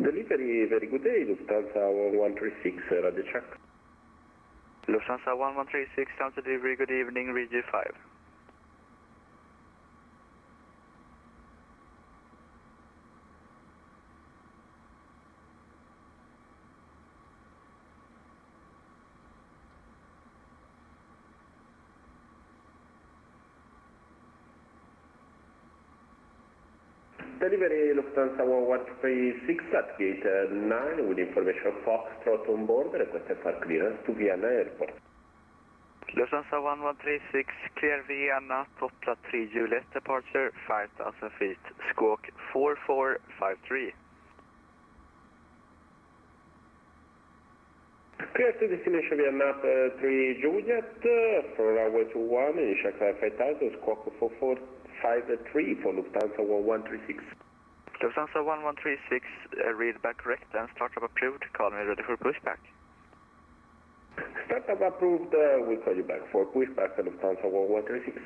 Delivery, very good day, Lufthansa 1136, radio check. Lufthansa 1136, down to delivery, good evening, Region 5. Delivery Lufthansa 1136 at gate 9 with information Foxtrot on board, requested for clearance to Vienna Airport. Lufthansa 1136, clear Vienna, Topla 3 Juliet, departure 5,000 feet, squawk 4453. Clear to destination Vienna 3 Juliet, from runway 21, initial climb 5000, squawk 4453 for Lufthansa 1136. Lufthansa 1136, read back correct and startup approved, call me ready for pushback. Startup approved, we'll call you back for pushback at Lufthansa 1136.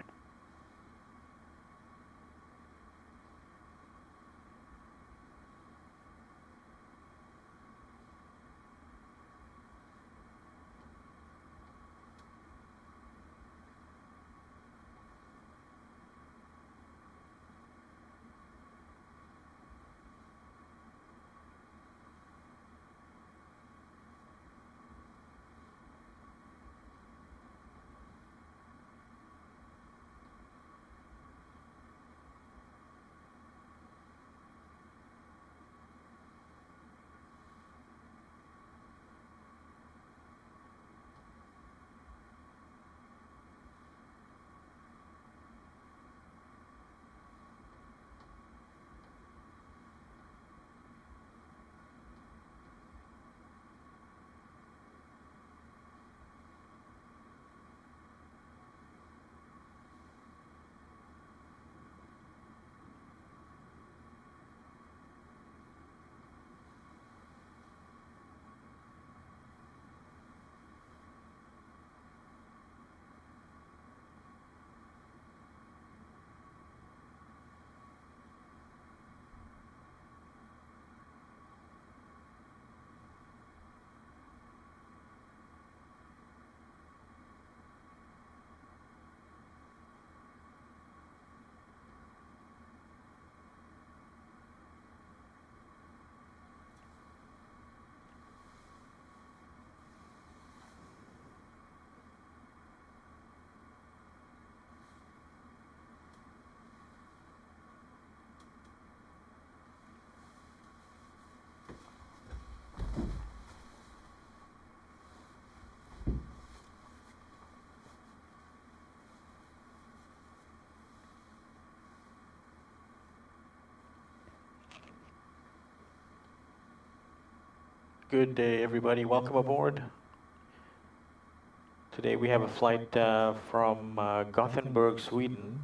Good day, everybody. Welcome aboard. Today we have a flight from Gothenburg, Sweden,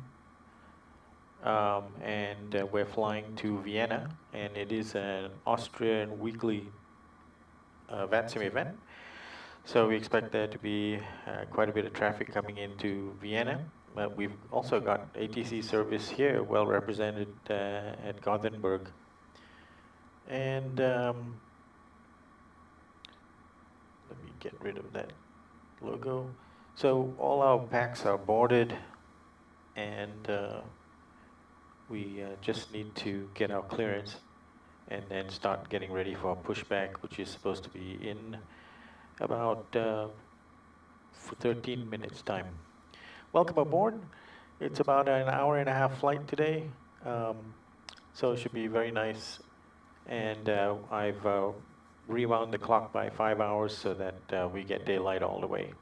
and we're flying to Vienna, and it is an Austrian weekly VATSIM event. So we expect there to be quite a bit of traffic coming into Vienna. But we've also got ATC service here, well represented at Gothenburg. And let me get rid of that logo. So all our packs are boarded, and we just need to get our clearance and then start getting ready for our pushback, which is supposed to be in about 13 minutes time. Welcome aboard. It's about an hour and a half flight today, so it should be very nice. And I've rewound the clock by 5 hours so that we get daylight all the way.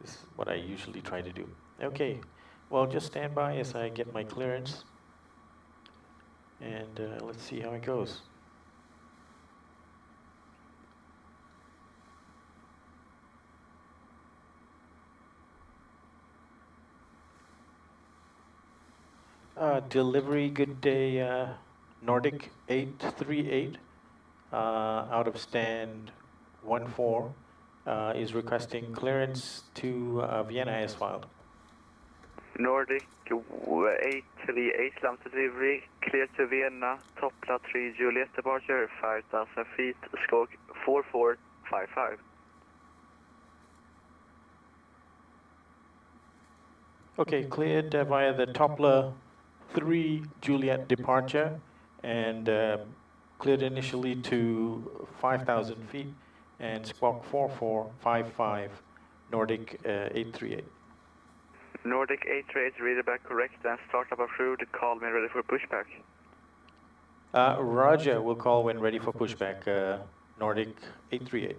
This is what I usually try to do. Okay, well, just stand by as I get my clearance, and let's see how it goes. Delivery, good day, Nordic 838. Out of stand 14 is requesting clearance to Vienna as filed. Nordic 838 land delivery, clear to Vienna, Topla 3 Juliet departure, 5,000 feet, stroke 4455. Okay, cleared via the Topla 3 Juliet departure, and cleared initially to 5,000 feet, and squawk 4455, Nordic 838. Nordic 838, read it back correct, and startup approved, call me ready for pushback. Roger, we'll call when ready for pushback, Nordic 838.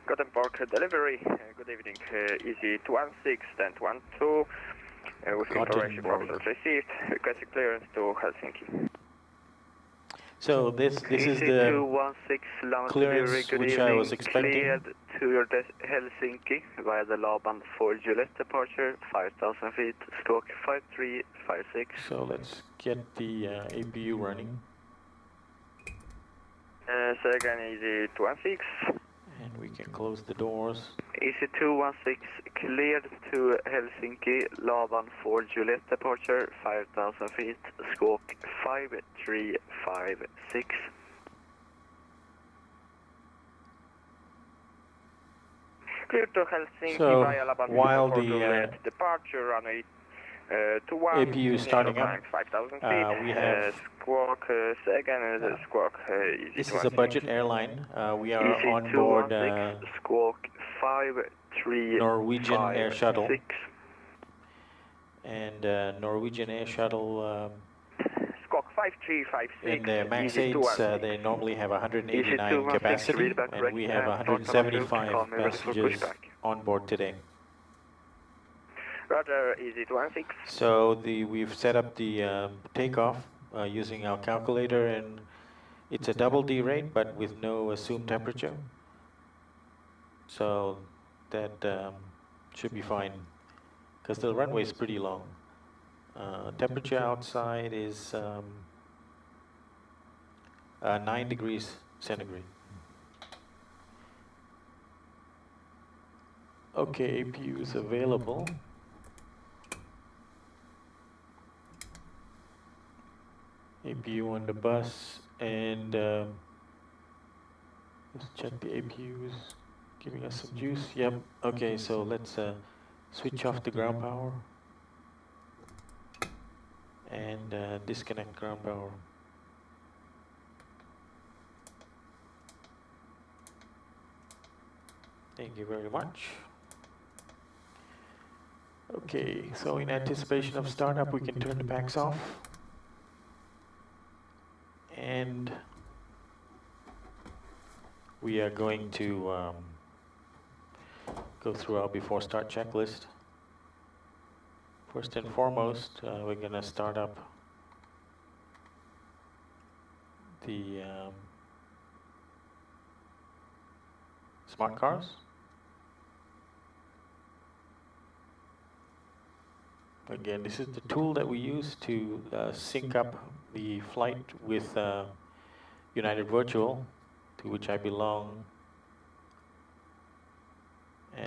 Gothenburg delivery, good evening, easy 216, stand 12, with information properly received, requesting clearance to Helsinki. So this is the 216 land clearance delivery, good which evening, I was expecting. cleared to your Helsinki via the LOWW 4 Juliet departure, 5,000 feet, stroke 5356. So let's get the APU running. Say again, easy 216. And we can close the doors. Easy 216 cleared to Helsinki, LOWW 4 Juliet departure, 5,000 feet, squawk 5356. Cleared to Helsinki So via LOWW while 4 the Juliet departure, runway 21, APU is starting up, 5,000 feet, we have squawk, say again, squawk, this is a budget airline. We are easy on board 216, squawk 5356. Norwegian Air Shuttle. And Norwegian Air Shuttle, Squawk 5356. in their MAX 8s, they normally have 189 capacity, and we have 175 passengers on board today. Roger, easy 216. So we've set up the takeoff using our calculator, and it's a double D rate, but with no assumed temperature. So that should be fine, because the runway is pretty long. Temperature outside is 9 degrees centigrade. Okay, APU is available. APU on the bus, and let's check the APUs, giving us some juice. Yep, okay, so let's switch off the ground power and disconnect ground power. Thank you very much. Okay, so in anticipation of startup, we can turn the packs off. And we are going to go through our before start checklist. First and foremost, we're going to start up the smart cars. Again, this is the tool that we use to sync up the flight with United Virtual, to which I belong,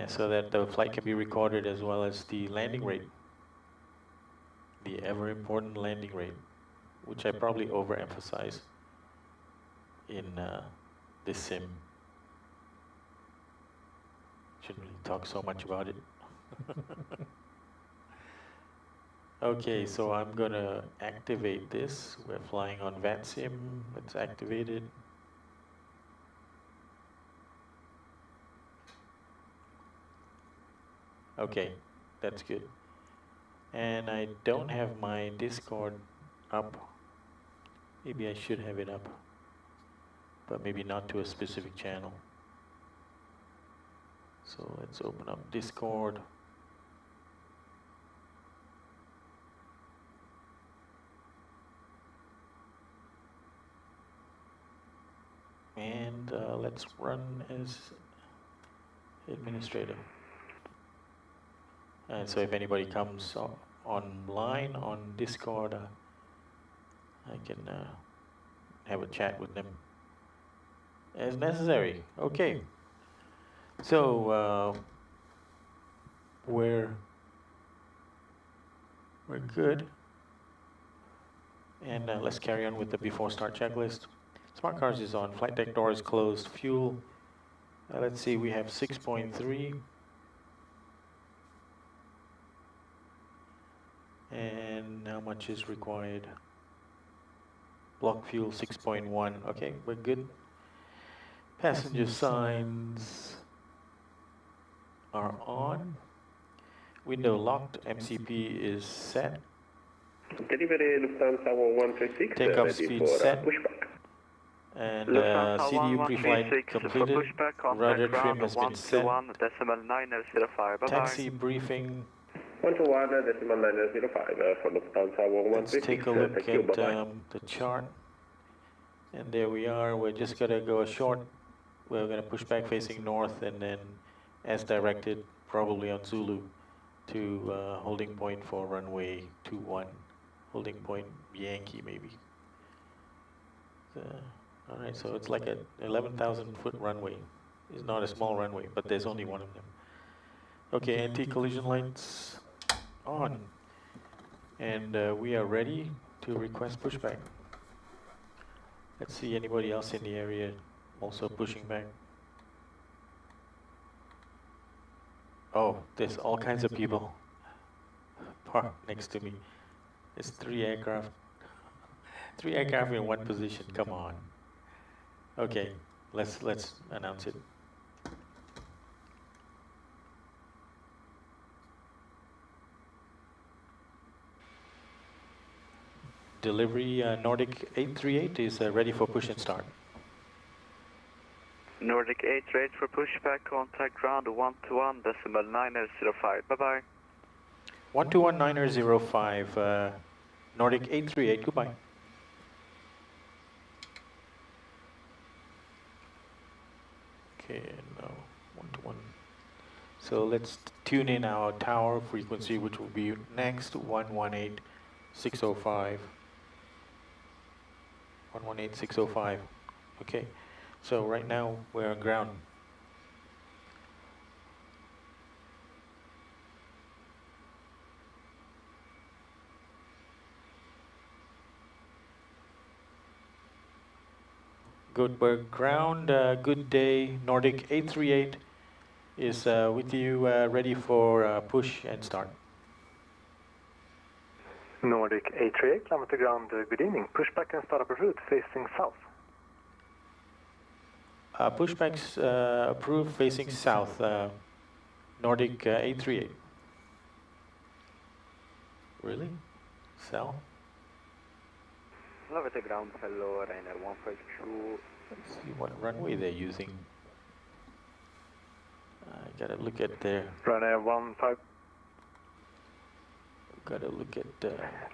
so that the flight can be recorded as well as the landing rate, the ever important landing rate, which I probably overemphasize in this sim. Shouldn't really talk so much about it. Okay, so I'm gonna activate this. We're flying on VATSIM. Let's activate it. Okay, that's good. And I don't have my Discord up. Maybe I should have it up, but maybe not to a specific channel. So let's open up Discord. And let's run as administrator. And so if anybody comes online on Discord, I can have a chat with them as necessary. Okay. So we're We're good. And let's carry on with the before start checklist. Smart cars is on, flight deck door is closed, fuel. Let's see, we have 6.3. And how much is required? Block fuel 6.1. Okay, we're good. Passenger signs are on. Window locked. MCP is set. Delivery Lufthansa 1136. Takeoff Ready speed for set. pushback. And Lufthansa CDU pre-flight 1136 for completed. pushback, Rudder contact trim ground has been set. 121.905. Bye-bye. Taxi briefing. 121.905 for Lufthansa Let's 1136. take a look Thank you. at Bye-bye. the chart. And there we are. We're just going to go a short. We're going to push back facing north and then as directed, probably on Zulu, to holding point for runway 21. Holding point Yankee, maybe. All right, so it's like a 11,000-foot runway. It's not a small runway, but there's only one of them. Okay, anti-collision lights on. And we are ready to request pushback. Let's see anybody else in the area also pushing back. Oh, there's all kinds of people parked next to me. There's 3 aircraft. 3 aircraft in one position, come on. Okay, let's announce it. Delivery Nordic 838 is ready for push and start. Nordic 838 for pushback, contact ground 121.905. Bye-bye. 121.905, Nordic 838, goodbye. Okay, no, 121. So let's tune in our tower frequency, which will be next, 118.605. 118.605. Okay, so right now we're on ground. Gothenburg ground, good day. Nordic 838 is with you, ready for push and start. Nordic 838, climb to ground, good evening. Pushback and start up a route facing south. Pushbacks approved facing south, Nordic 838. Really? South? Love at the ground, fellow Ryanair 152. Let's see what runway they're using. I gotta look at their... Ryanair 15. Gotta look at...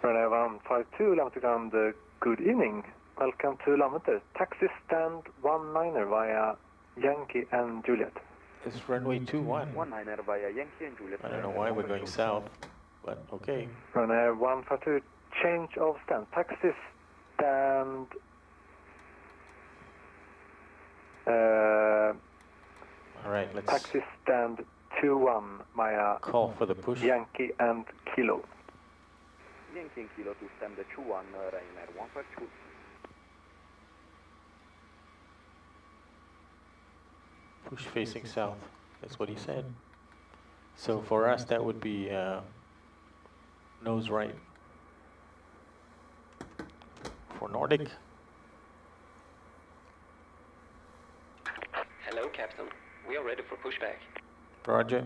Ryanair 152, climb to ground, good evening. Welcome to Landvetter. Taxi stand 19er via Yankee and Juliet. It's runway 21. 19er via Yankee and Juliet. I don't know why we're going south, but okay. Ryanair 152, change of stand. Taxi stand... All right, let's taxi stand 21 via call for the push. Yankee and Kilo. Yankee and Kilo to stand 21, Ryanair 152. Push facing south. That's what he said. So for us, that would be nose right. For Nordic. Hello, Captain. We are ready for pushback. Roger.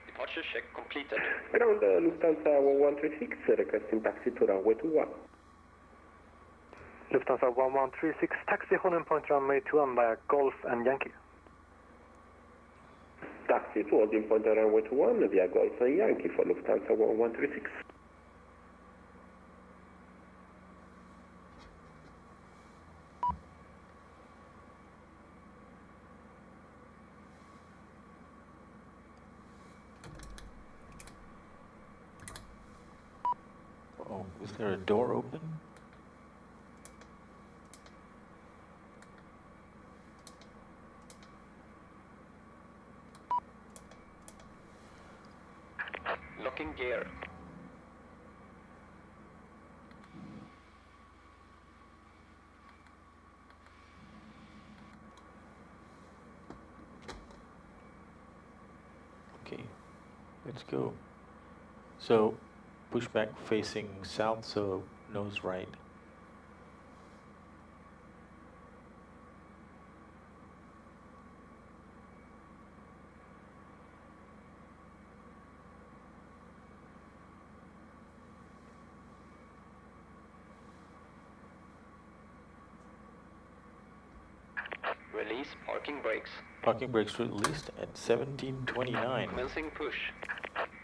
Departure check completed. Ground Lufthansa 1136, requesting taxi to runway 21. Lufthansa 1136, taxi holding point runway 21 via Golf and Yankee. Taxi to holding point runway 21 via Golf and Yankee for Lufthansa 1136. Oh, is there a door open? Unlocking gear. Okay, let's go. So, pushback facing south, so nose right. Release parking brakes. Parking brakes released at 1729. Commencing push.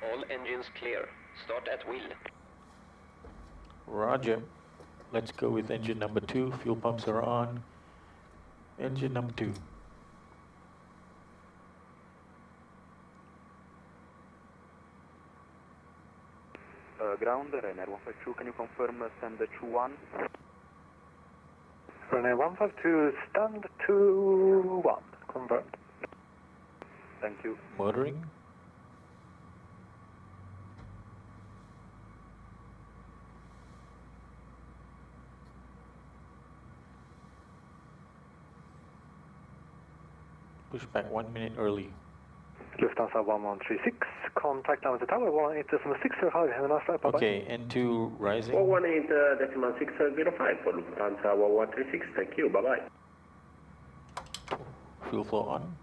All engines clear. Start at wheel. Roger. Let's go with engine number 2. Fuel pumps are on. Engine number 2. Ground, Ryanair 152, can you confirm stand 2-1? Ryanair 152, stand 2-1. Confirmed. Thank you. Motoring. Pushback 1 minute early. Lufthansa 1136, contact number to tower 18.605, have a nice flight, bye-bye. Okay, N2 rising. 418.605 for Lufthansa 1136, thank you, bye-bye. Fuel flow on.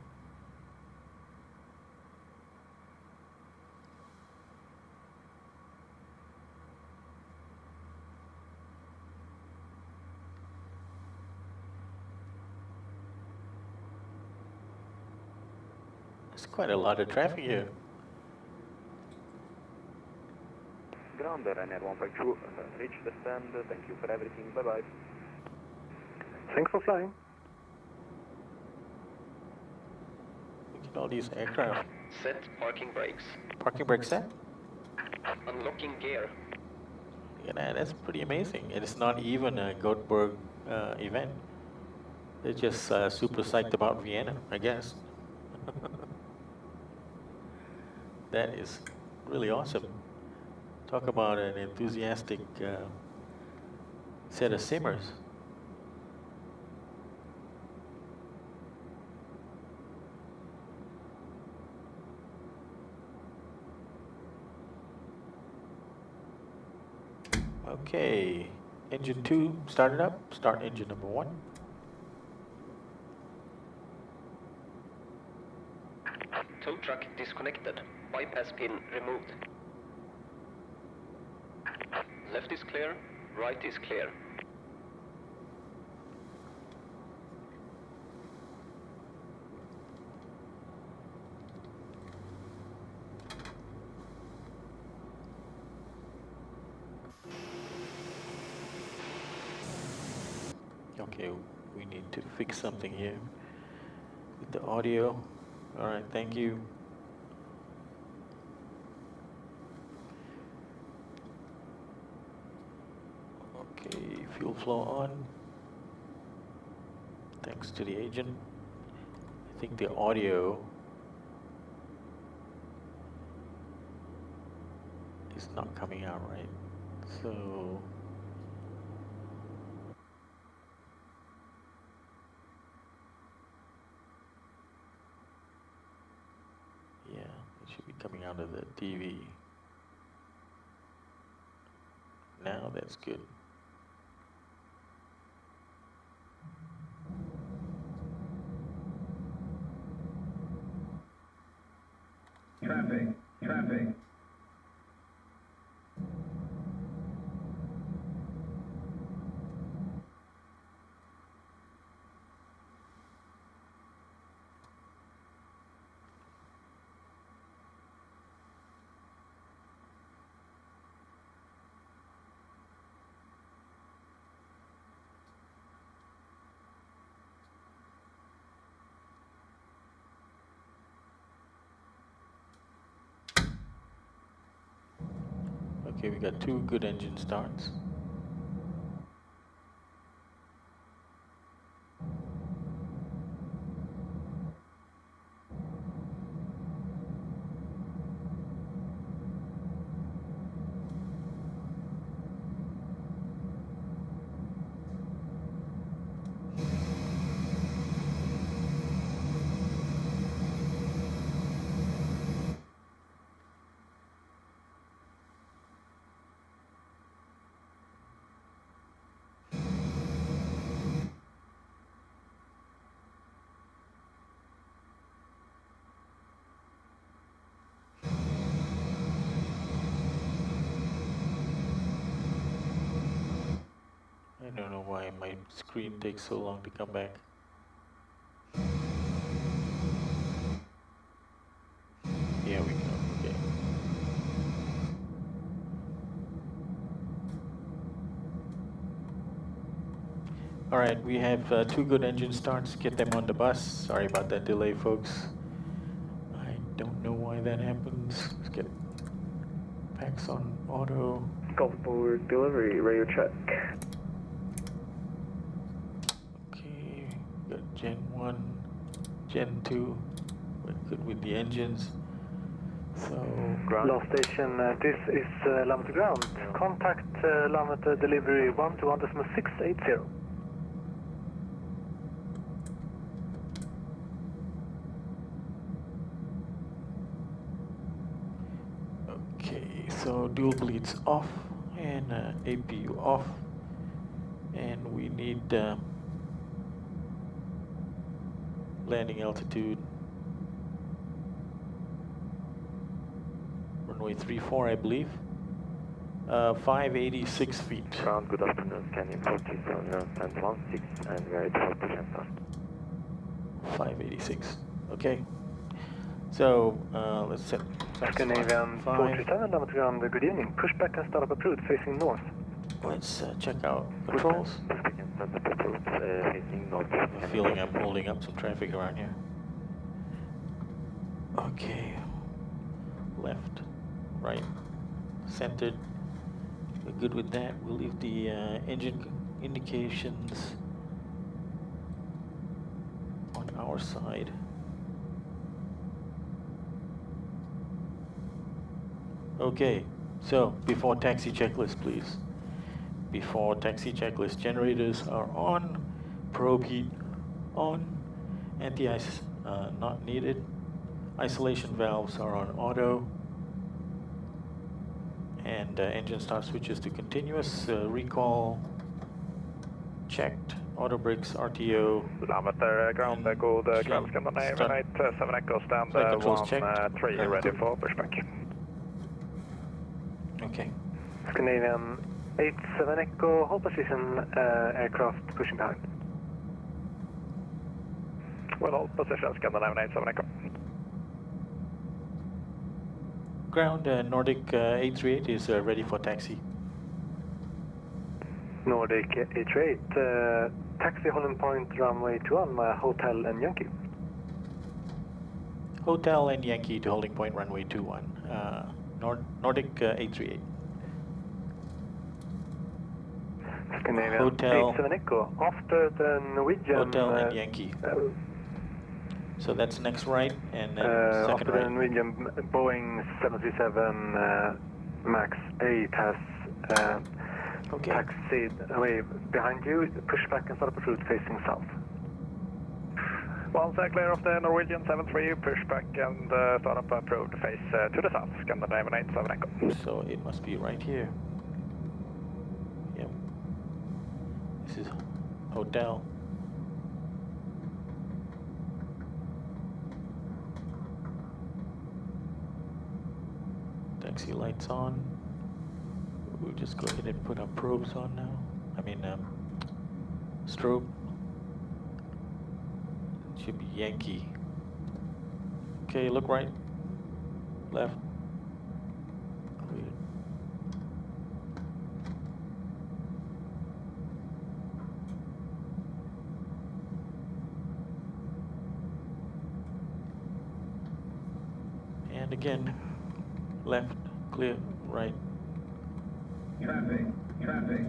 There's quite a lot of traffic here. Ground, Ryanair 152, reach the stand, thank you for everything, bye-bye. Thanks for flying. Look at all these aircraft. Set parking brakes. Parking brake set? Unlocking gear. Yeah, that's pretty amazing. It's not even a Gothenburg event. They're just super psyched about Vienna, I guess. That is really awesome. Talk about an enthusiastic set of simmers. Okay, engine 2 started up. Start engine number 1. Tow truck disconnected. Bypass pin removed. Left is clear, right is clear. Okay, we need to fix something here with the audio. All right, thank you. Okay, fuel flow on. Thanks to the agent. I think the audio is not coming out right. So yeah, it should be coming out of the TV. Now that's good. Traffic. Okay, we got 2 good engine starts. why my screen takes so long to come back. Here we go, okay. All right, we have 2 good engine starts. Get them on the bus. Sorry about that delay, folks. I don't know why that happens. Let's get packs on auto. Gothenburg delivery, radio check. Okay, got Gen 1, Gen 2. We're good with the engines. So, Last station, this is Laventer ground. Contact Laventer delivery 121.680. okay, so dual bleeds off and APU off. And we need landing altitude. Runway 34, I believe. 586 feet. Ground, good afternoon. Can you proceed on 1016 and we are at 12% start. 586. Okay. So let's set. Scandinavian 437, Laventer ground, good evening. Push back and start up approved, facing north. Let's check out controls. Facing north. I have a feeling I'm holding up some traffic around here. Okay. Left, right, centered. We're good with that. We'll leave the engine indications on our side. Okay, so before taxi checklist, please. Before taxi checklist, generators are on, probe heat on, anti-ice not needed. Isolation valves are on auto, and engine start switches to continuous. Recall checked. Auto brakes, RTO. Laventer ground, good ground Scandinavian 87 Echo, stand 13 ready for pushback. Okay. Scandinavian 87 Echo, hold position, aircraft pushing behind. Well, hold position, Scandinavian 87 Echo. Ground, Nordic 838 is ready for taxi. Nordic 838, taxi holding point runway 21, Hotel and Yankee. Hotel and Yankee to holding point runway 21. Nordic 838. Scandinavian Hotel. 87 Echo, after the Norwegian... Hotel and Yankee. So that's next right, and then second after right. the Norwegian Boeing 737 MAX 8 has Okay. taxied away behind you, push back and start up a route facing south. Once clear of the Norwegian 73, push back and start up approved face to the south, Scandinavian 87 Echo. So it must be right here. Yep. This is hotel. Taxi lights on. We'll just go ahead and put our probes on now. I mean, strobe. Should be Yankee. Okay, look right, left. Clear. And again, left, clear, right. Traffic, traffic.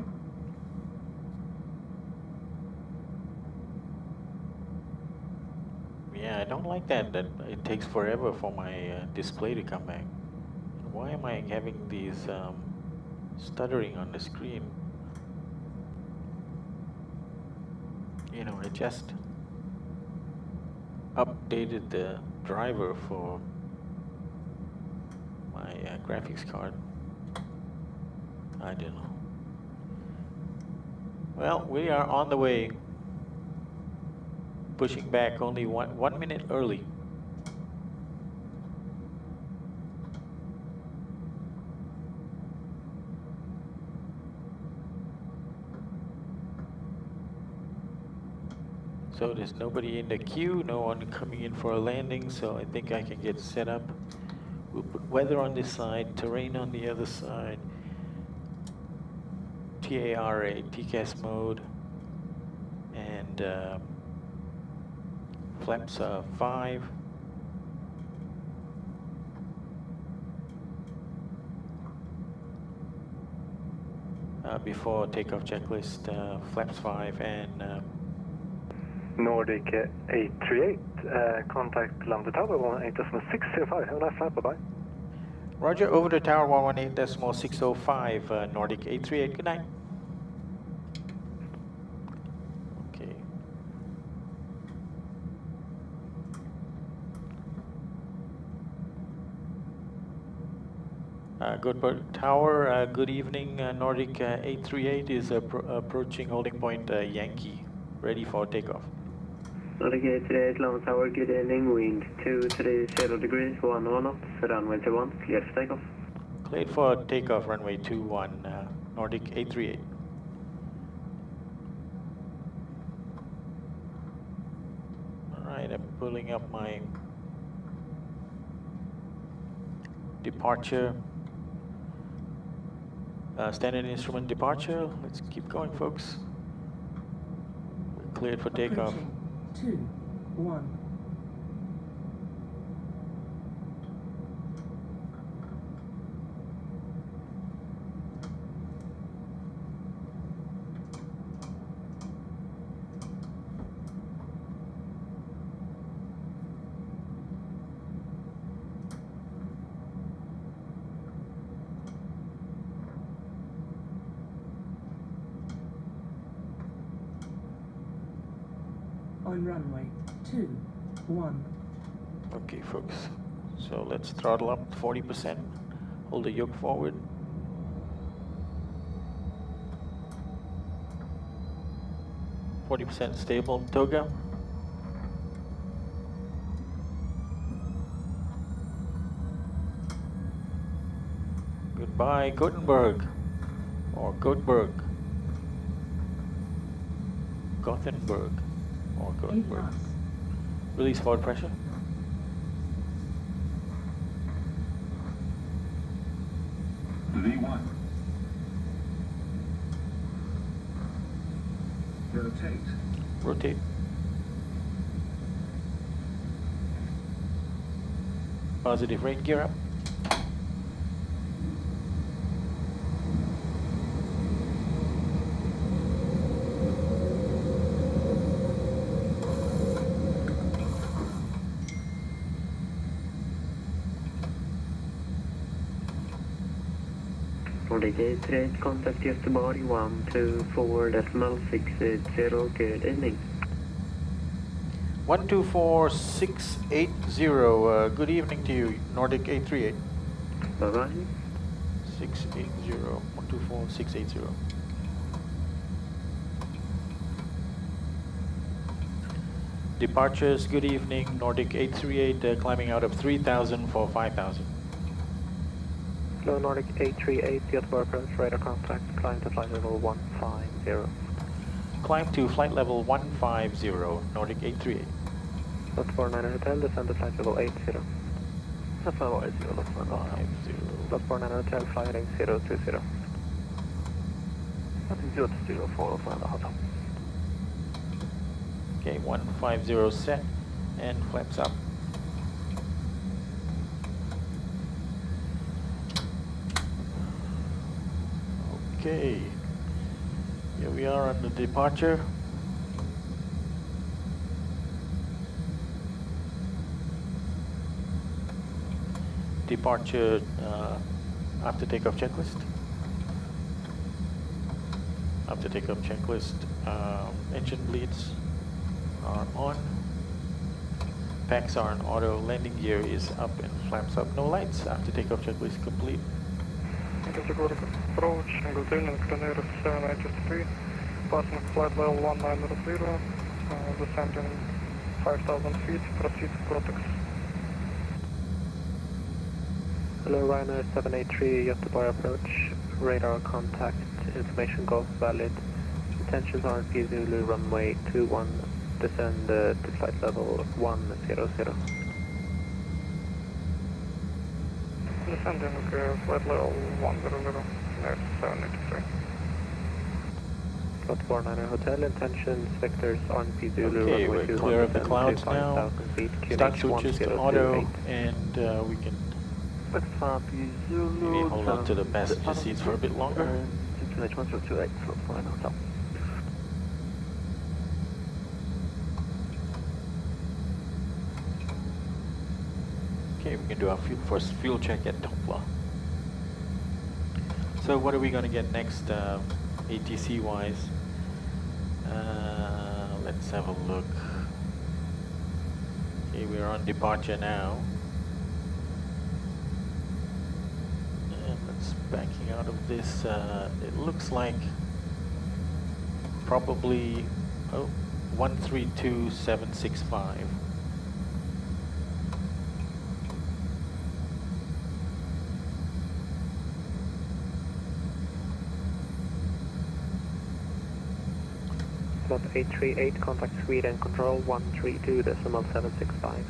Yeah, I don't like that it takes forever for my display to come back. Why am I having these stuttering on the screen? You know, I just updated the driver for my graphics card. I don't know. Well, we are on the way. Pushing back only one minute early. So there's nobody in the queue, no one coming in for a landing, so I think I can get set up. We'll put weather on this side, terrain on the other side, TARA, TCAS mode, and flaps 5. Before takeoff checklist, flaps 5 and Nordic 838, contact Lambda Tower 118.605. Have a nice flight, bye-bye. Roger, over to tower 118.605, Nordic 838, good night. Okay. Gothenburg Tower, good evening. Nordic 838 is approaching holding point Yankee, ready for takeoff. Nordic 838, Lambda Tower, good evening. Wind 230 degrees, 1 knots, runway 21, cleared for takeoff. Cleared for takeoff, runway 21, Nordic 838. Alright, I'm pulling up my departure. Standard instrument departure. Let's keep going, folks. We're cleared for takeoff. 2, 1. On runway 2, 1. Okay, folks. So let's throttle up 40%. Hold the yoke forward. %, stable, toga. Goodbye, Gothenburg, or Gothenburg. Gothenburg, or Gothenburg. Release forward pressure. V1. Rotate. Rotate. Positive rate, gear up. Nordic 838, contact Göteborg 124.680, good evening. 124.680, good evening to you, Nordic 838. Bye-bye. 680, 124.680. Departures, good evening, Nordic 838, climbing out of 3,000 for 5,000. Hello, Nordic 838, Gothenburg approach, radar contact, climb to flight level 150. Climb to flight level 150, Nordic 838. Lot 49 Hotel, descend to flight level 80. Lot 50. Lot 49 Hotel, fly heading 020. Okay, 150 set and flaps up. Okay, here we are on the departure. Departure after takeoff checklist. After takeoff checklist, engine bleeds are on. Packs are on auto. Landing gear is up and flaps up. No lights. After takeoff checklist complete. Gothenburg approach, good evening, Clear 783, passing flight level 190, descending 5,000 feet, proceed to Protex. Hello, Ryanair 783, Gothenburg approach, radar contact, information golf valid, intentions RP Zulu runway 21, descend to flight level 100. Descending flight level 100, near 783. Got 49 Hotel, intentions, vectors on Zulu, Okay, runway we're clear of the clouds now. 5,000 feet, Start QNH switches to 1028. auto, and we can maybe hold on to the passenger seats for a bit longer. QNH 1028, slot 9 hotel. Okay, we can do our first fuel check at Topla. So what are we going to get next, ATC-wise? Let's have a look. Okay, we're on departure now. And let's backing out of this. It looks like probably 132765. Slot 838, contact Sweden, control 132.765.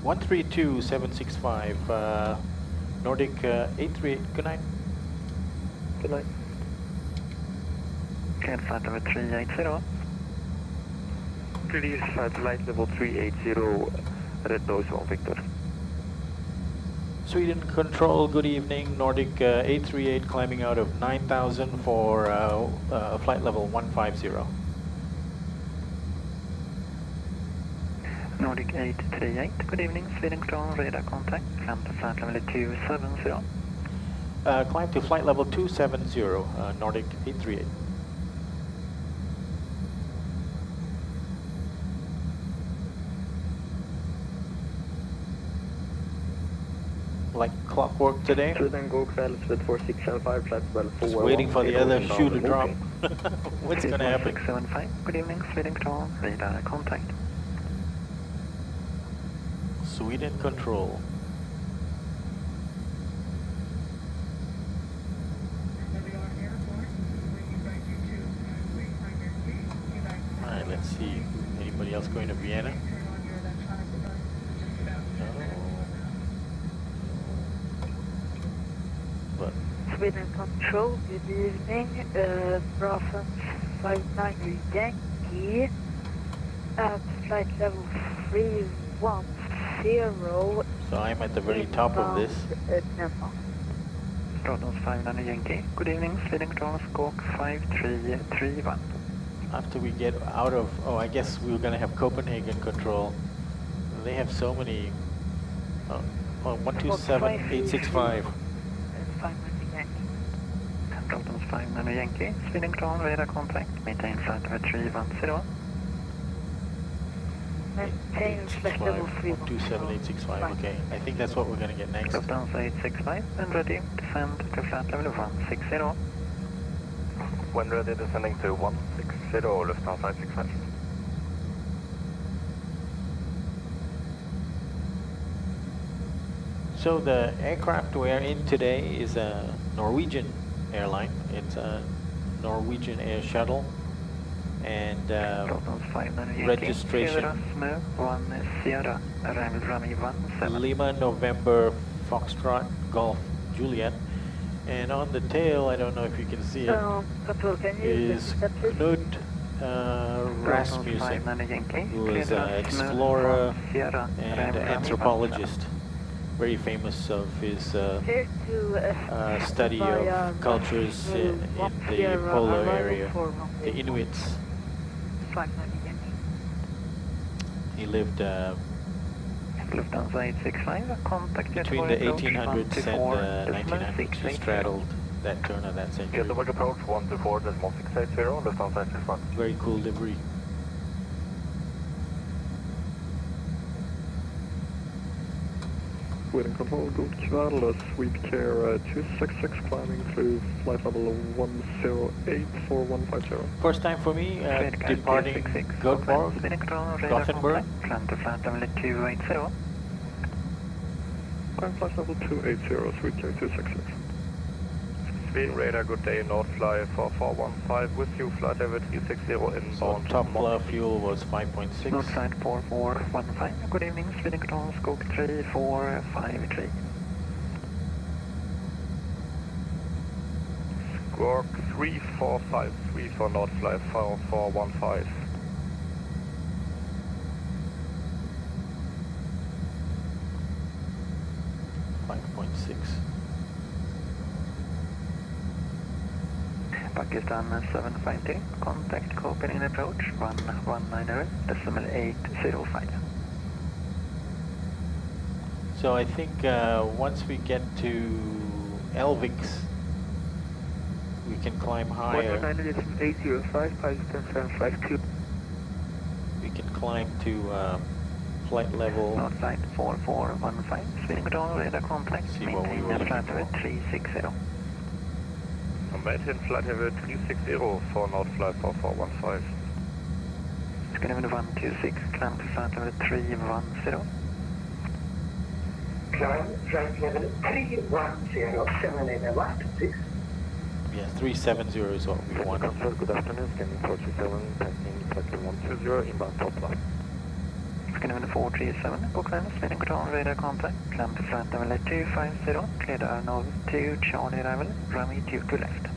132765, Nordic 838, good night. Good night. Clear flight level 380. Clear flight level 380, red nose 1 Victor. Sweden Control, good evening. Nordic 838 climbing out of 9,000 for flight level 150. Nordic 838, good evening. Sweden Control, radar contact. Climb to flight level 270. Climb to flight level 270, Nordic 838. Like clockwork today. Sweden go kväll, Swed 4675, flight level 4. Just waiting for the other shoe to drop. What's going to happen? 4675, good evening. Sweden Control, radar contact. Sweden Control. Alright, let's see. Anybody else going to Vienna? No. But Sweden Control, good evening. Brasson 59 Yankee at flight level 310. so I'm at the very top of this. Brasson 59 Yankee, good evening. Sweden Control, squawk 5331. After we get out of, I guess we're going to have Copenhagen Control. They have so many. 127865. Brasson 59 Yankee, Sweden Control, radar contact. Maintain flight level 310. Maintain flight level 27865. Okay, I think that's what we're going to get next. Lufthansa 865 and ready. Descend to flight level 160. When ready, descending to 160, Lufthansa 865. So the aircraft we're in today is a Norwegian airline. It's a Norwegian Air Shuttle, and registration Lima November Foxtrot Golf Juliet, and on the tail, I don't know if you can see it, is Knut Rasmussen, who is an explorer and anthropologist, very famous of his study of cultures in the polar area, the Inuits. He lived between the 1800s and the 1900s. He straddled that turn of that century. Gothenburg approach 124.680, Lufthansa 865. Very cool livery. Sweden Control, god kväll. Sweet Care 266 climbing through flight level 108 for 150. First time for me departing Gothenburg. Climb to flight level 280. Climb flight level 280, Sweet Care 266. Sweden Radar, good day, North Fly 4415 with you, flight level 360 inbound. So top fuel was 5.6. North side 4415, good evening, Sweden Control, Skog 3453. Squawk 3453 for North Fly 4415. 5.6. Pakistan 750, contact Copenhagen approach 119.805. So I think once we get to Elvix, we can climb higher. 805, Pakistan 752. We can climb to flight level. North side 4415, Sweden Control, radar contact, maintain flight level 360. Maintain flight level 360 for North Fly 4415. Sweden 126, climb to flight level 310. Climb flight level 310, 7 Yes, 370 is what we want. Good afternoon, scanning 437, passing flight level 120, inbound top line. Sweden 437, go climb, Sweden Control, radar contact, climb to flight level 250, clear the Arnold 2, Charlie arrival, runway 2 to left.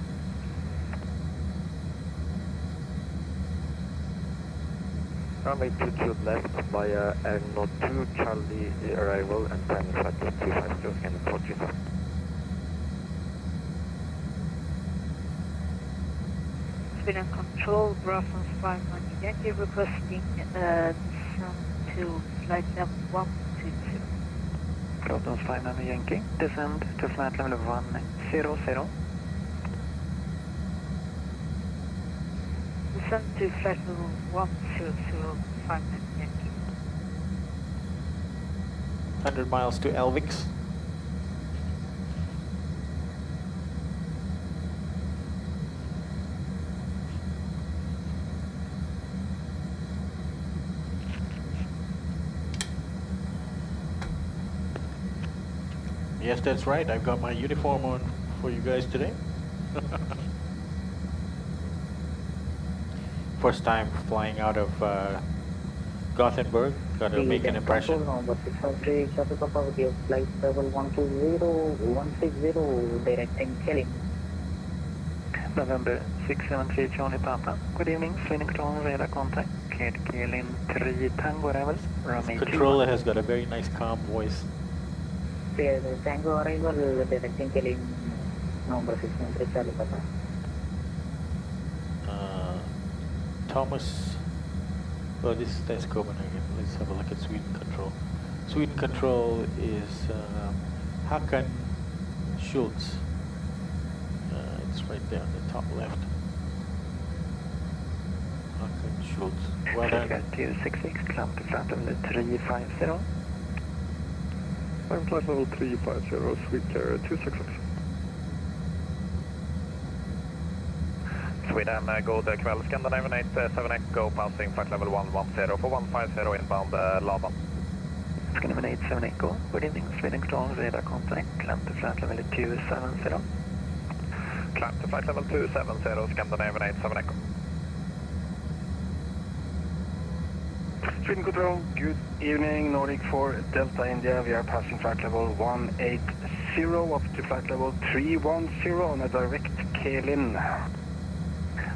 Runway 2 to left via Arnold 2, Charlie arrival and timing flight 250, scanning 437. Sweden Control, Bravo 590 Yankee requesting descent to flight level 120. Bravo 590 Yankee, descend to flight level 100. Descend to flight level 10059 Yankee. 100 miles to Elvix. Yes, that's right. I've got my uniform on for you guys today. First time flying out of Gothenburg. Got to make an impression. Number 653, Shuttle Papa with your flight level 120-160, directing Kelly. November 673 Charlie Papa. Good evening, Sweden Control, radar contact, cleared Kelly 3 Tango arrivals, runway 2. Controller has got a very nice calm voice. Clear the Tango arrival, directing Kelly, number 673 Charlie Papa. Thomas, well, that's Copenhagen. Let's have a look at Sweden Control. Sweden Control is Hakan Schultz. It's right there on the top left. Hakan Schultz. Well done. 266, climb to flight level 350. I'm flight level 350, sweet carrier 266. Sweden, god kväll, Scandinavian 87 Echo, passing flight level 110 for 150 inbound LOWW. Scandinavian 87 Echo, good evening, Sweden Control, radar contact, climb to flight level 270. Climb to flight level 270, Scandinavian 87 Echo. Sweden Control, good evening, Nordic 4 Delta India, we are passing flight level 180 up to flight level 310 on a direct Kelin.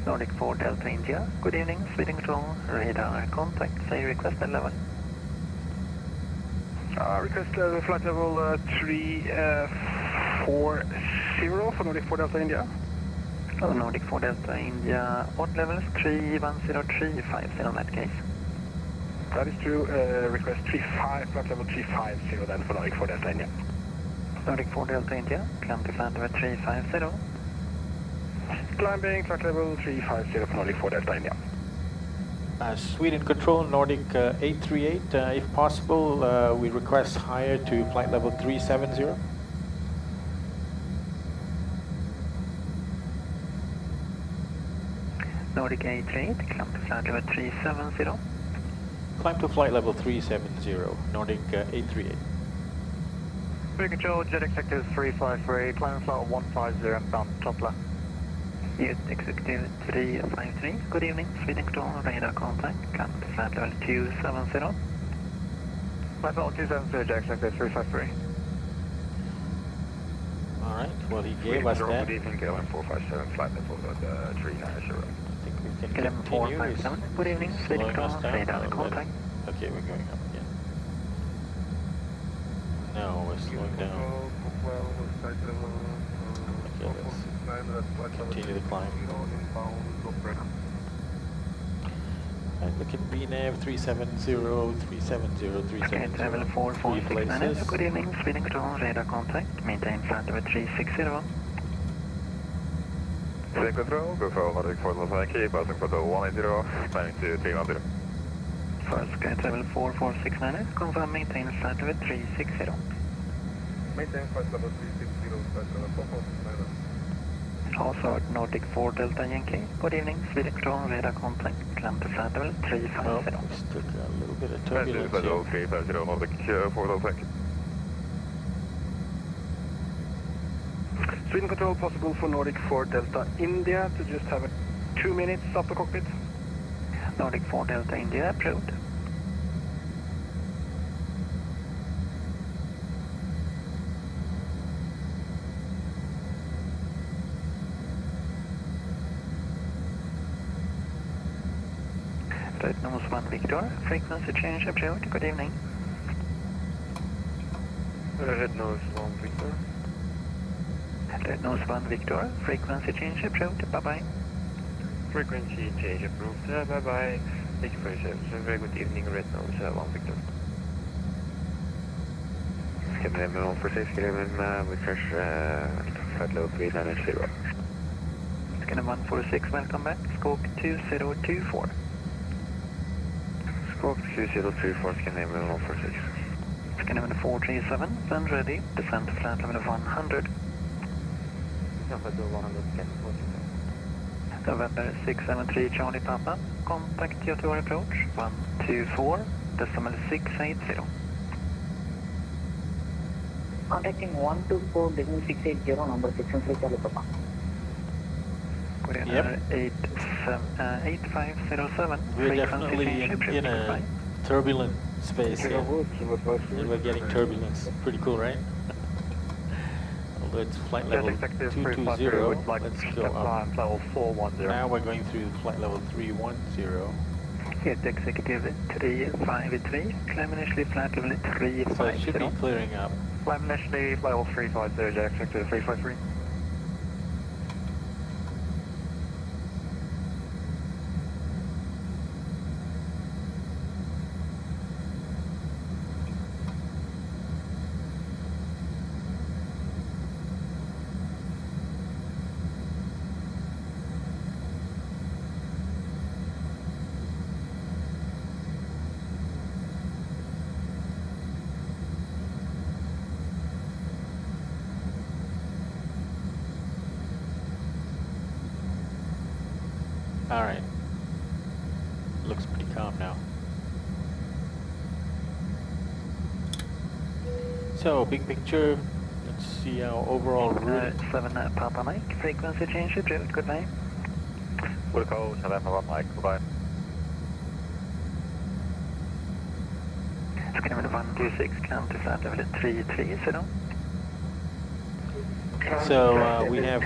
Nordic 4 Delta India, good evening, Sweden Control, radar contact, say request level. Request flight level 340 for Nordic 4 Delta India. Oh, Nordic 4 Delta India, what levels? 310, 350 in that case. That is true, request flight level 350 then for Nordic 4 Delta India. Nordic 4 Delta India, climb to flight level 350. Climbing flight level 350 for Nordic 4 Delta India. Sweden Control, Nordic 838, if possible, we request higher to flight level 370. Nordic 838, climb to flight level 370. Climb to flight level 370, Nordic 838. Free control, jet executive 353, climb flight 150 and bound Topla. Jet executive 353, good evening, Sweden control, radar contact, climb to flight level 270. Flight level 270, jet executive 353. All right, well, he gave us that. Good evening, KLM 457, flight level 390. I think we can KLM continue. 457, good evening, Sweden Slowing us control, down radar a little bit. contact. Okay, we're going up again. No, we're slowing down. Okay, let's continue the climb. And look at VNAV 370, 370, 370. Level 446 Three places. good evening, Sweden control, radar contact, maintain flight level 360. Sweden control, go for Nordic 4 passing for the 180, planning to 310. First sky level 4469, confirm maintain flight level 360. Maintain flight level 360, flight level 4469. Also Nordic 4 Delta Yankee, good evening, Sweden control, radar contact, climb to flight level 350. Oh, we still got a little bit of turbulence Flight level here. 350, Nordic 4 Delta Yankee. Sweden control, possible for Nordic 4 Delta India to just have a 2 minutes after cockpit. Nordic 4 Delta India, approved. Right nose 1 Victor, frequency change approved, good evening. Red nose 1 Victor. Red nose 1 Victor, frequency change approved, bye-bye. Frequency change approved, bye-bye. Thank you for your service. Very good evening, Red nose 1 Victor. Scanning 146, refresh flight level 390. Scanner 146, welcome back, scope 2024. Scope 2024, scanning 146. Scanner 437, when ready, descend to flight level 100. November 673 Charlie Papa, contact you to our approach, 124.680. Contacting 124.680, number 673 Charlie Papa. Coordinator 8507. We're definitely in a turbulent space here. And we're getting turbulence. Pretty cool, right? Although it's flight level 220, let's go up. Now we're going through flight level 310. Jet executive 353, climb initially flight level 350. So it should be clearing up. Climb initially flight level 350, jet executive 353. All right. Looks pretty calm now. So, big picture. Let's see our overall route. 7 Papa Mike, frequency change approved, goodbye. Full code, 7 Papa Mike, goodbye. Scanner 126, climb to flight level 330. So, we have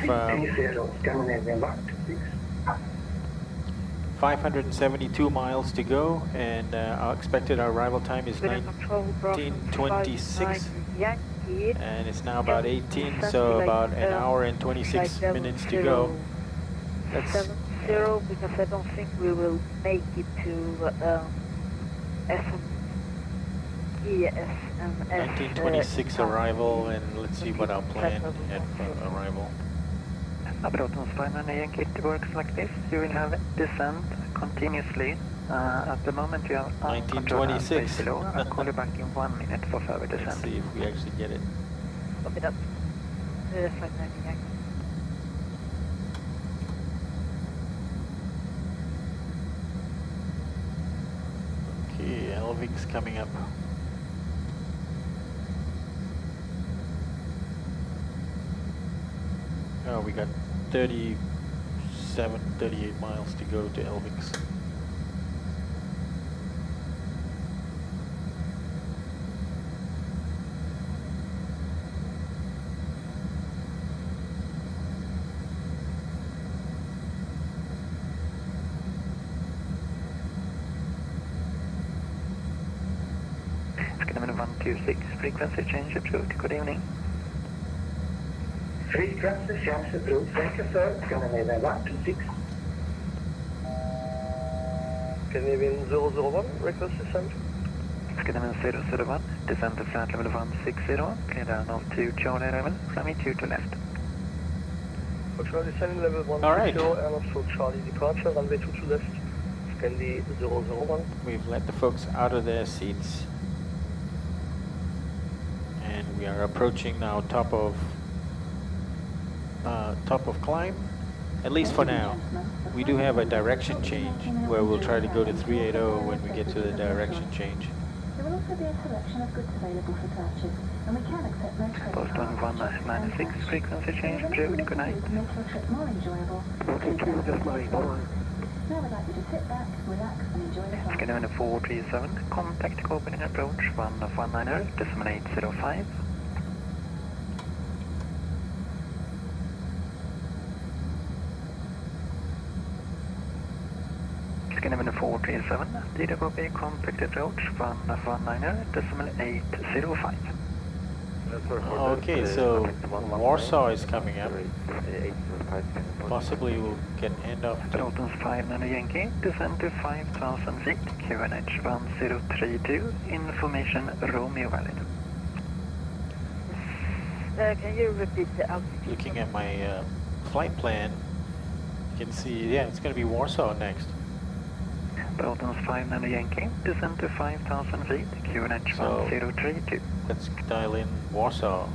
572 miles to go, and our expected arrival time is 19:26, and it's now about 18, so about an hour and 26 minutes to go. That's 70, because I don't think we will make it to ESMS. 1926 arrival, and let's see what our plan had for arrival. About on spinal Yankee, it works like this. You will have descent continuously. At the moment you have 1926. below. I'll call you back in 1 minute for further descent. Let's see if we actually get it. Copy that. Flight 9 Yankee. Okay, LVIC's coming up. Oh, we got 37, 38 miles to go to Elvix. Scanner 126, frequency change approved. Good evening. Frequency change approved. Thank you, sir. Scanner 126. Canadian 001, request descent. Scanner 001, descend to flight level 160, clear down of 2 Charlie level, runway 2 to left. For Charlie descending level 160, and also Charlie departure, runway 2 to left. Scandi 001. We've let the folks out of their seats. And we are approaching now top of climb, at least for now. We do have a direction change where we'll try to go to 380 when we get to the direction change. There will also be a selection of goods available for purchase, and we can accept no credit Post 196, frequency change approved. Good night. To make your trip more enjoyable. Now we'd like you to sit back, relax, and enjoy the flight. Scanner 437, contact Copenhagen approach 119.805. Scanner 437, data copy, contact approach 119.805. Okay, so Warsaw is coming up. Possibly we'll get Handoff. Roton's 59 Yankee, descend to 5,000 feet, QNH 1032, information Romeo valid. Can you repeat the altitude? Looking at my flight plan, you can see, yeah, it's going to be Warsaw next. Roton's 59 Yankee, descend to 5,000 feet, QNH 1032. Let's dial in Warsaw.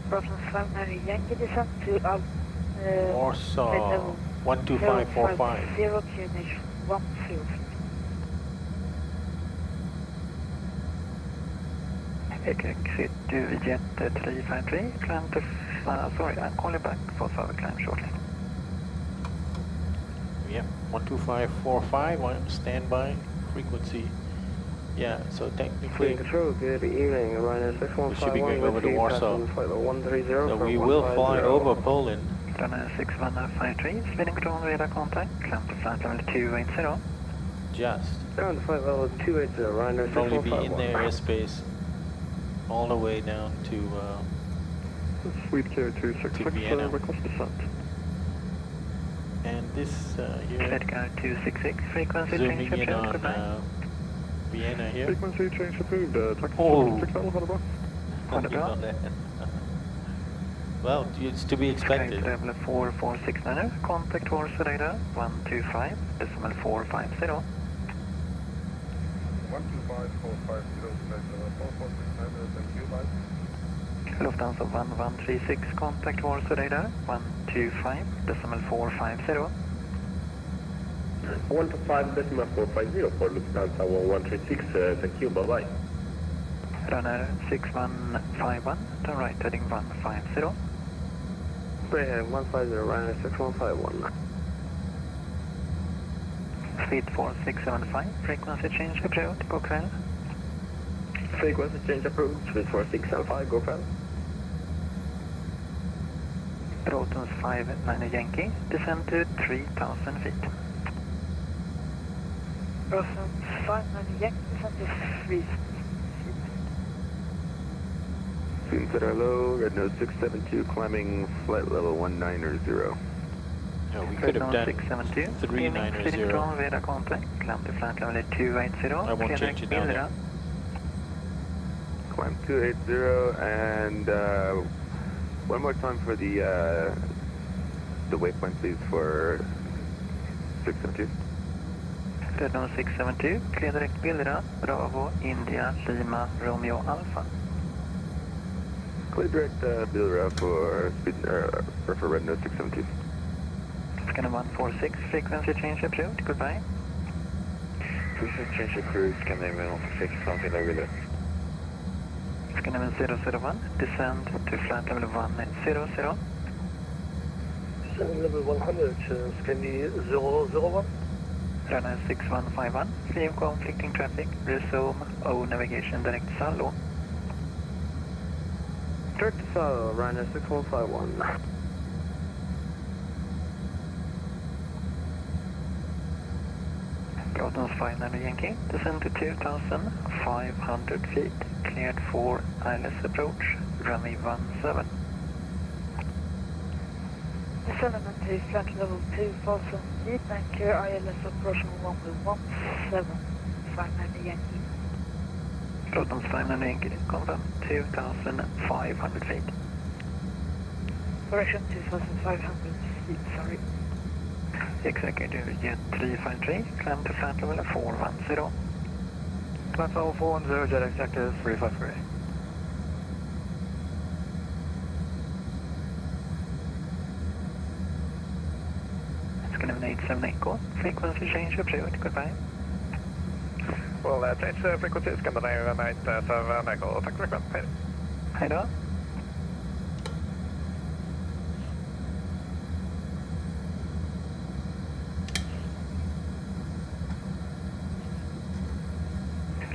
Roton's 59 Yankee, descend to Warsaw 12545. 0 QNH 10. Exit to jet 353, climb to, sorry, I'll call you back for further climb shortly. Yep, 12545, on standby, frequency. Yeah, so technically, Control, good evening, Ryanair we should be going over to Warsaw. So we for will fly over Poland. Runner 6153, speeding control radar contact, climb to flight level 280. Just. Down to flight level 280, Ryanair We'll only be 6151. in their airspace all the way down to Sweet Care 266, Vienna. request descent. And this here, Edgar 266, frequency zooming change in approved, goodbye. on Vienna here. Frequency change approved, taxi Oh. 6 level, Handoff. Well, it's to be expected. Level 4469, contact Warsaw Radar 125.450. 125.450, thank you, bye. Lufthansa 1136, contact Warsaw Radar 125.450. 125.450 for Lufthansa 1136, thank you, bye-bye. Runner 6151, turn right heading 150. Straight ahead, 150, Ryanair 6151. Speed 4675, frequency change approved, go well. Frequency change approved, speed 4675, go well. Roton's 59 Yankee, descend to 3,000 feet. Roton's 59 Yankee, descend to 3. Consider low, red nose 672, climbing flight level 190. No, we could have done 672, 390. control radar contact, climb to flight level 280. I won't change it down there. Climb 280, and one more time for the waypoint, please, for 672. Red nose 672, clear direct Bilra, Bravo, India, Lima, Romeo, Alpha. Clear direct Bilra for speed, for red nose 672. Scanner 146, frequency change approved, goodbye. Frequency change approved, scanner 146, something like that. Scanner 001, descend to flight level 100. Descending level 100, Scandi 001. Runway 6151, free of conflicting traffic, resume O navigation direct Salo. Direct to Salo, runway 6151. Gothenburg 500 Yankee, descend to 2,500 feet, cleared for ILS approach, runway 17. Descending to flight level 2000 feet, anchor ILS approach runway 17, 500 Yankee. Gothenburg 500 Yankee, confirm 2,500 feet. Correction 2,500 feet, sorry. Executive Jet 353, climb to flight level 410. Flight level 410, Jet Executive 353. Scandinavian 878 call, frequency change approved, goodbye. Well, change frequency, Scandinavian 878 call, tack frequency. Hej då.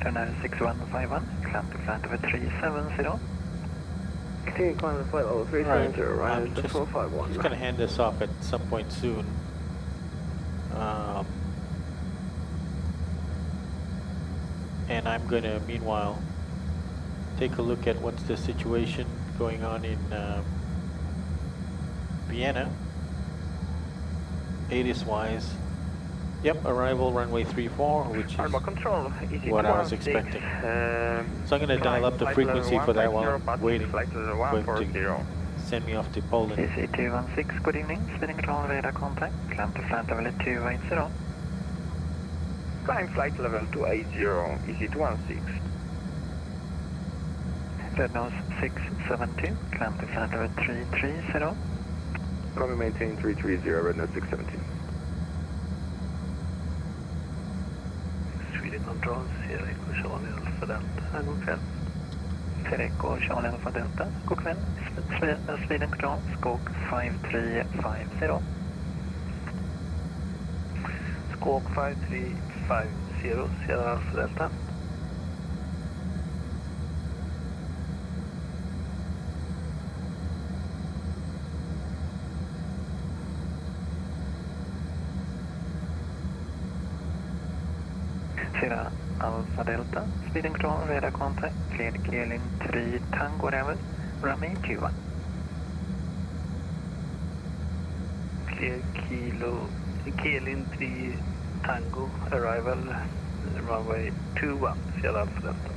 Runway 6151, climb to flight level 370. Continue climb to flight level 370, runway 6451. Just going to hand this off at some point soon. And I'm going to, meanwhile, take a look at what's the situation going on in Vienna, ATIS-wise. Yep, arrival runway 34, which is control, what I was expecting. So I'm going to dial up the frequency for that while I'm waiting for him to send me off to Poland. CC216, good evening, speeding control radar contact, climb to flight level 280. Climb flight level 280, EC216. Red nose 672, climb to flight level 330. Copy, maintain 330, red nose 672. Control, Sierra Charlie Alpha Delta, god kväll. Sierra Charlie Alpha Delta, god kväll. Sweden Control, Skåk 5350. Skåk 5350, Sierra Alpha Delta. Sierra Alpha Delta, speeding control, radar contact, cleared Kelin 3 Tango Rebel, runway 21. Clear Kelin 3 Tango, arrival, runway 21, Sierra Alpha Delta.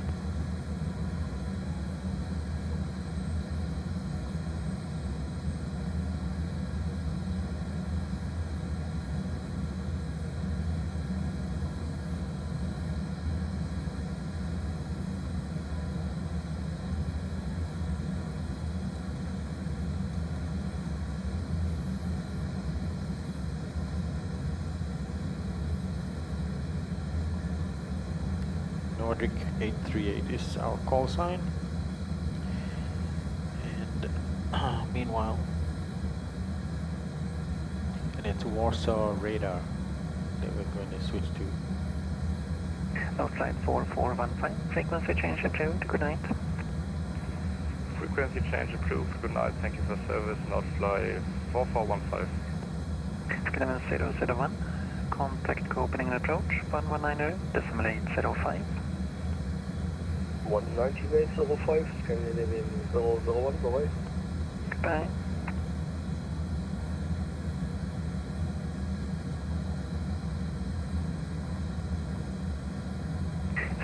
Nordic 838 is our call sign. And meanwhile, and it's Warsaw Radar that we're going to switch to. Flight 4415, frequency change approved, good night. Frequency change approved, good night, thank you for service, not fly 4415. Scandinavian 001, contact opening and approach, 1190.805. 19805, Scandinavian 001, bye-bye. Goodbye.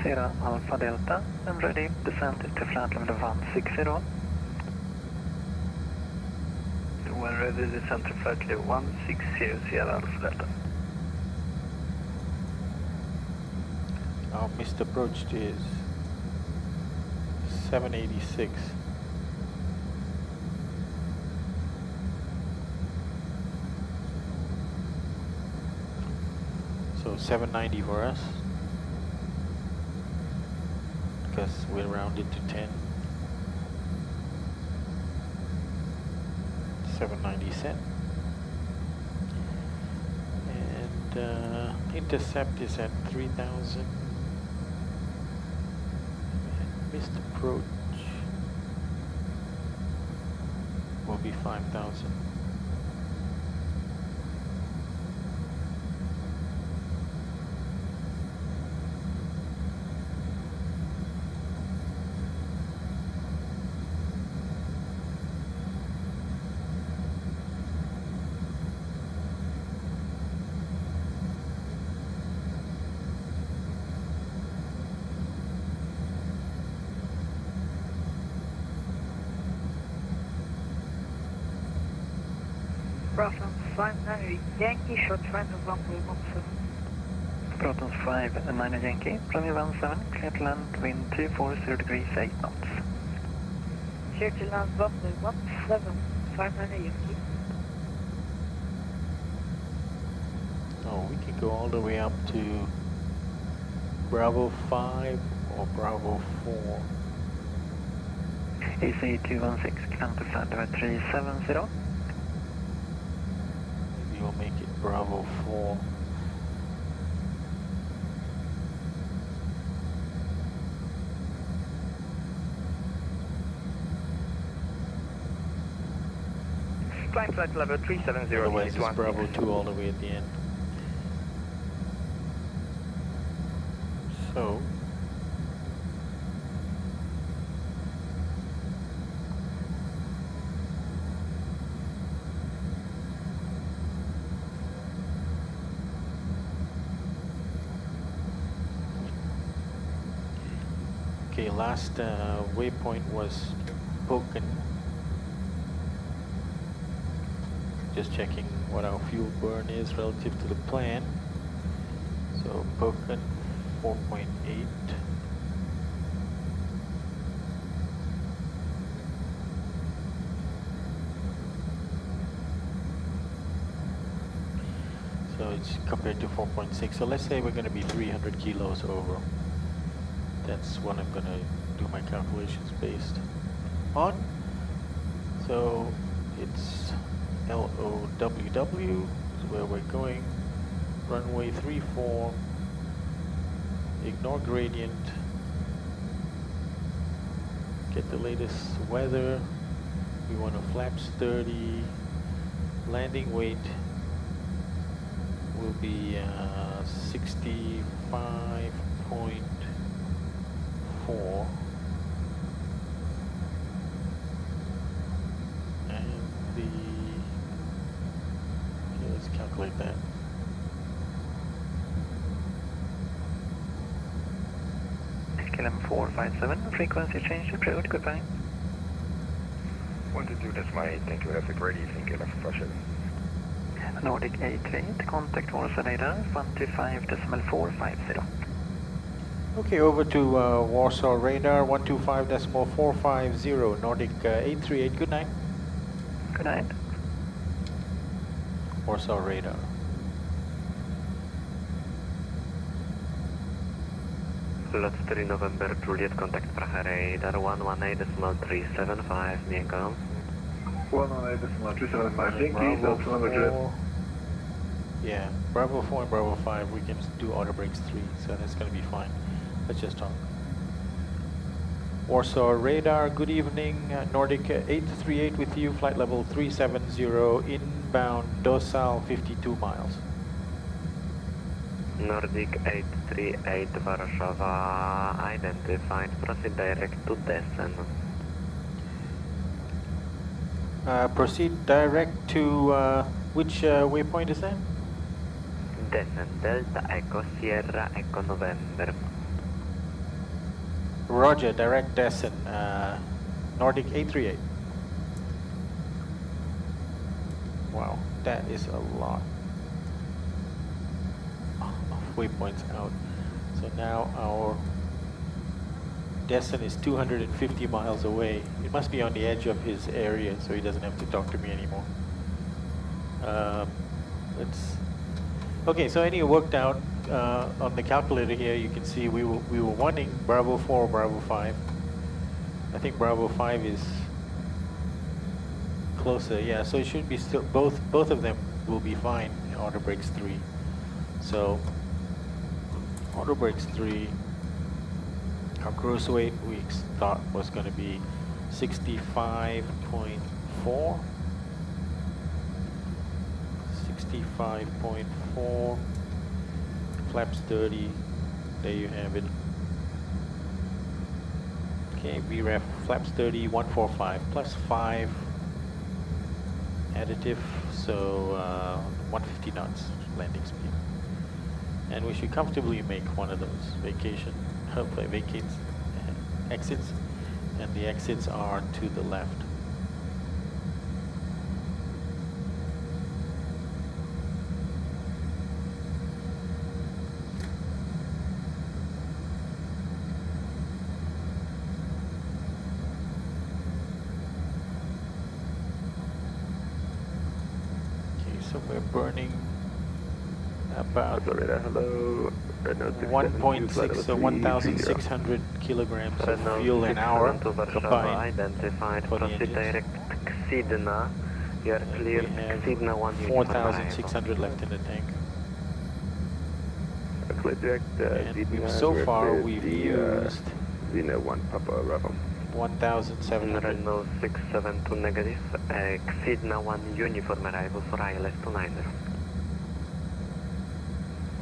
Sierra Alpha Delta, I'm ready, descend to flight level 160. When ready, descend to flight level 160, Sierra Alpha Delta. Our missed approach is 786. So 790 for us, because we'll round it to 10. 790 cent. intercept is at 3,000. And missed approach will be 5,000. Broughton 59 Yankee, short final runway 17. Broughton 59 Yankee, runway 17, clear to land, wind 240 degrees 8 knots. Clear to land runway 17, 59 Yankee. Oh, we can go all the way up to Bravo 5 or Bravo 4. AC 216, climb to flight level 370. Maybe we'll make it Bravo 4. Climb flight level 370. Otherwise it's Bravo 2 all the way at the end. So okay, last waypoint was Poken. Just checking what our fuel burn is relative to the plan. So Poken 4.8. So it's compared to 4.6. So let's say we're going to be 300 kilos over. That's what I'm going to do my calculations based on. So it's LOWW is where we're going. Runway 34. Ignore gradient. Get the latest weather. We want a flaps 30. Landing weight will be 65.4. And the, okay, let's calculate that. KLM 457, frequency change approved, goodbye. 122, that's my 8, thank you, have a great evening, KLM 457. Nordic 88, contact Warsaw Radar 125.450. Okay, over to Warsaw Radar 125.450, Nordic 838, good night. Good night. Warsaw Radar. Lot 3 November Juliet, contact Prague Radar 118.375, Mięgo. 118.375, Yankee, Delta November Juliet. Yeah, Bravo 4 and Bravo 5, we can do auto brakes 3, so that's going to be fine. Let's just talk. Warsaw Radar, good evening. Nordic 838 with you, flight level 370, inbound docile 52 miles. Nordic 838 Warsaw identified, proceed direct to descent. Proceed direct to, which waypoint is that? Descent, Delta Echo Sierra Echo November. Roger, direct descent, Nordic 838. Wow, that is a lot of waypoints out. So now our descent is 250 miles away. It must be on the edge of his area, so he doesn't have to talk to me anymore. Okay, so anyway, worked out on the calculator here. You can see we were wanting Bravo 4 or Bravo 5. I think Bravo 5 is closer. Yeah, so it should be still both of them will be fine in auto brakes 3. So auto brakes 3. Our gross weight we thought was going to be 65.4. 65.4. Flaps 30. There you have it. Okay, VREF flaps 30, 145 plus 5 additive, so 150 knots landing speed. And we should comfortably make one of those exits, and the exits are to the left. So we're burning about 1.6 or 1,600 kilograms of fuel an hour combined for the engines. You are clear. We have 4,600 left in the tank. And so far we've used 1,700. No 672 negative. Exceed now 1 uniform arrival for ILS 29er.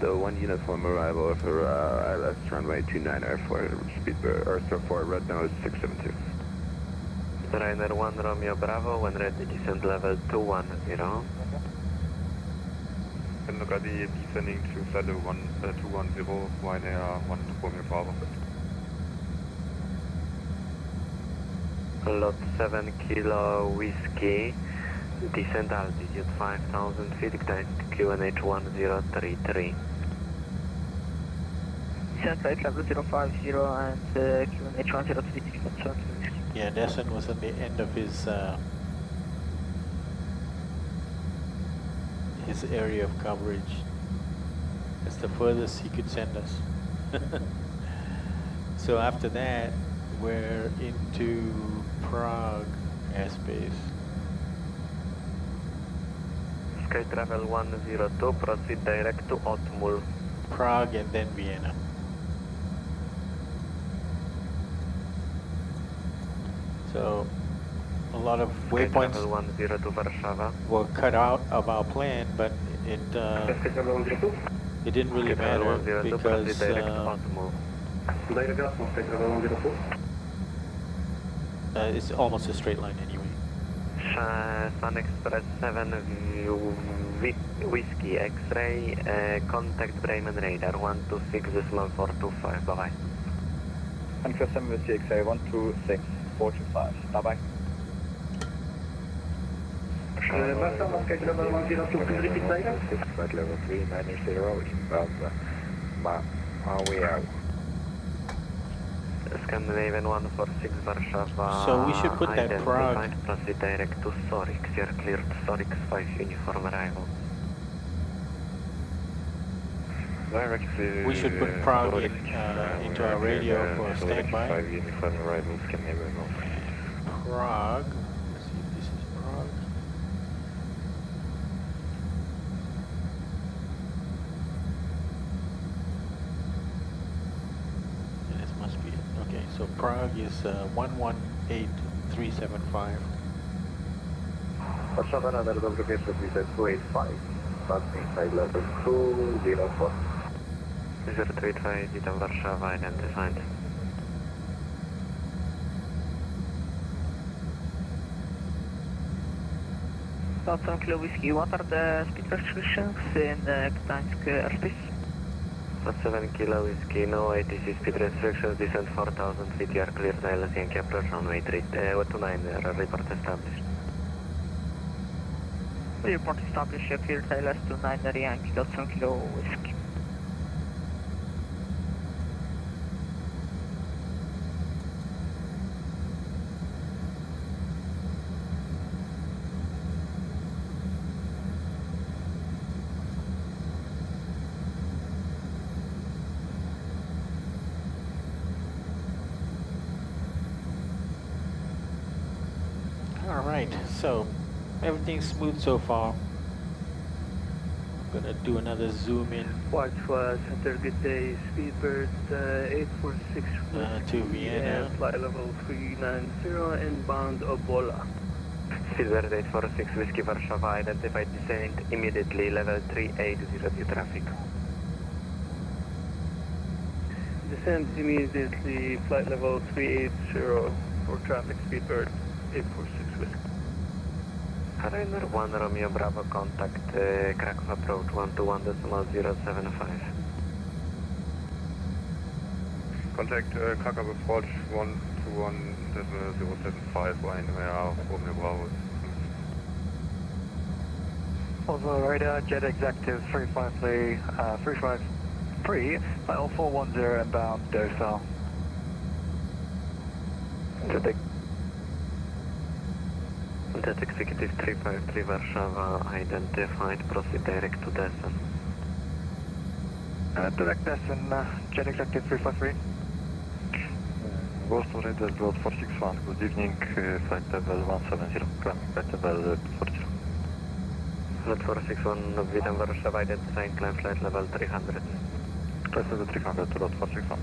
The 1 uniform arrival for ILS runway 29er for for red nose 672. Ryanair 1 Romeo Bravo, when ready descent level 210. And ready descending to flight level 210, Ryanair 1 Romeo Bravo. Lot 7 kilo whiskey, descent altitude 5,000 feet, QNH 1033. Descent flight level 050 and QNH 1033. Yeah, descent was at the end of his area of coverage. That's the furthest he could send us. So after that, we're into Prague airspace. Sky Travel 102, proceed direct to Otmul. Prague and then Vienna. So a lot of waypoints were cut out of our plan, but it didn't really matter because it's almost a straight line anyway. Sun Express 7 Whiskey X-ray, contact Bremen Radar 126.425, bye bye. Sun Express 7 Whiskey X-ray 126.425, bye bye. Flight level 390, inbound Maui. Scandinavian 146 Warszawa. So we should put that Prague. Proceed direct to Sorix. You're cleared to Sorix 5 uniform arrival. We should put Prague into our radio for standby. 5 uniform arrival, Scandinavian 1. Prague. Let's see if this is Prague. So Prague is 118375. Warszawa Radar, dobry wieczór, widzę 285, passing side level 204. 0285, witam Warszawa, identified. Some kilo whiskey, what are the speed restrictions in Gdańsk airspace? 7 kilo whiskey, no ATC speed restrictions, descent 4,000 feet, you are clear, ILS Yankee approach runway 29, report established. Report established, you cleared ILS 29 Yankee, got some kilo whiskey. Alright, so everything's smooth so far. Gonna do another zoom in Warsaw Center, good day. Speedbird 846 to Vienna. Flight level 390, inbound Obola. Speedbird 846 Whiskey Warszawa, identified descent immediately, level 380 traffic. Descend immediately, flight level 380 for traffic, Speedbird 846 Whiskey. Ryder 1 Romeo Bravo, contact Krakow approach 121.075. Contact Krakow approach 121.075, Ryanair Romeo Bravo. Warsaw Radar, Jet Executive 353, 353, flight 0410 inbound, docile. Jet Executive 353 Warszawa, identified, proceed direct to descent. Direct descent, Jet Executive 353. Warsaw Radar, Road 461, good evening, flight level 170, climbing flight level 40. Flight 461, witam Warszawa, identified, climb flight level 300. Flight level 300, Road 461.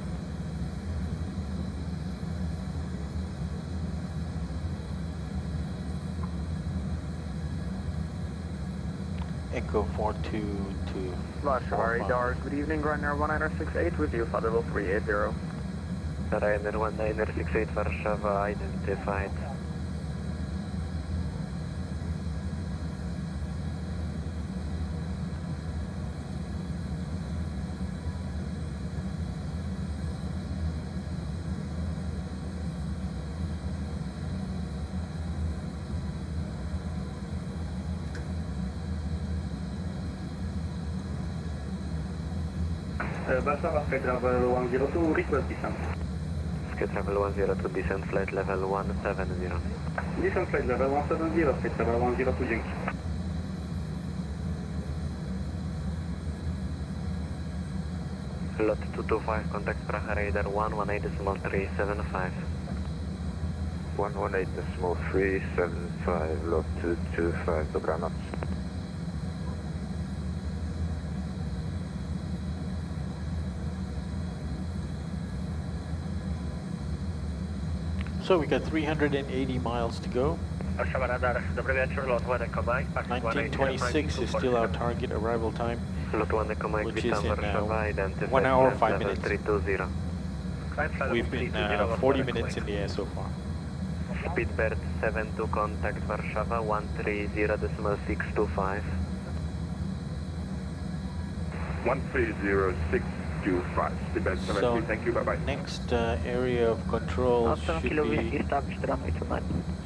Echo 422. Warsaw Radar, good evening, Ryanair 1968 with you, flight level 380. Ryanair 1968 Warszawa, identified. Warszawa Sky Travel 102, request descent. Sky Travel 102, descent flight level 170. Descent flight level 170, Sky Travel 102, dzięki. Lot 225, contact Prague Radar 118.375. 118.375, lot 225, dobranoc. So we got 380 miles to go. Warsaw Radar, dobry wieczór, lot 1 Echo Mike. 1926 is still our target arrival time, Lot 1 Echo Mike, which is witam in Warszawa, identified, 1 hour, 5 level minutes. 320. We've been 40 minutes in the air so far. Speedbird 72, contact Warszawa 130.625. 130.625, Speedbird 73, So thank you, bye-bye. next area of control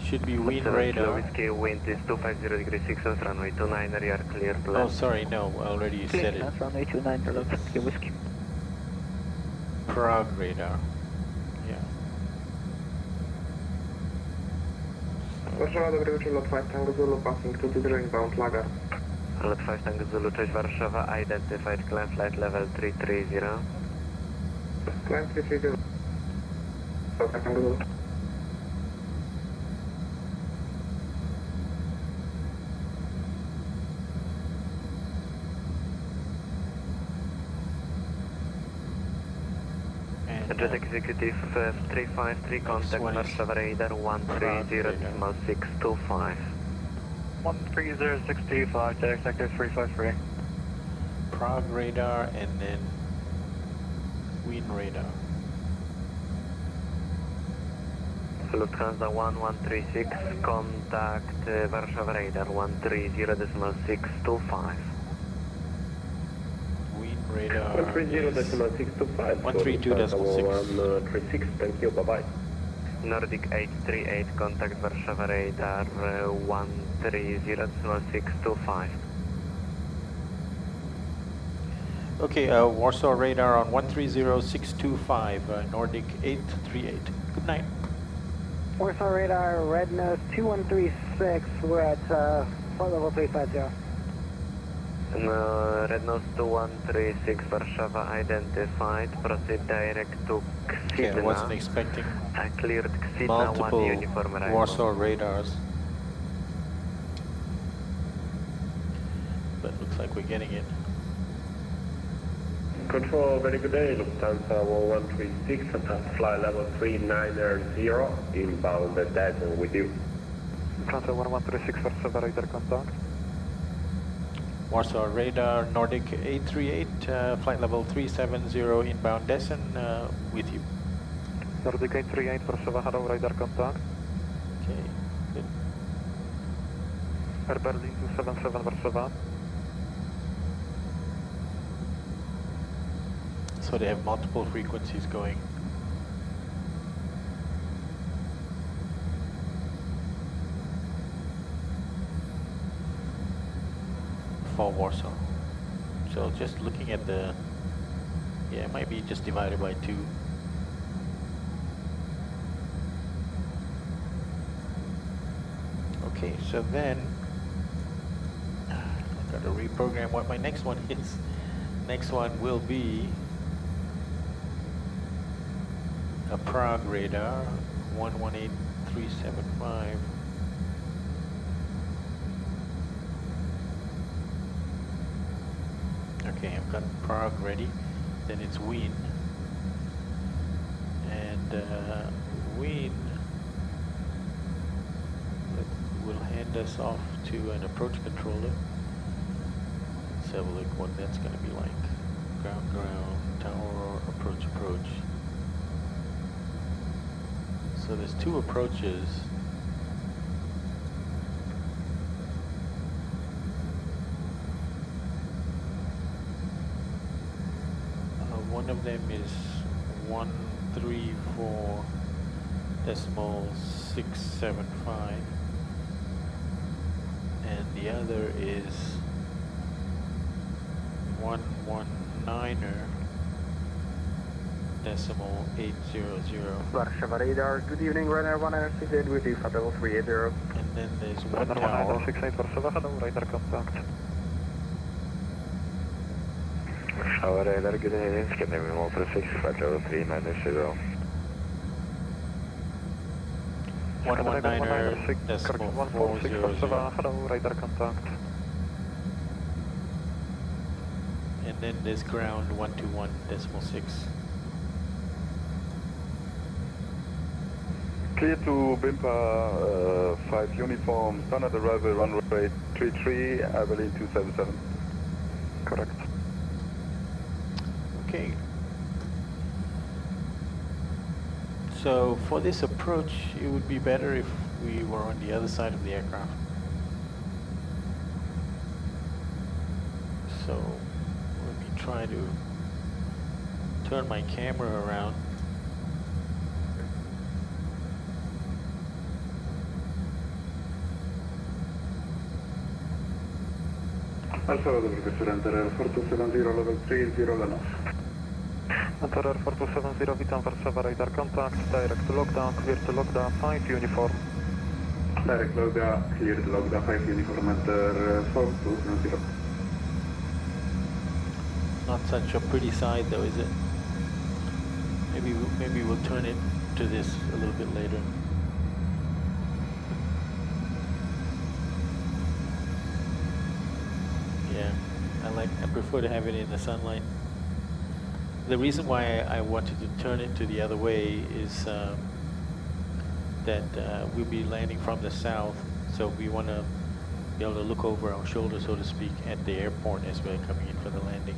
should be Wien radar. Whiskey, wind is 250 degrees 6 off, runway 29, you are clear to Oh, land. sorry, no, already you said it. Runway 29, Whiskey. Prague radar. Yeah. Warszawa, dobry wieczór, lot 5 Tango Zulu, passing to the inbound Lagar. Lot 5 Tango Zulu, cześć Warszawa, identified, climb flight level 330. Climb 330. Lot Tango Zulu. Jet Executive 353, contact Warszawa Radar 130.625. 130.625, Jet Executive 353. Prague radar and then Wien radar. Lufthansa 1136, contact Warszawa Radar 130.625. Wien radar. 130.625. 132.6. Thank you, bye-bye. Nordic 838, contact Warszawa Radar 130.625. Okay, Warsaw radar on 130.625, Nordic 838. Good night. Warsaw Radar, red nose 2136, we're at flight level 350. Red nose 2136, Warszawa identified, proceed direct to Ksidna. Okay, I wasn't expecting cleared Ksidna, multiple 1 uniform arrival. Warsaw radars. But Looks like we're getting it. Control, very good day, Lufthansa 1136, flight level 390, inbound Dayton with you. Lufthansa 1136, Warsaw Radar contact. Warsaw Radar, Nordic 838, flight level 370, inbound Dayton with you. Nordic 838, Warsaw, hello, radar contact. Okay, good. Air Berlin 277, Warsaw. So they have multiple frequencies going. For Warsaw. So just looking at the, yeah, it might be just divided by 2. Okay, so then I've got to reprogram what my next one is. Next one will be a Prague radar, 118375. Okay, I've got Prague ready. Then it's Wien. And Wien will hand us off to an approach controller. Let's have a look what that's going to be like. Ground, ground, tower, approach, approach. So there's 2 approaches. One of them is 134.675, and the other is 119.800. Warsaw Radar, good evening, Runner 168 with you, Flight level 380. And then there's one Runner tower. 168, Warsaw, hello, radar contact. Warsaw Radar, good evening, Scandinavian 136, flight level 390. 119.400. Hello, radar contact. And then there's ground 121.6. Clear to BIMPA 5 uniform, standard arrival runway 33, Abilene 277. Correct. Okay. So for this approach, it would be better if we were on the other side of the aircraft. So let me try to turn my camera around. Alpha, enter 4270, level 30, Lenox. Enter 4270, witam Warszawa, radar contact, direct lockdown, clear to lockdown, 5 uniform. Direct lockdown, clear to lockdown, 5 uniform, enter 4270. Not such a pretty side though, is it? Maybe we'll turn it to this a little bit later. Yeah, I prefer to have it in the sunlight. The reason why I wanted to turn it to the other way is that we'll be landing from the south, so we want to be able to look over our shoulder, so to speak, at the airport as we're coming in for the landing.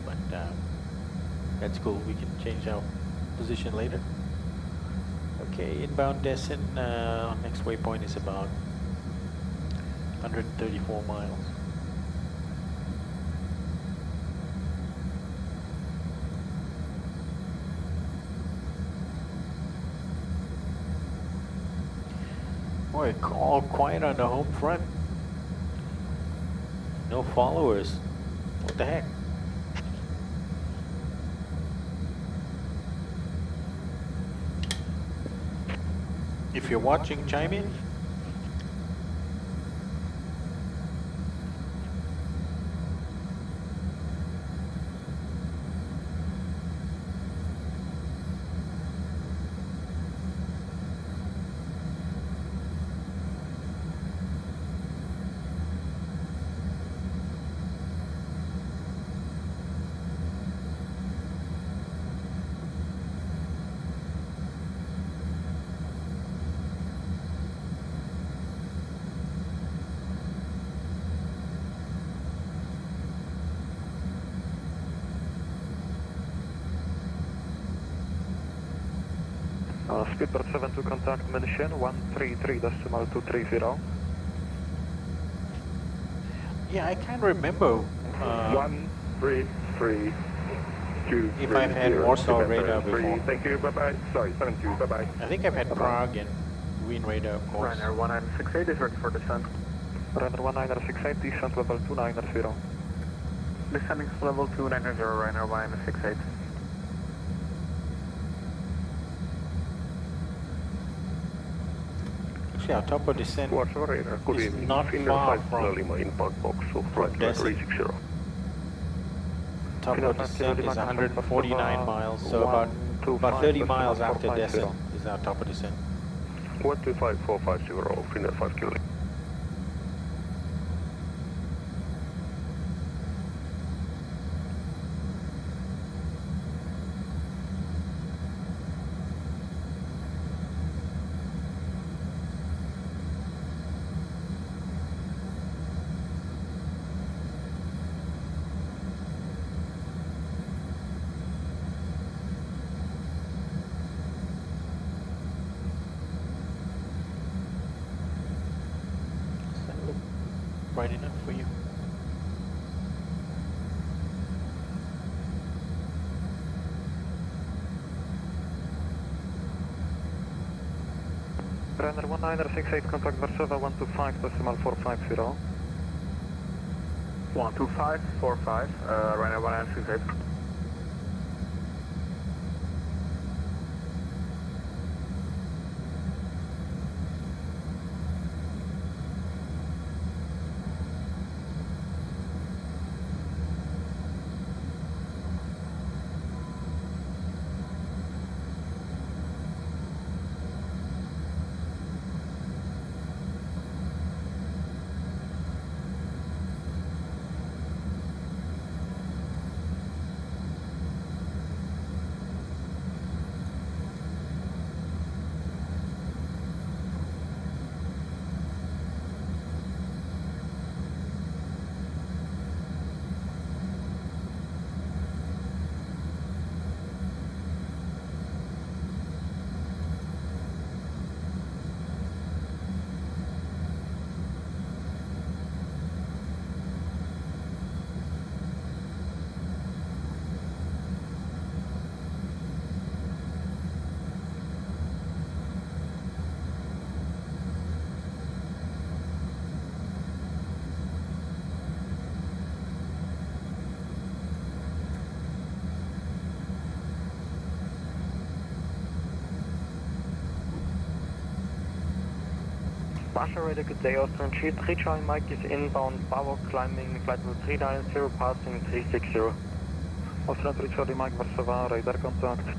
But that's cool, we can change our position later. Okay, inbound Dayton, next waypoint is about 134 miles. Boy, all quiet on the home front. No followers. What the heck? If you're watching, chime in. Speedbird 72 contact München 133.230. Yeah, I can't remember 133. if I've had Warsaw Radar before. Thank you, bye-bye. Sorry, 72, bye-bye. I think I've had Prague and Wien Radar, of course. Ryanair 1968 is ready for descent. Ryanair 1968, descent level 290. Descending to level 290, Ryanair 1968. Actually, our top of descent Warsaw Radar, good is evening. not far from Lima impact box of flight 360. Top of descent is 149 miles, so about 30 miles after descent is our top of descent. 125450, Finnair 5 kilo. Bright enough for you? Ryanair 1968, contact Warszawa 125.450. 12545, Ryanair 1968. Warsaw Radar, good day, Austrian 33, Charlie Mike is inbound, Bavok climbing flight level 390, passing 360. Austrian 3, Charlie Mike, Warsaw Radar contact.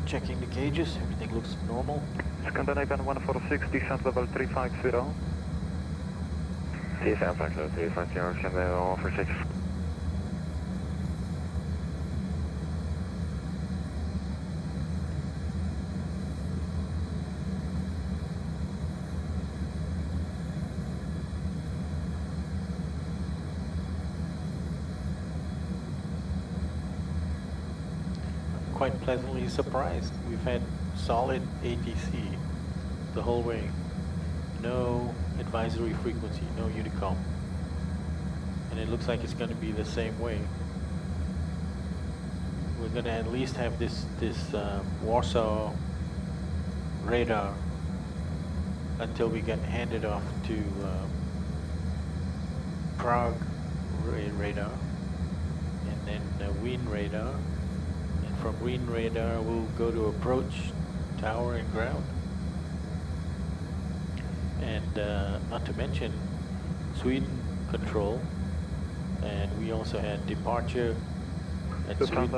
Checking the gauges, everything looks normal. Scandinavian 146, descent level 350. Descent level 350, Scandinavian 146. Quite pleasantly surprised. We've had solid ATC the whole way. No advisory frequency, no Unicom. And it looks like it's going to be the same way. We're going to at least have this Warsaw Radar until we get handed off to Prague Radar, and then Wien Radar. From Wien Radar, we'll go to approach, tower, and ground. And not to mention Sweden control. And we also had departure at Sweden,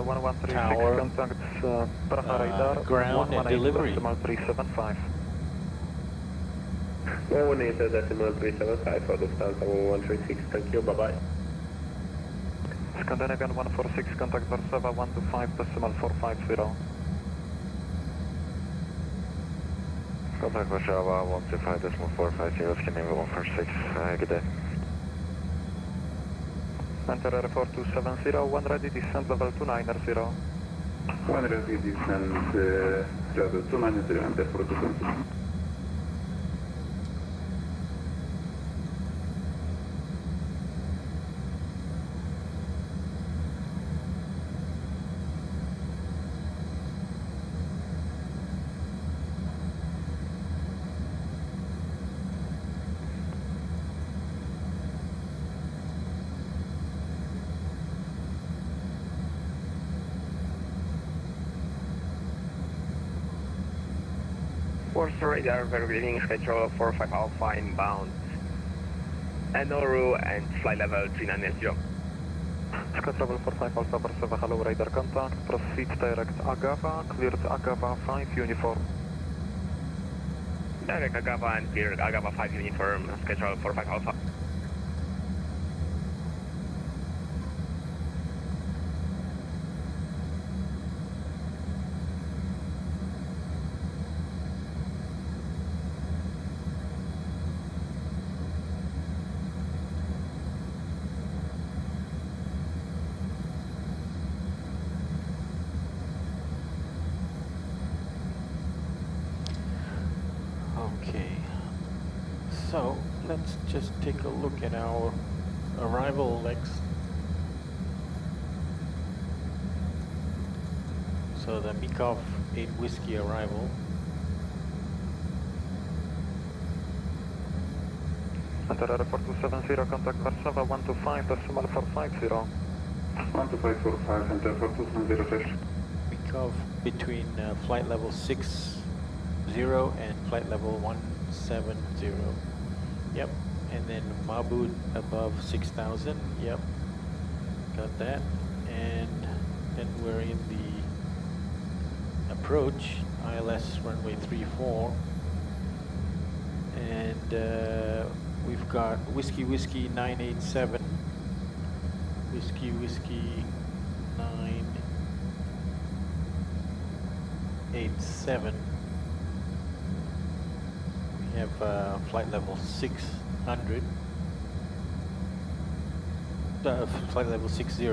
tower, ground, and delivery. 18.375 for Lufthansa 1136. Thank you, bye-bye. Scandinavian 146, contact Warsaw 125.450. Contact Warsaw 125.450, Scandinavian 146, good day. Enter Air 4270, 1 ready descent level 290. 1 ready descent level 290, enter 4270. Warsaw Radar, very good evening, schedule 45 Alpha inbound. Enoru and flight level 3980. Schedule 45 Alpha Warsaw, hello radar contact, proceed direct Agava, cleared Agava 5 uniform. Direct Agava and cleared Agava 5 uniform, schedule 45 Alpha. Okay, so let's just take a look at our arrival legs. So the Mikov 8 Whiskey arrival. Enter Air 4270, contact Warsaw 125.450. 12545, enter 4270. Mikov between flight level 60 and flight level 170. Yep. And then Mabud above 6,000. Yep. Got that. And then we're in the approach, ILS runway 34. And we've got Whiskey Whiskey 987. Whiskey Whiskey 987. We have flight level 600, flight level 60.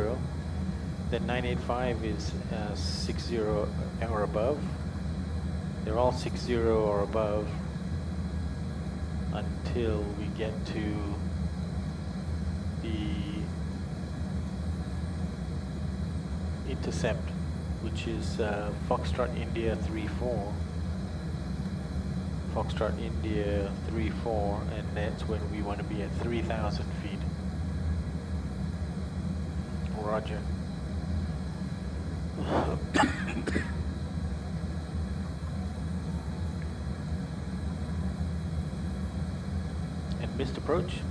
Then 985 is 60 or above. They're all 60 or above until we get to the intercept, which is Foxtrot India 34. Foxtrot India 34, and that's when we want to be at 3,000 feet. Roger. And missed approach.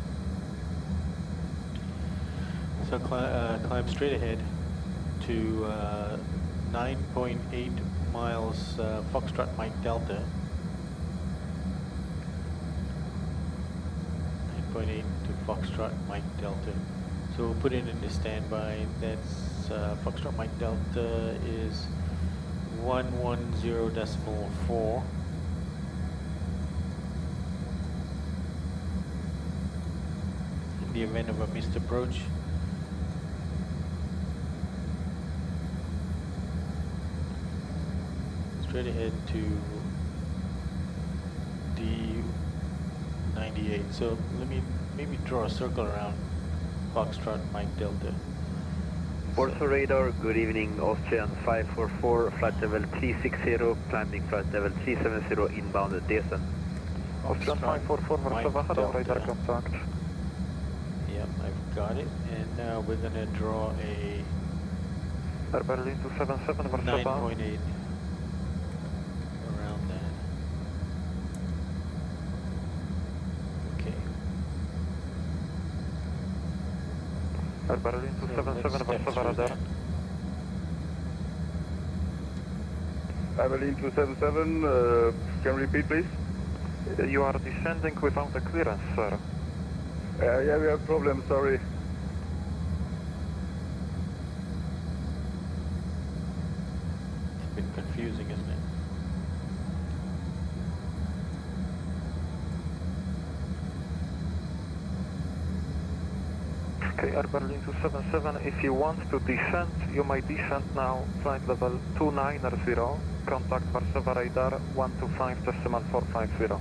So climb straight ahead to 9.8 miles Foxtrot Mike Delta. 9.8 to Foxtrot Mike Delta. So we'll put it into standby. That's Foxtrot Mike Delta is 110.4. In the event of a missed approach, straight ahead to D98. So let me maybe draw a circle around Foxtrot Mike Delta. Warsaw Radar, good evening, Austrian 544, flight level 360, climbing flight level 370, inbound descent. Austrian 544, Warsaw, hello, radar contact. Yep, I've got it. And now we're going to draw a Air Berlin 277, Warsaw. 9.8 around that. Okay. Air Berlin 277, Warsaw Radar. Air Berlin 277, can you repeat please? You are descending without a clearance, sir. Yeah, we have problems, sorry. It's a bit confusing, isn't it? Okay, Air Berlin 277, if you want to descend, you may descend now, flight level 290, contact Warsaw Radar 125.450.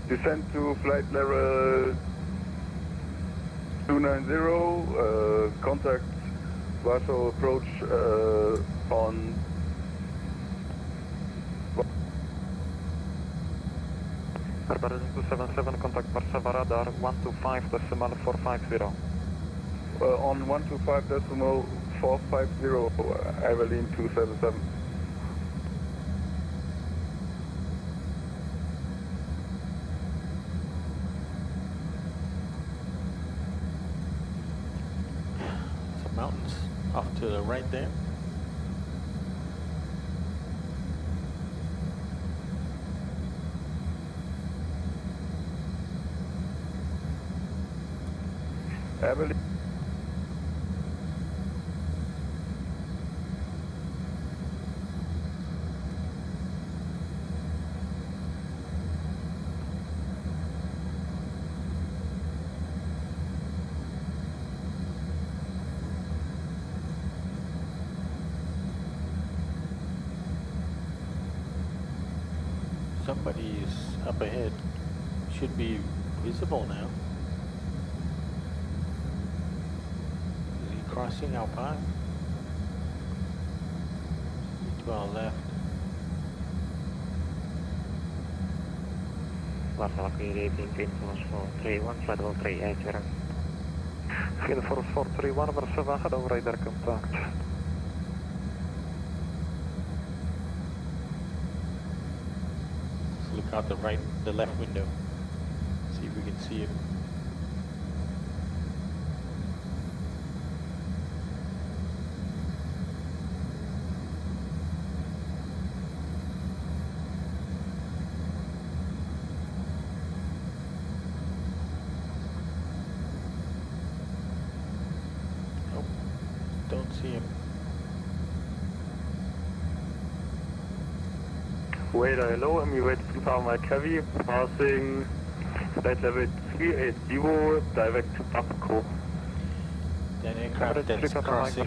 Descend to flight level 290, contact Warsaw approach on Air Berlin 277, contact Warsaw Radar 125.450. on 125.450, Air Berlin 277. Some mountains off to the right there. Air Berlin. Somebody is up ahead. Should be visible now. Is he crossing our path? To our left. Warsaw, good evening, Green Force 431, flight level 380. Green Force 431, Warsaw, hello, radar contact. Let's look out the left window. See if we can see him. Don't see him. Radar, hello, Emirates 2000 Heavy, passing flight level 380, direct to Prague. That aircraft that's crossed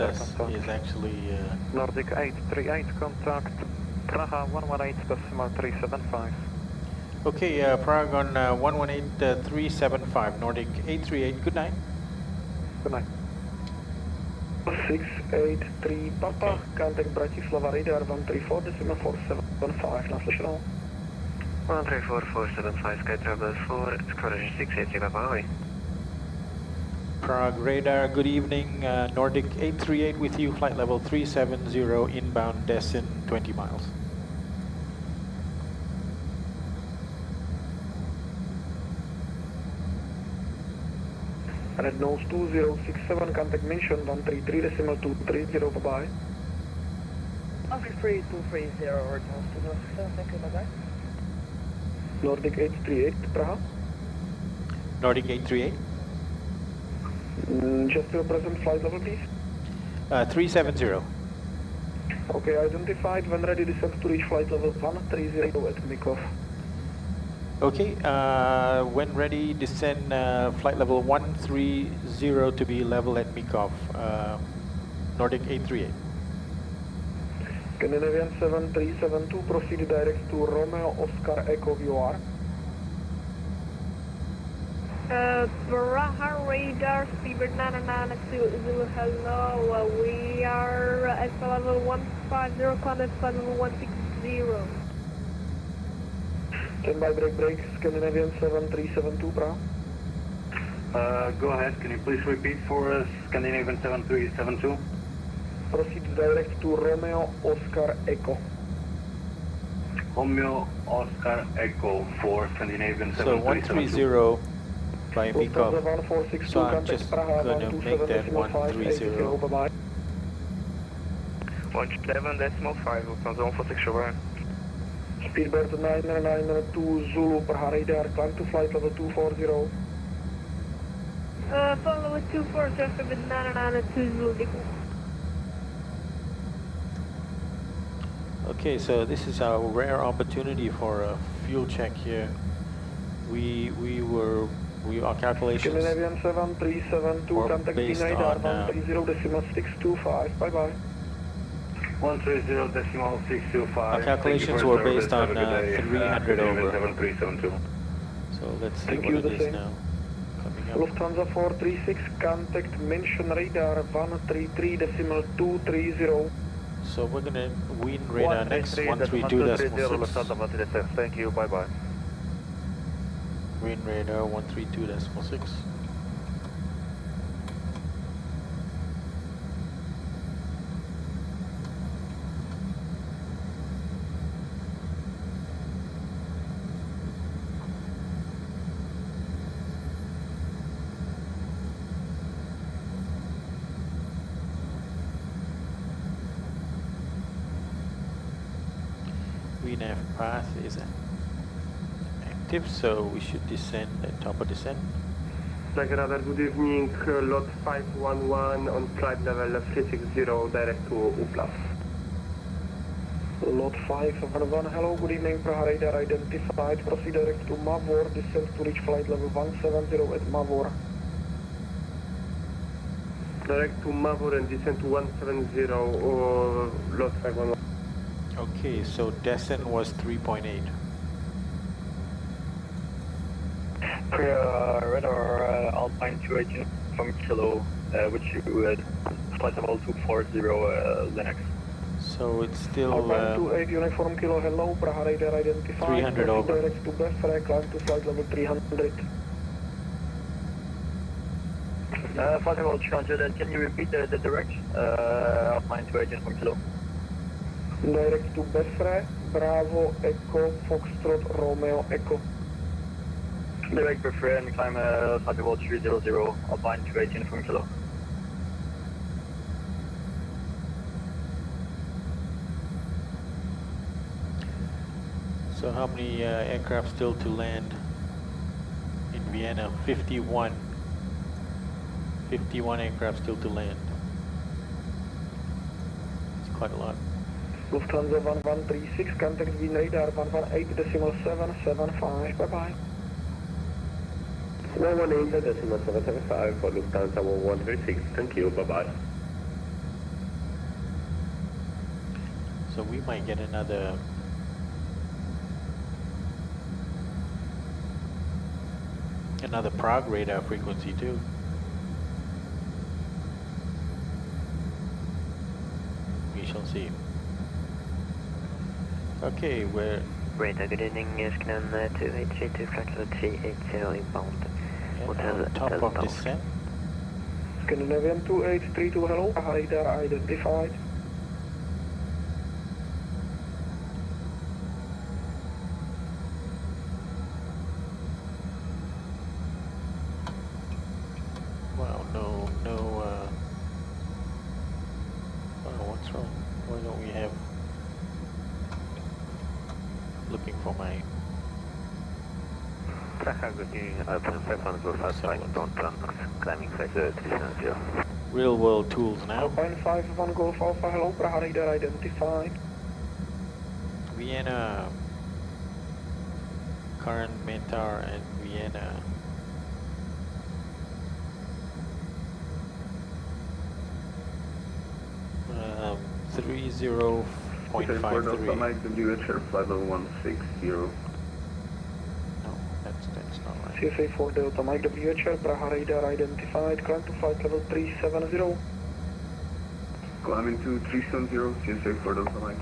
us is actually... Nordic 838, contact Praha 118.375. Okay, Prague on 118.375, Nordic 838, good night. Good night. 683 Papa, contact Bratislava Radar 134.475, national. 134.475, Sky Travel 4, Squadron 683 Papa, away. Prague Radar, good evening, Nordic 838 with you, flight level 370, inbound Destin, 20 miles. Red nose 2067, contact mention 133.230, bye-bye. 133.230, red nose 2067, thank you, bye-bye. Nordic 838, Praha. Nordic 838? Just your present flight level, please. 370. Okay, identified, when ready, descend to reach flight level 130 at takeoff. Okay, when ready, descend flight level 130 to be level at Mikov, Nordic 838. Scandinavian 7372, proceed direct to Romeo Oscar Echo VOR. Praha Radar, Speedbird 992 Zulu, hello, we are at level 150, climb flight level 160. Standby break, Scandinavian 7372, Praha. Go ahead, can you please repeat for us, Scandinavian 7372? Proceed direct to Romeo Oscar Echo. Romeo Oscar Echo for Scandinavian 7372. So 130 by Mikov. So I'm just going to make that 130. Bye-bye. 111.5, Lufthansa 146, bye. Speedbird 992 Zulu, Prague radar, climb to flight level 240. Flight level 240, Speedbird 992 Zulu. Okay, so this is our rare opportunity for a fuel check here. Our calculations Scandinavian 7372, contact based Vienna radar on 130.625, bye-bye. 130.625. our calculations were based on 300 over. 7372. So let's see Thank what you, it the is same. now. Coming up. Lufthansa 436, contact mention radar 133.230. So we're gonna Wien radar next 132.6. Thank you, bye bye. Wien radar 132.6. VNAV path is active, so we should descend at top of descent. Flag Radar, good evening. Lot 511 on flight level 360, direct to UPLAF. Lot 511, hello, good evening, Prague radar identified, proceed direct to Mavor, descent to reach flight level 170 at Mavor. Direct to Mavor and descent to 170, lot 511. Okay, so descent was 3.8. Radar Alpine 218 from Kilo, which you at flight level 240 Linux. So it's still Alpine 28 uniform Kilo, hello, Prague radar identified. 300 over. Direct to Befre, climb to flight level 300. Flight level 300, can you repeat the direction? Alpine 218 from Kilo. Direct to Befre, Bravo, Echo, Foxtrot, Romeo, Echo. Direct Befre and climb flight level 300, Alpine 218 from Kilo. So how many aircraft still to land in Vienna? 51. 51 aircraft still to land. It's quite a lot. Lufthansa 1136, contact Wien radar 118.775, bye-bye. 118.775 for Lufthansa 1136, thank you, bye-bye. So we might get another Prague radar frequency too. We shall see. Okay, we're... Radar, good evening, Scan 2832, flight level 380 inbound. on top of descent. Scandinavian 2832, hello, radar identified. Wow, what's wrong? Why don't we have... Looking for my... Real world tools now. Alpine 51 Golf Alpha, hello, Prague radar identified. Vienna, current Mentar and Vienna. Um, 30.53. Mike WHR flight level 160. No, that's not right. CSA 4 Delta Mike WHR, Prague radar identified, climb to flight level 370. Climbing to 370, CSA 4 Delta Mike.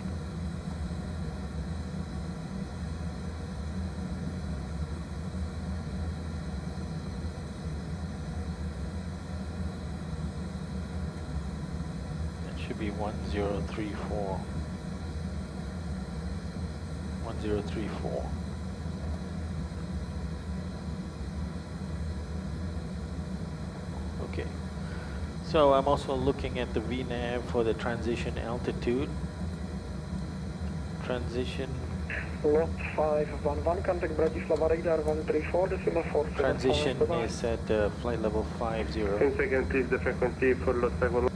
Should be 1034. 1034. Okay. So I'm also looking at the VNAV for the transition altitude. Transition. Lot 511, contact Bratislava Radar 134, decimal 475. Transition is at flight level 50. 10 seconds, please, the frequency for lot 511.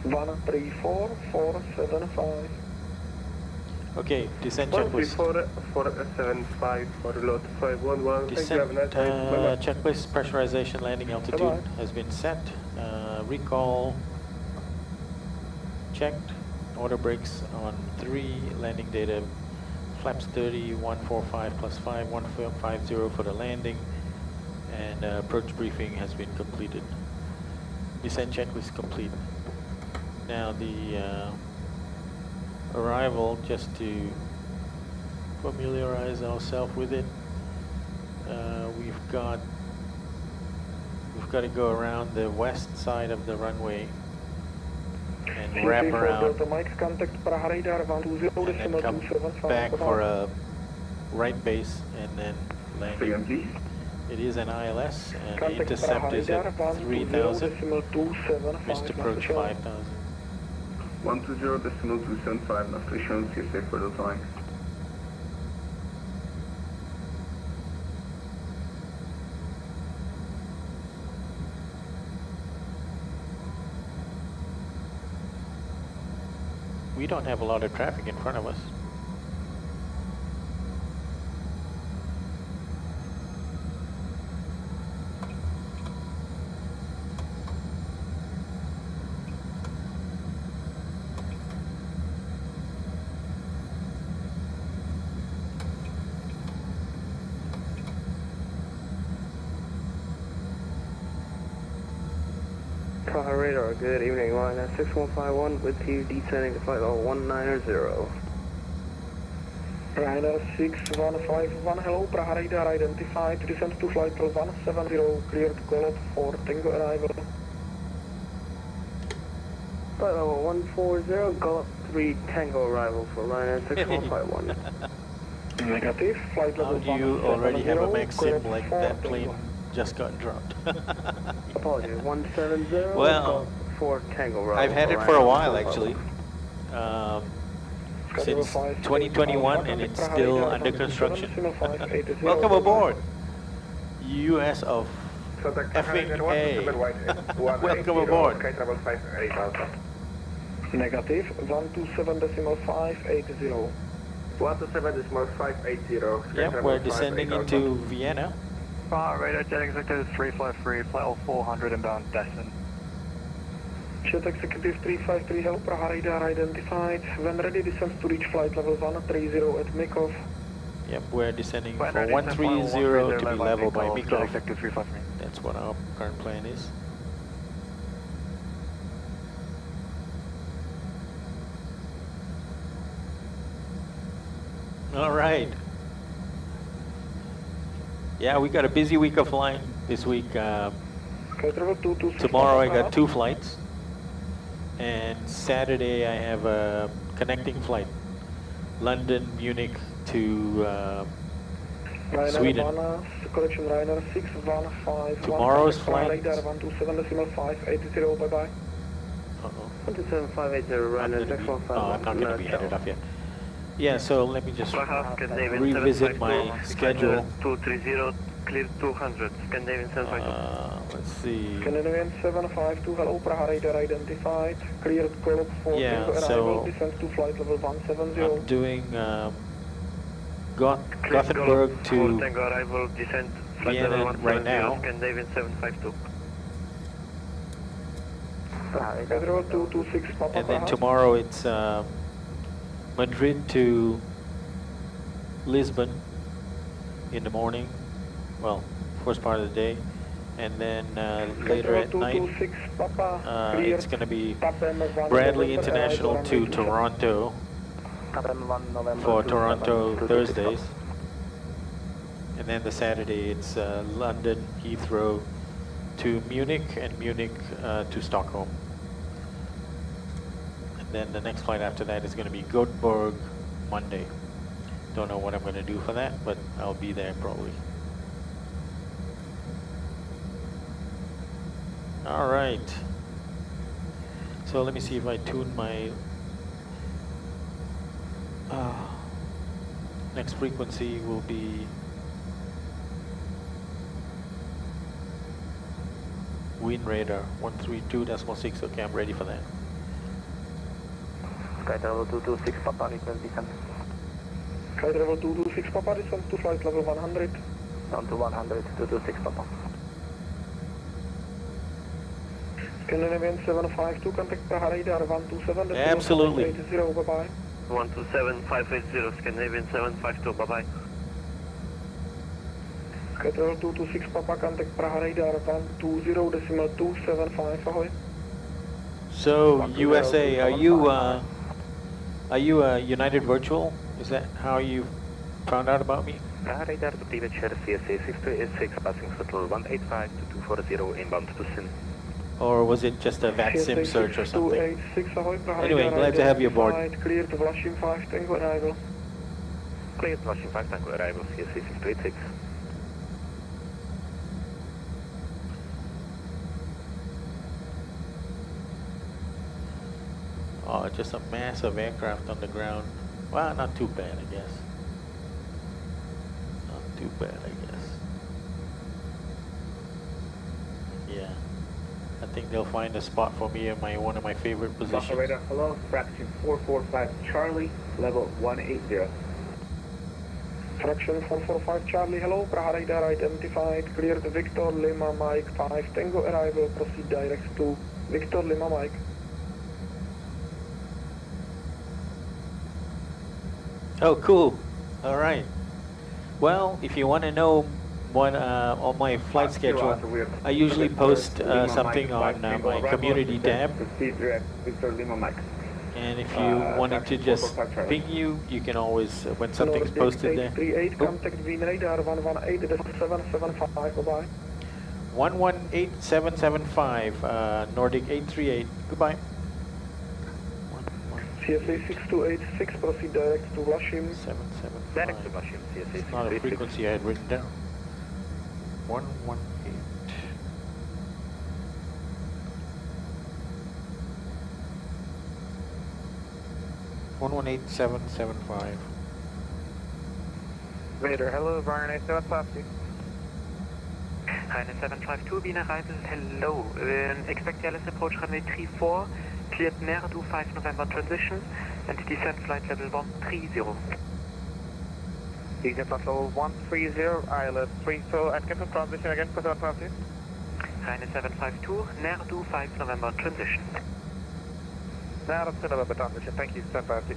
134,475. Okay, descent checklist. 134,475 for lot 511. Descent checklist, pressurization, landing altitude has been set. Recall checked. Order brakes on 3. Landing data. Flaps 30, 145 plus 5, 150 for the landing, and approach briefing has been completed. Descent checklist complete. Now the arrival, just to familiarize ourselves with it, we've got to go around the west side of the runway and wrap around and then come back for a right base and then landing. It is an ILS and the intercept is at 3,000, missed approach 5,000. 120.275, navigation, stay safe for the time. We don't have a lot of traffic in front of us. Prague Radar, good evening, line at 6151 with you descending to flight level 190. Ryder 6151, hello, Prague Radar identified, descent to flight level 170, cleared call for Tango arrival. Flight level 140, Gulf 3 Tango arrival for Ryder 6151. Negative, flight level 170. How do you already have a Maxim like that plane just got dropped? Apologies, 170, well, 4 Tango arrival. I've had it for a while actually. Since 2021 and it's still under construction. Welcome aboard, US of effing A. Welcome aboard. Negative, 127.580. 127.580. Yep, we're descending into Vienna. Radar jet executive 353, flight level 400 inbound Destin. Jet executive 353, hello, Prague Radar identified. When ready, descends to reach flight level 130 at Mikov. Yep, we're descending for 130 to be level by Mikov. That's what our current plan is. All right. Yeah, we got a busy week of flying this week. Tomorrow I got 2 flights. And Saturday I have a connecting flight. London, Munich to Sweden. Tomorrow's flight. 127.580, bye-bye. 127.580, Ryder 615. Oh, I'm not going to be headed off yet. Yeah, so let me just revisit my schedule. 230, clear 200, Scandinavian 752. Let's see. Scandinavian 752, hello, Prague Radar identified, cleared call for arrival, descent to flight level 170. I'm doing Gothenburg to arrival, descent, flight Vienna level 170, right now. Scandinavian 752. And then tomorrow it's Madrid to Lisbon in the morning, well, first part of the day, and then later at night it's going to be Bradley International to Toronto for Toronto Thursdays, and then the Saturday it's London Heathrow to Munich and Munich to Stockholm. Then the next flight after that is going to be Gothenburg Monday. Don't know what I'm going to do for that, but I'll be there probably. All right. So let me see if I tune my next frequency will be Wien Radar 132.6. Okay, I'm ready for that. Sky Travel 226 Papa, request descent. Sky Travel 226 Papa, descent to flight level 100. Down to 100, 226 Papa. Scandinavian 752, contact Prague Radar 127. Absolutely. 80, bye-bye. 127580, Scandinavian 752, bye-bye. Sky Travel 226 Papa, contact Prague Radar 120.275, ahoy. So USA, are you a United Virtual? Is that how you found out about me? Prague Radar to private share CSA 6286, passing shuttle 185 to 240 inbound to Sim. Or was it just a VATSIM search or something? 286, ahoy, Prague Anyway, Radar glad to have you aboard. Clear to Vlašim 5 Tango arrival. Clear to Vlašim 5 Tango arrival, CSA 6286. Oh, just a mass of aircraft on the ground. Well, not too bad, I guess. Not too bad, I guess. Yeah. I think they'll find a spot for me in one of my favorite positions. Warsaw Radar, hello, fraction 445 Charlie, level 180. Fraction 445 Charlie, hello, Prague Radar identified, cleared Victor Lima Mike 5 Tango arrival, proceed direct to Victor Lima Mike. Oh, cool. All right. Well, if you want to know what on my flight schedule, I usually post something on my community tab. And if you wanted to just ping you, you can always, when something's posted there. 838, contact Wien Radar 118.775, bye-bye. 118.775, Nordic 838, goodbye. CSA 6286, proceed direct to Vlašim. 775. Direct to Vlašim, CSA 6286. Not a frequency I had written down. 118. $118,775. Radar, hello, Varney 752. Ryanair 752, Wien arrival, hello. Expect LS approach runway 34, cleared near to 5 November transition, and descent flight level 130. Descent flight level 130, ILS 34, and cancel transition again for 752. Ryanair 752, near to 5 November transition. Now to November transition, thank you, 752.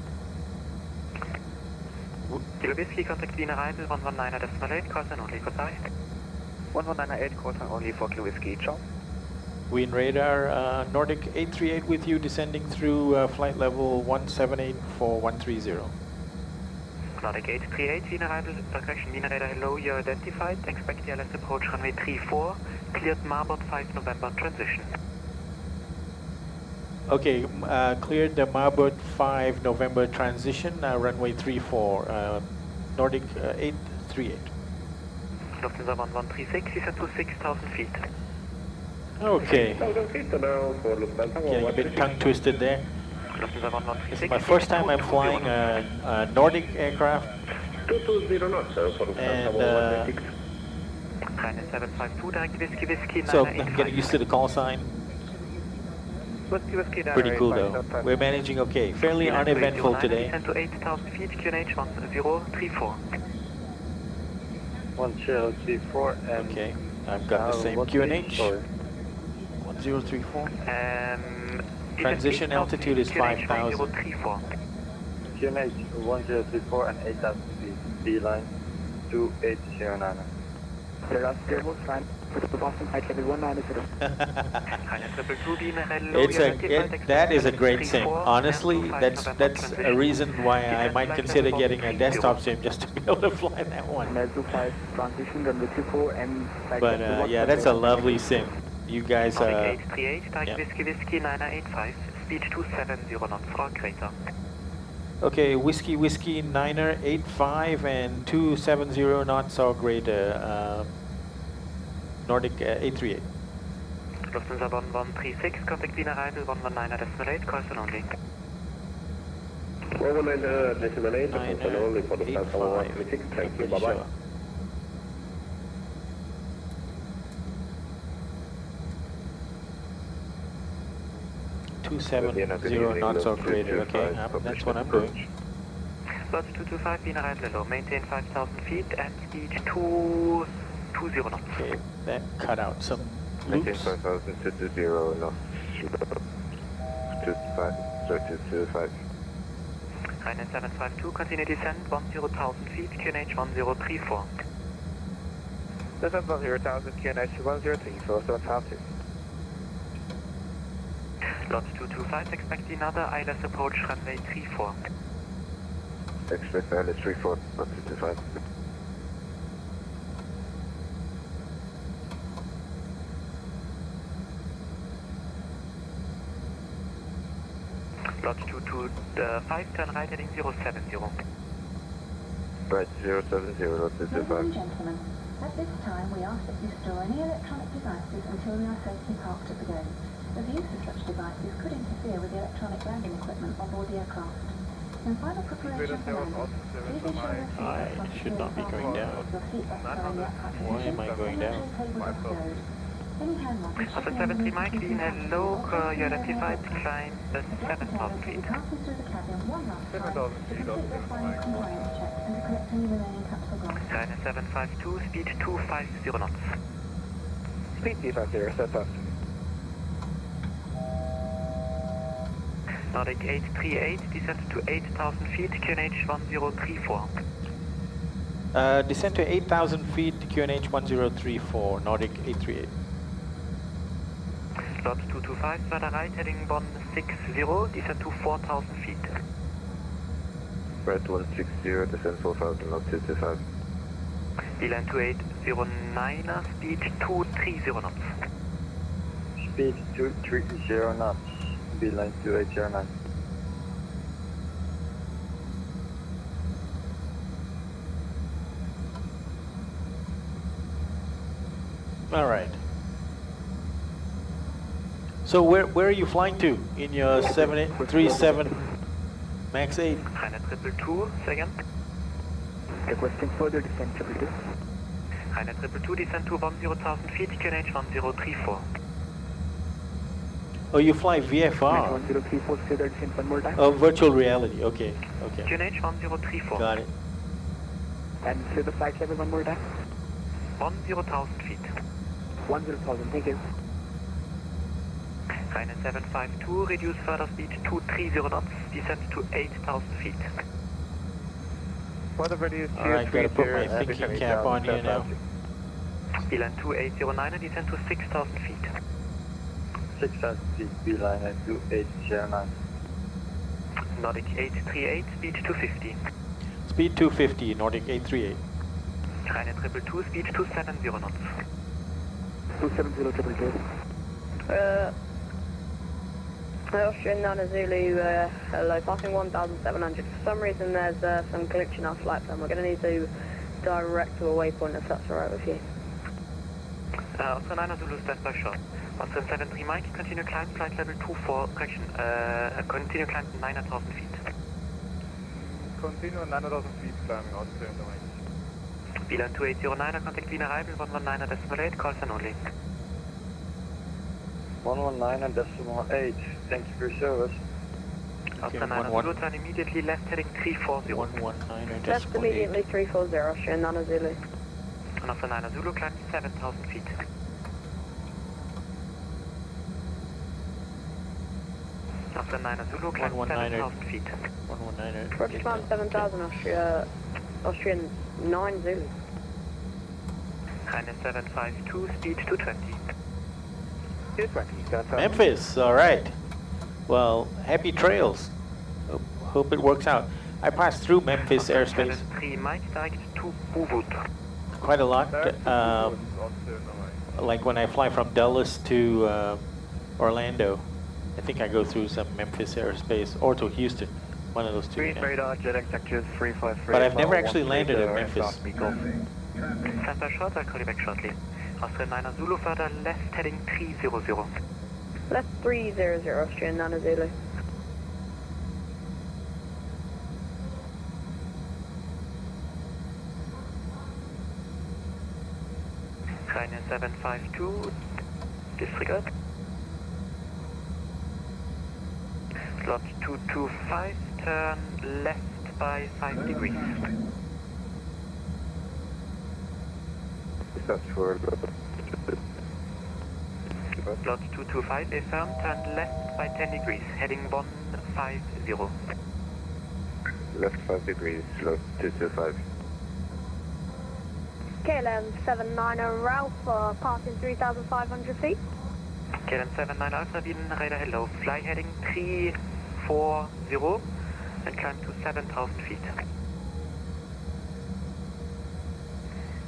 Kilo Whiskey, contact Wien arrival, 119.8, course and only goodbye. 1198, course and only for Kilo Whiskey, ciao. Wien Radar, Nordic 838 with you, descending through flight level 178 for 130. Nordic 838, Wien arrival, correction, Wien Radar, hello, you're identified. Expect LS approach runway 34, cleared Marburg 5 November transition. Okay, cleared the Marburg 5 November transition, runway 34, Nordic 838. Lufthansa 1136, descent to 6,000 feet. Okay. Getting Getting a bit tongue twisted there. Lufthansa 1136. This is my first time I'm flying a Nordic aircraft. 220 knots for Lufthansa 116. Ryanair 752, direct Whiskey, So I'm getting used to the call sign. Whiskey, Pretty cool though. We're managing okay. Fairly uneventful today. Descent to 8,000 feet, QNH 1034. 1034 and okay, I've got the same QNH. 1034. Transition altitude is 5,000. QNH 1034 and 8,000 feet. B-line 2809. That is a great sim. Honestly, that's a reason why I might consider getting a desktop sim just to be able to fly that one. But yeah, that's a lovely sim. You guys yeah. Whiskey 985, speed 270 knots for crater. Okay, Whiskey 985 and 270 knots or greater. Nordic 838. Lufthansa 1136, contact Vienna arrival 119.8, caution only. 119.8, caution only for Lufthansa 1136, thank you, bye-bye. 270 knots or greater, okay, that's what I'm doing. Lots 225, Vienna arrival low, maintain 5,000 feet and speed 220 knots. Okay, that cut out some Maintain loops. 5,000 to 20 knots. 225. Ryanair 752, continue descent 10,000 feet, QNH 1034. Descent 10,000, QNH 1034, 752. Lots 225, expect another ILS approach runway 34. Expect ILS 34, not 225. Lots 225, turn right heading 070. Right, 070, lot 225. Ladies and gentlemen, at this time we ask that you store any electronic devices until we are safely parked at the gate. The use of such devices could interfere with the electronic landing equipment on board the aircraft. In final preparation for landing, please ensure your seat I should not be going down. Why am I going down? After 73 Mike, Wien, hello, you identified, climb 7,000 feet. 7,000 feet, Ryanair 752, speed 250 knots. Speed 250, set up. Nordic 838, descent to 8,000 feet, QNH 1034. Descend to 8,000 feet, QNH 1034, Nordic 838. Slot 225, further right, heading 160, descend to 4,000 feet. Right 160, descend 4,000, not 225. Beeline 2809, speed 230 knots. Speed 230 knots, Beeline 2809. All right. So where are you flying to in your 7837 MAX 8? Ryanair 222, second. Requesting further descent 222. Ryanair 222, descent to 10,000 feet, QNH 1034. Oh, you fly VFR. 1034, further descent one more time. Oh, virtual reality. Okay, okay. QNH 1034. Got it. And say the flight level one more time. 10,000 feet. 10,000, thank you. Ryanair 752, reduce further speed 230 knots, descend to 8,000 feet. Weather reduce All right, gotta put my thinking cap on here now. Beeline 2809, descend to 6,000 feet. 6,000 feet, Beeline at 2809. Nordic 838, speed 250. Speed 250, Nordic 838. Ryanair 222, speed 270 knots. 270, 222. Austrian Nana Zulu, hello, passing 1,700. For some reason there's some glitch in our flight plan. We're going to need to direct to a waypoint if that's alright with you. Austrian Nana Zulu, stand by short. Austrian 73 Mike, continue climb, flight level 24, correction, continue climb 9,000 feet. Continue 9,000 feet climbing, Austrian Mike. Beeline 2809, contact Wien arrival 119.8, call sign only. 119.8, thank you for your service. Austrian 9 Zulu, turn immediately left heading 340. 119.8. Left immediately 340, Austrian Nana Zulu. And Austrian 9 Zulu, climb 7,000 feet. Austrian 9 Zulu, climb 7,000 feet. 119. Roger, climb 7,000, Austrian 9 Zulu. Ryanair 752, speed 220. 220, Memphis, all right. Well, happy trails. Hope it works out. I passed through Memphis airspace 3 Mike, direct to Ubud. quite a lot. Like when I fly from Dulles to Orlando, I think I go through some Memphis airspace or to Houston, one of those two. Green radar, jet sector 353. But I've never actually landed in Memphis. Stand by short, I'll call you back shortly. Austrian 9 Zulu further left heading 300. Left 300, Austrian 9 Zulu. Ryanair 752, disregard. Slot 225, turn left by 5 degrees. That's for Slot 225, affirm, turn left by 10 degrees, heading 150. left 5 degrees, slot 225. KLM 79 Alpha, passing 3,500 feet. KLM 79 Alpha, Wien, radar hello, fly heading 340 and climb to 7,000 feet.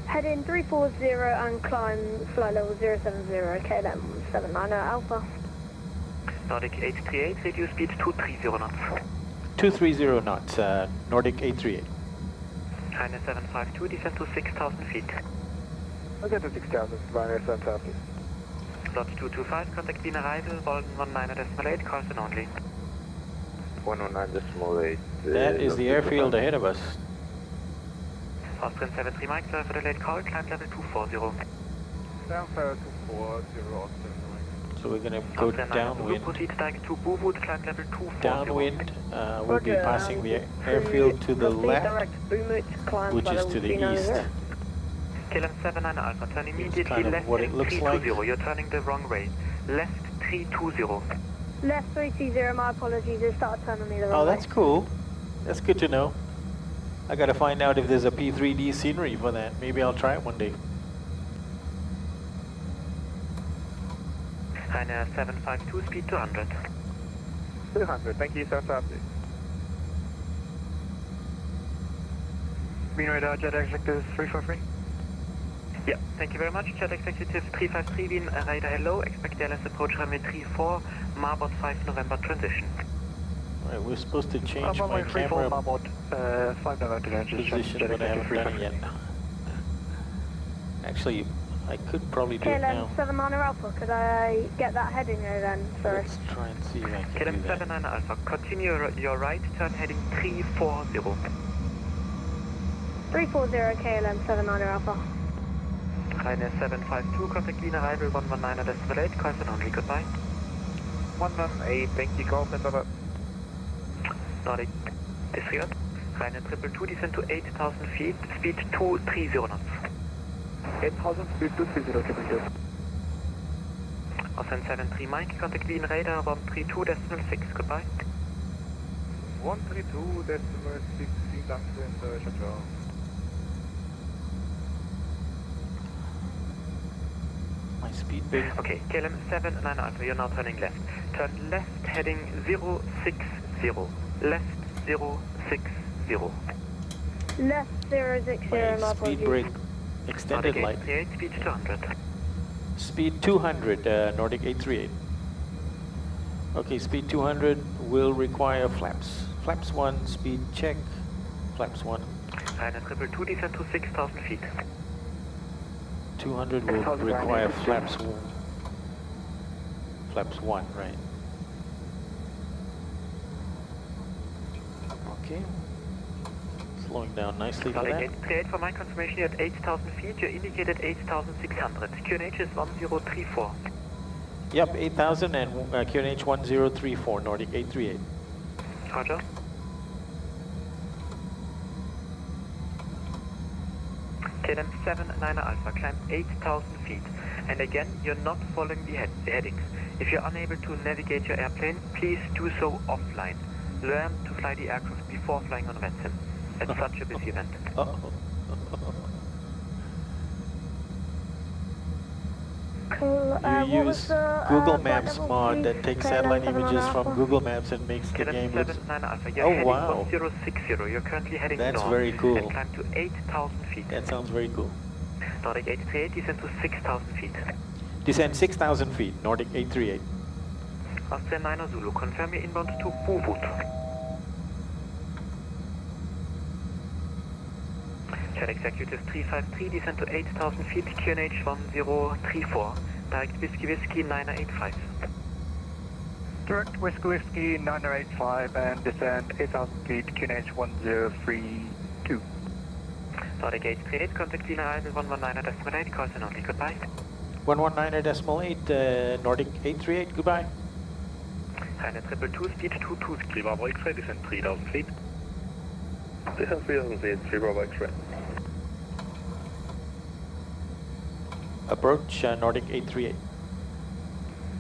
Heading 340 and climb flight level 070, KLM 79 Alpha. Nordic 838, reduce speed 230 knots. 230 knots, Nordic 838. Ryanair 752, descend to 6,000 feet. Okay, to 6,000, Ryanair 750. Slot 225, contact Wien arrival, Walden 19.8, Carlson only. 119.8. That is the airfield ahead of us. Austrian 73 Mike, sorry for the late call, climb level 240. Down fare 240, Austrian. So we're going to go downwind. Proceed direct to Bowood, climb level 240. Downwind, we'll be passing the airfield to the left, which is to the east. KLM 79 Alpha, turn immediately kind of left what it heading looks 320. like. You're turning the wrong way. Left 320. Left 320, my apologies, it started turning me the wrong Oh, way. that's cool. That's good to know. I got to find out if there's a P3D scenery for that. Maybe I'll try it one day. Ryanair 752, speed 200. 200, thank you, 750. Wien radar, jet executive 343. Yeah, thank you very much. Jet executive 353, Wien radar hello. Expect LS approach runway 34, Marbot 5 November transition. Alright, we're supposed to change my camera position, but I haven't done it yet. Actually, I could probably do it now. KLM 79 Alpha, could I get that heading there then? Sorry. Let's try and see if I can KLM do that. 79 Alpha, continue your right, turn heading 340. 340 KLM 79 Alpha. Ryanair 752, contact Wien arrival 119.8, Carlson only, goodbye. 118, thank you, call center. Nordic, disregard. Ryanair 222, descend to 8,000 feet, speed 230 knots. 8,000 speed 230, Quebec. Austrian 73 Mike, contact Wien radar 132.6, goodbye. 132.6, vielen Dank für den Chateau. My speed big. Okay, KLM 79 Alpha, you're now turning left. Turn left heading 060. Left 060. Left 060, my My speed apologies. brake extended Nordic light. 838, speed 200. Speed 200, Nordic 838. Okay, speed 200 will require flaps. Flaps 1, speed check. Flaps 1. Ryanair 222, descend to 6,000 feet. 200 will require flaps 1, right? Okay. Slowing down nicely for Nordic that. 838, for my confirmation, you're at 8,000 feet. You indicated 8,600. QNH is 1034. Yep, 8,000 and QNH 1034, Nordic 838. Roger. KLM 79 Alpha, climb 8,000 feet. And again, you're not following the headings. If you're unable to navigate your airplane, please do so offline. Learn to fly the aircraft before flying on VATSIM. It's such a busy event. You use Google Maps mod that takes satellite images from Google Maps and makes the game look... Oh wow! 1060. You're currently heading That's north. very cool. And climb to 8,000 feet. That sounds very cool. Nordic 838, descend to 6,000 feet. Descend 6,000 feet, Nordic 838. Austrian 9 Zulu, confirm your inbound to Bowood. Shell Executive 353, descend to 8,000 feet, QNH 1034. Direct Whiskey Whiskey 985. Direct Whiskey Whiskey 985 and descend 8,000 feet, QNH 1032. Nordic 838, contact Vienna arrival 119.8, call and only, goodbye. 119.8, Nordic 838, goodbye. Ryanair 222, speed 22, 3 Bravo X-ray, descend 3,000 feet. Descend 3,000 feet, 3 Bravo X-ray. Approach Nordic 838.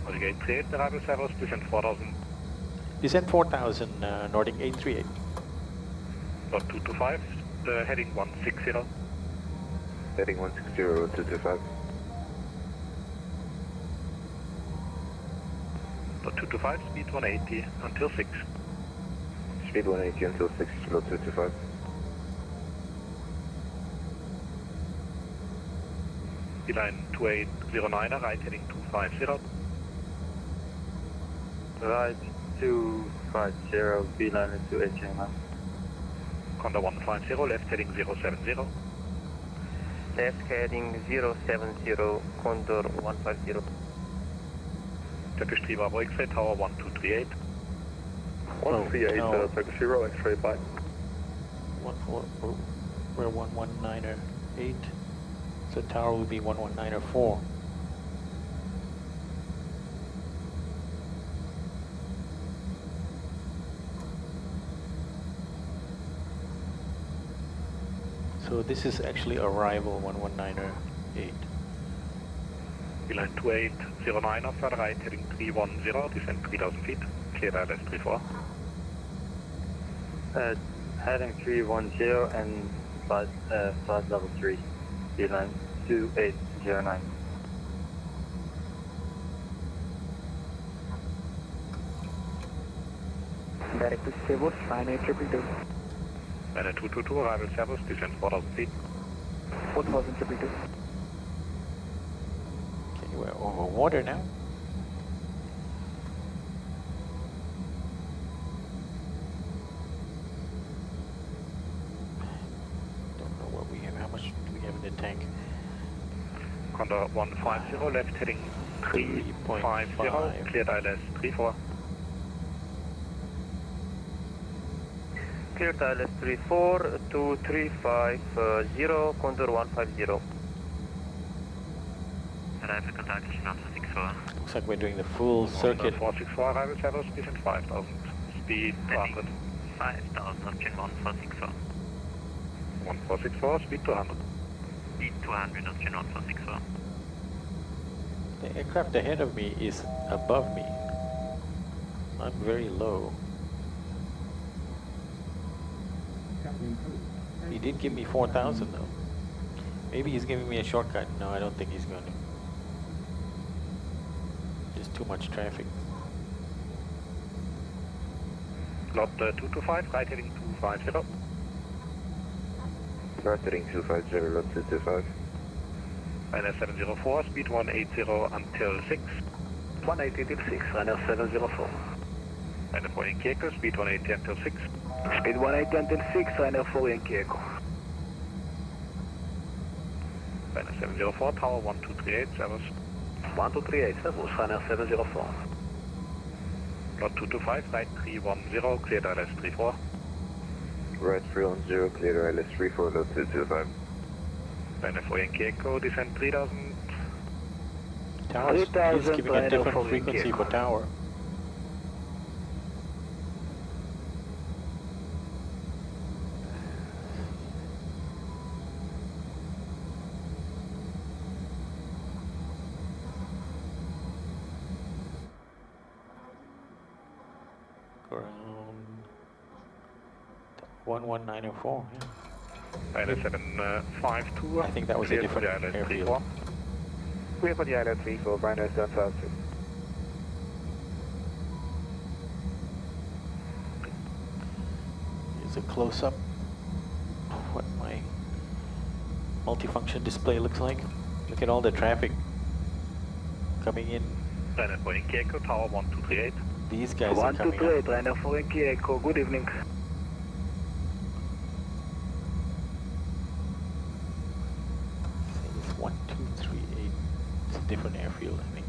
Nordic 838, arrival service, descend 4,000. Descend 4,000, Nordic 838. Lot 225, heading 160. Heading 160, 225. Lot 225, speed 180 until 6. Speed 180 until 6, Lot 225. Beeline 2809, right heading 250. Right 250, beeline is 2809. Condor 150, left heading 070. Left heading 070, Condor 150. Turkish 3 Bravo X-ray, tower 1238. 138, no. Turkish 0 X-ray, bye. We're 119.8, so tower would be 119.4. So this is actually arrival 119.8. Beeline 2809 off the right, heading 310, descend 3,000 feet, clear ILS 34. Heading 310 and flight level 3, beeline 2809. Direct to Stable, Ryanair 222. Ryanair 222, arrival service, descend 4,000 feet. 4,000 222. Okay, we're over water now. Don't know what we have. How much do we have in the tank? Condor 150, left heading 350, cleared ILS 34. Cleared ILS 34 to 350, Condor 150. Arrival contact 164. Looks like we're doing the full circuit. 464, arrival service, descend 5,000, speed 200. 5,000, option 1464. 1464, speed 200. Speed 200, option 1464. The aircraft ahead of me is above me. I'm very low. He did give me 4,000 though. Maybe he's giving me a shortcut. No, I don't think he's going to. Just too much traffic. Lot 225, right heading 250. Right heading 250, Lot 225. Ryanair 704, speed 180 until 6. 180 till 6, Ryanair 704. Ryanair 4 in Kieko, speed 180 until 6. Speed 180 until 6, Ryanair 4 in Kieko. Ryanair 704, tower 1238, service. 1238, service, Ryanair 704. Lot 225, right 310, cleared ILS 34. Right 310, cleared ILS 34, Lot 225. Ryanair 4 in Kieko, descend 3,000. Tower is giving a different frequency for tower. Around 11904, yeah. Ryanair 752. I think that was a different airfield. Clear for the ILS 34, Ryanair 752. Here's a close-up of what my multifunction display looks like. Look at all the traffic coming in. Ryanair 4 in Kieko, tower 1238. These guys are coming up. 1238, Ryanair 4 in Kieko, good evening. different airfield, I think.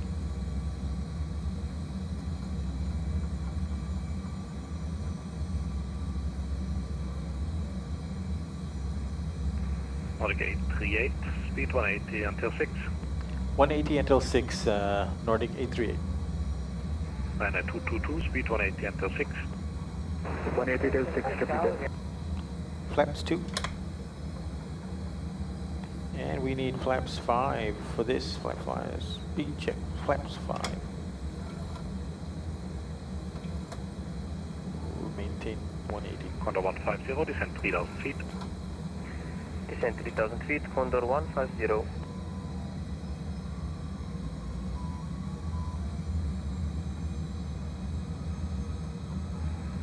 Nordic 838, speed 180 until 6. 180 until 6, Nordic 838. Ryanair 222, speed 180 until 6. 180 till 6, repeated. Flaps 2. And we need flaps 5 for this. Flap 5, speed check, flaps 5. We'll maintain 180. Condor 150, descend 3000 feet. Descend 3000 feet, Condor 150.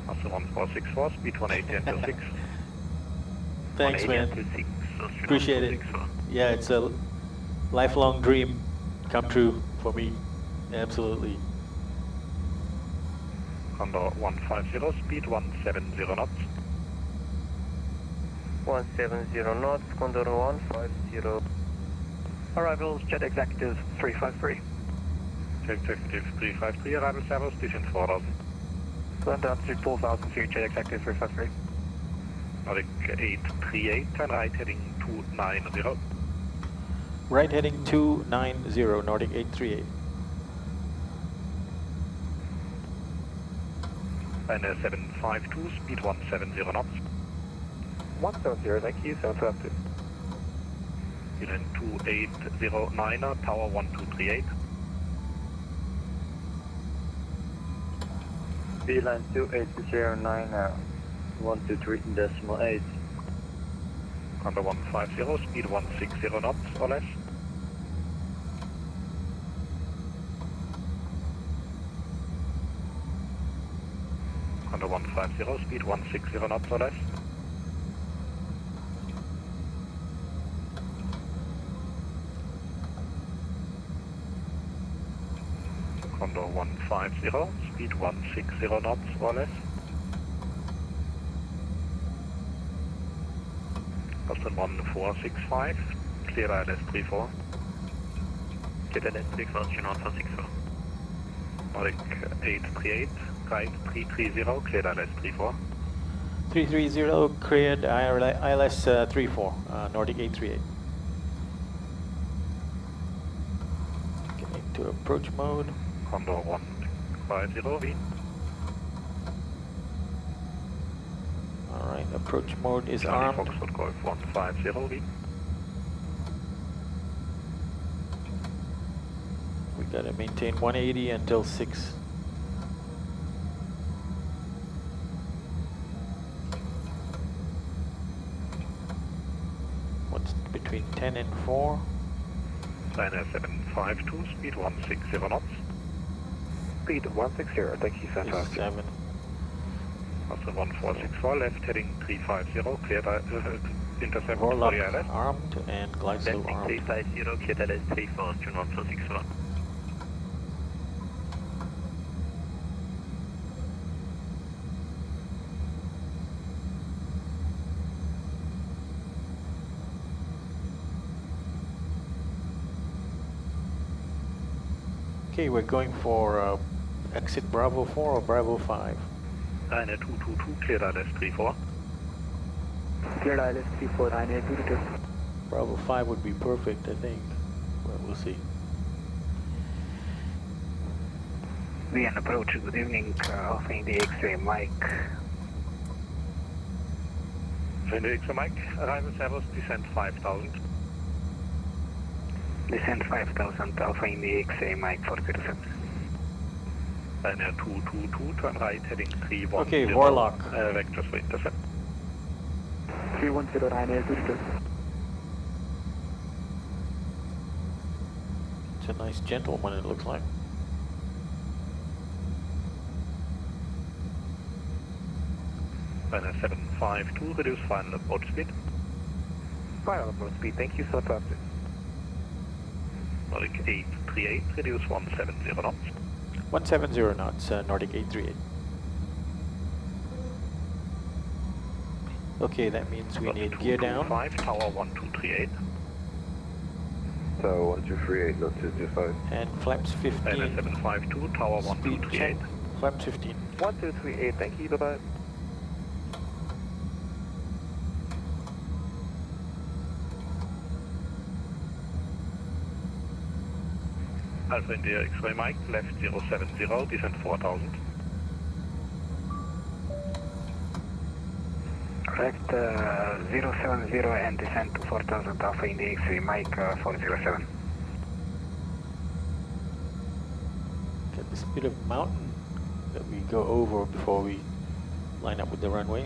Master 1464, speed 180 until 6. Thanks, man. 6, Appreciate it. Yeah, it's a lifelong dream come true for me. Absolutely. Condor 150, speed 170 knots. 170 knots, Condor 150. Arrivals, Jet Executive 353. Jet Executive 353, arrival service, descend 4000. Land altitude 4000 feet, Jet Executive 353. Nordic 838, turn right heading 290. Right heading 290, Nordic 838. Ryanair 752, speed 170 knots. 170, thank you, 752. Unit 2809, tower 1238. VLAN 2809, 123.8. Condor 150, speed 160 knots or less. Condor 150, speed 160 knots or less. Condor 150, speed 160 knots or less. Boston 1465, clear ILS 34. Clear ILS 34, June 1464. Nordic 838, right 330, cleared ILS 34. 330, cleared ILS 34, Nordic 838. Getting to approach mode. Condor 150, Wien. Alright, approach mode is armed. Foxtrot Golf 150, Wien. We gotta maintain 180 until 6. What's between 10 and 4? Ryanair 752, speed 160 knots. Speed 160, thank you, 7. Master 1464, left heading 350, cleared intercept Warlock ILS. armed and glide slow armed. 350, cleared ILS 34, June 1464. Okay, we're going for exit Bravo 4 or Bravo 5. Ryanair 222, cleared ILS 34. Cleared ILS 34, Ryanair 222. Bravo 5 would be perfect, I think. Well, we'll see. Vienna approach, good evening, offering the X-ray mic. Send the X-ray mic, arrival service, descend 5000. Descend 5000, offering the X-ray mic for 07. Ryanair 222, turn right heading 310. Okay, Warlock. Vectors for intercept. 310, Ryanair 22. It's a nice gentleman, it looks like. Ryanair 752, reduce final approach speed. Final approach speed, thank you, so fast. Nordic 838, reduce 170 knots. 170 knots, Nordic 838. Okay, that means we need gear down. 5, tower 1238. Tower 1238, not 225. And flaps 15. LS 752, Tower 1238. Flaps 15. 1238, thank you, bye-bye. Alpha India X-ray Mike, left 070, descent 4000. Left 070 and descent to 4000, Alpha India X-ray Mike 407. Got this bit of mountain that we go over before we line up with the runway.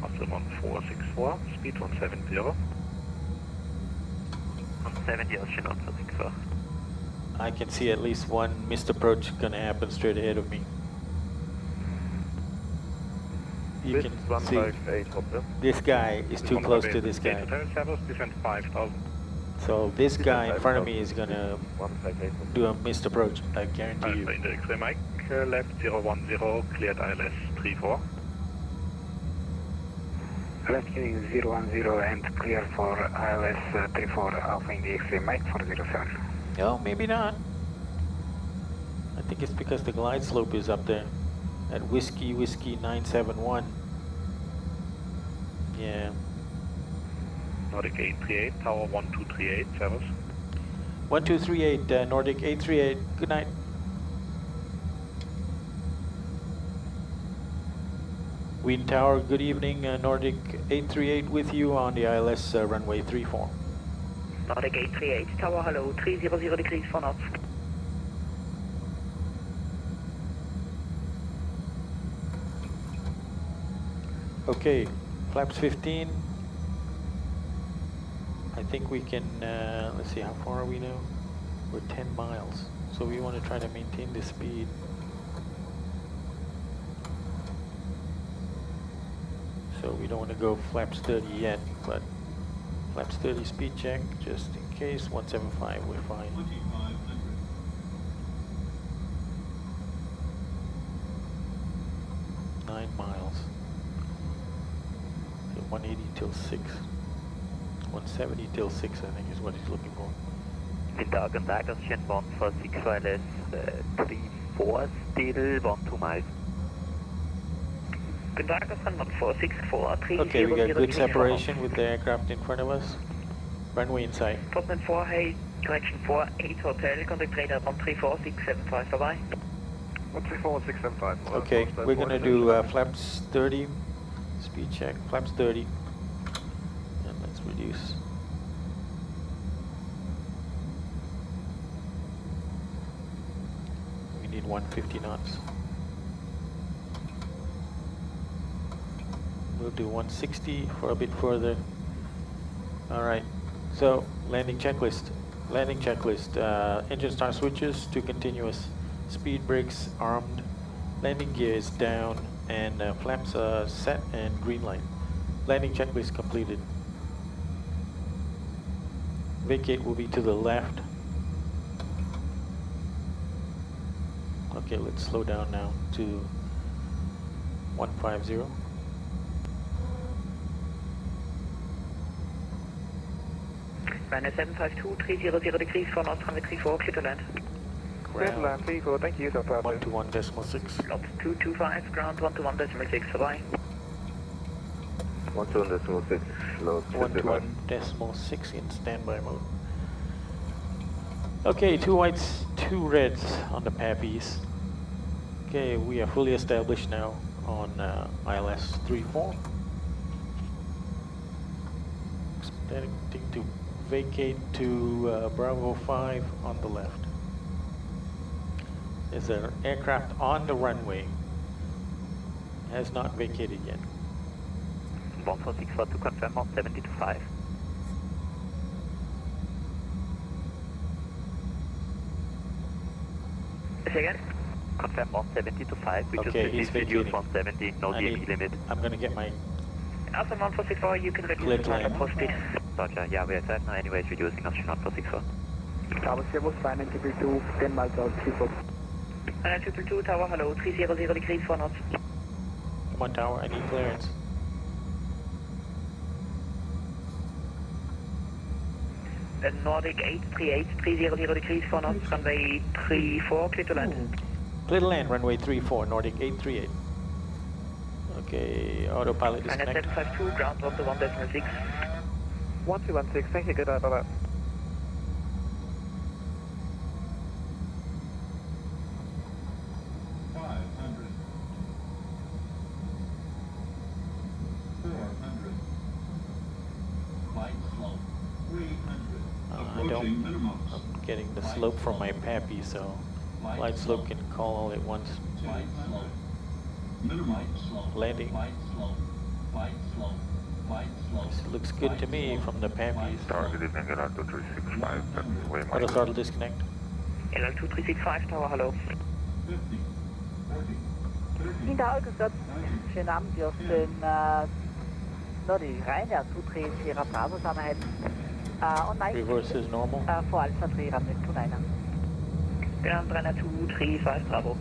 After 1464, speed 170. 170 Ocean 164. I can see at least one missed approach gonna happen straight ahead of me. You can see this guy is too close to this guy. So this guy in front of me is gonna do a missed approach, I guarantee you. X-ray Mike, left 010, cleared ILS 34. Left heading 010 and clear for ILS 34, Alpha India X-ray Mike 407. No, maybe not. I think it's because the glide slope is up there at Whiskey 971. Yeah. Nordic 838, Tower 1238, service. 1238, Nordic 838, good night. Wien Tower, good evening, Nordic 838 with you on the ILS runway 34. Nordic 838, Tower, hello, 300 degrees for knots. Okay, flaps 15. I think we can, let's see, how far are we now? We're 10 miles, so we want to try to maintain the speed. So we don't want to go flaps 30 yet, but flaps 30 speed check, just in case. 175, we're fine. 9 miles. So 180 till 6. 170 till 6, I think, is what he's looking for. Winter contact Ocean 146 ILS 34, still 12 miles. Okay, we got good separation with the aircraft in front of us. Runway in sight. Topman 4, hey, correction 48 Hotel, contact radar 134675, bye-bye. 134675. Okay, we're going to do flaps 30, speed check, flaps 30. And let's reduce. We need 150 knots. We'll do 160 for a bit further. All right, so landing checklist. Landing checklist, engine start switches to continuous, speed brakes armed, landing gear is down, and flaps set and green light. Landing checklist completed. Vacate will be to the left. Okay, let's slow down now to 150. Runway 752, 300 degrees for knots, runway 34, clear to land. Clear to land, 34, thank you, so far. 121.6. Knots 225, ground 121.6, bye-bye. 121.6, low. 121.6 in standby mode. Okay, 2 whites, 2 reds on the Pappies. Okay, we are fully established now on ILS 34. Expecting to vacate to Bravo 5 on the left. Is there an aircraft on the runway? Has not vacated yet. 1464 to confirm on 70 to 5. Say again? Confirm on 70 to 5. We Okay, he's just reduced vacating. 170, no DME limit. I'm gonna get my Alpha 1464, you can reduce the land. post speed. Roger, yeah, we are set now anyways, reducing Ocean 1464. Tower 2, 10 miles out, 34. 222, Tower, hello, 300 degrees for knots. Come on, tower, I need clearance. Nordic 838, 300 degrees for us, runway 34, clear to land. Clear to land, runway 34, Nordic 838. Okay, autopilot disconnect. 752, ground up to 1.6. 1216, thank you, good eye, bye-bye. I'm getting the slope from my pappy, so light slope can call all at once. Landing. This looks good to me from the pappies. Good evening, LR2365. Auto throttle disconnect. LR2365, Tower, hello. Vielen Dank, grüß Gott. Schönen Abend, wir aus den Nordic Ryanair 23 Sierra Bravo zusammenhalten. On Mike. Reverse is normal. For Alpha 3 runway 29. Ground runner 235 Bravo.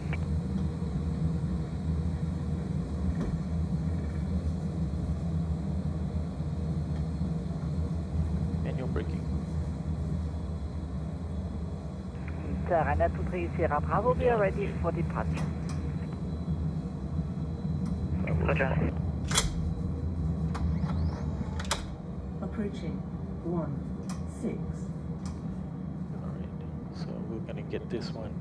Manual braking. Ryanair 23 Sierra Bravo, we are ready for departure. Roger. Approaching 16. Alright, so we're going to get this one,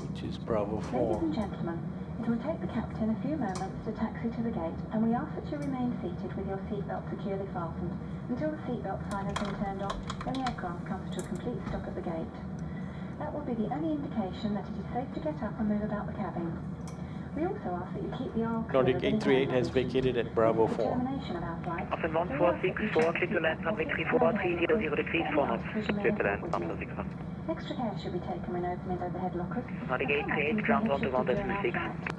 which is Bravo 4. Ladies and gentlemen, it will take the captain a few moments to taxi to the gate, and we ask that you remain seated with your seatbelt securely fastened until the seatbelt sign has been turned off and the aircraft comes to a complete stop at the gate. That will be the only indication that it is safe to get up and move about the cabin. We also ask that you keep the aisle clear. Nordic 838 has vacated at Bravo 4. Option 1464, clear to land, runway 34, 300 degrees for us. Clear to land, 161. Extra care should be taken when opening overhead lockers. Nordic 838, ground on to 1.6.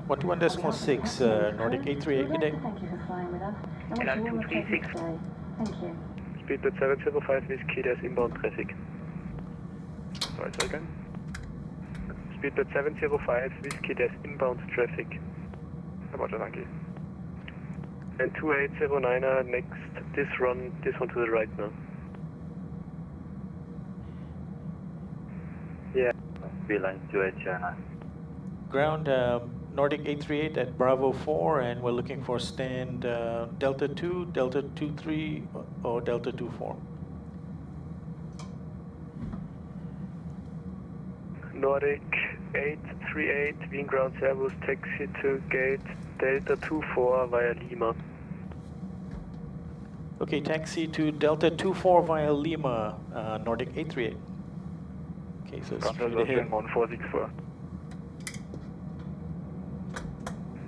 1.6, Nordic 838, good day. Thank you for flying with us. And wish you all a pleasant stay. Thank you. Speedbird 705, Whiskey, there's inbound traffic. Sorry, second. Speedbird 705, Whiskey, there's inbound traffic. Roger, thank you. And 2809, next, this one to the right now. Yeah. Beeline 2809. Ground Nordic 838 at Bravo 4, and we're looking for stand Delta 2, Delta 23, or Delta 24. Nordic 838, Wien ground service, taxi to gate Delta 24 via Lima. Okay, taxi to Delta 24 via Lima, Nordic 838. Okay, so straight ahead. 1464.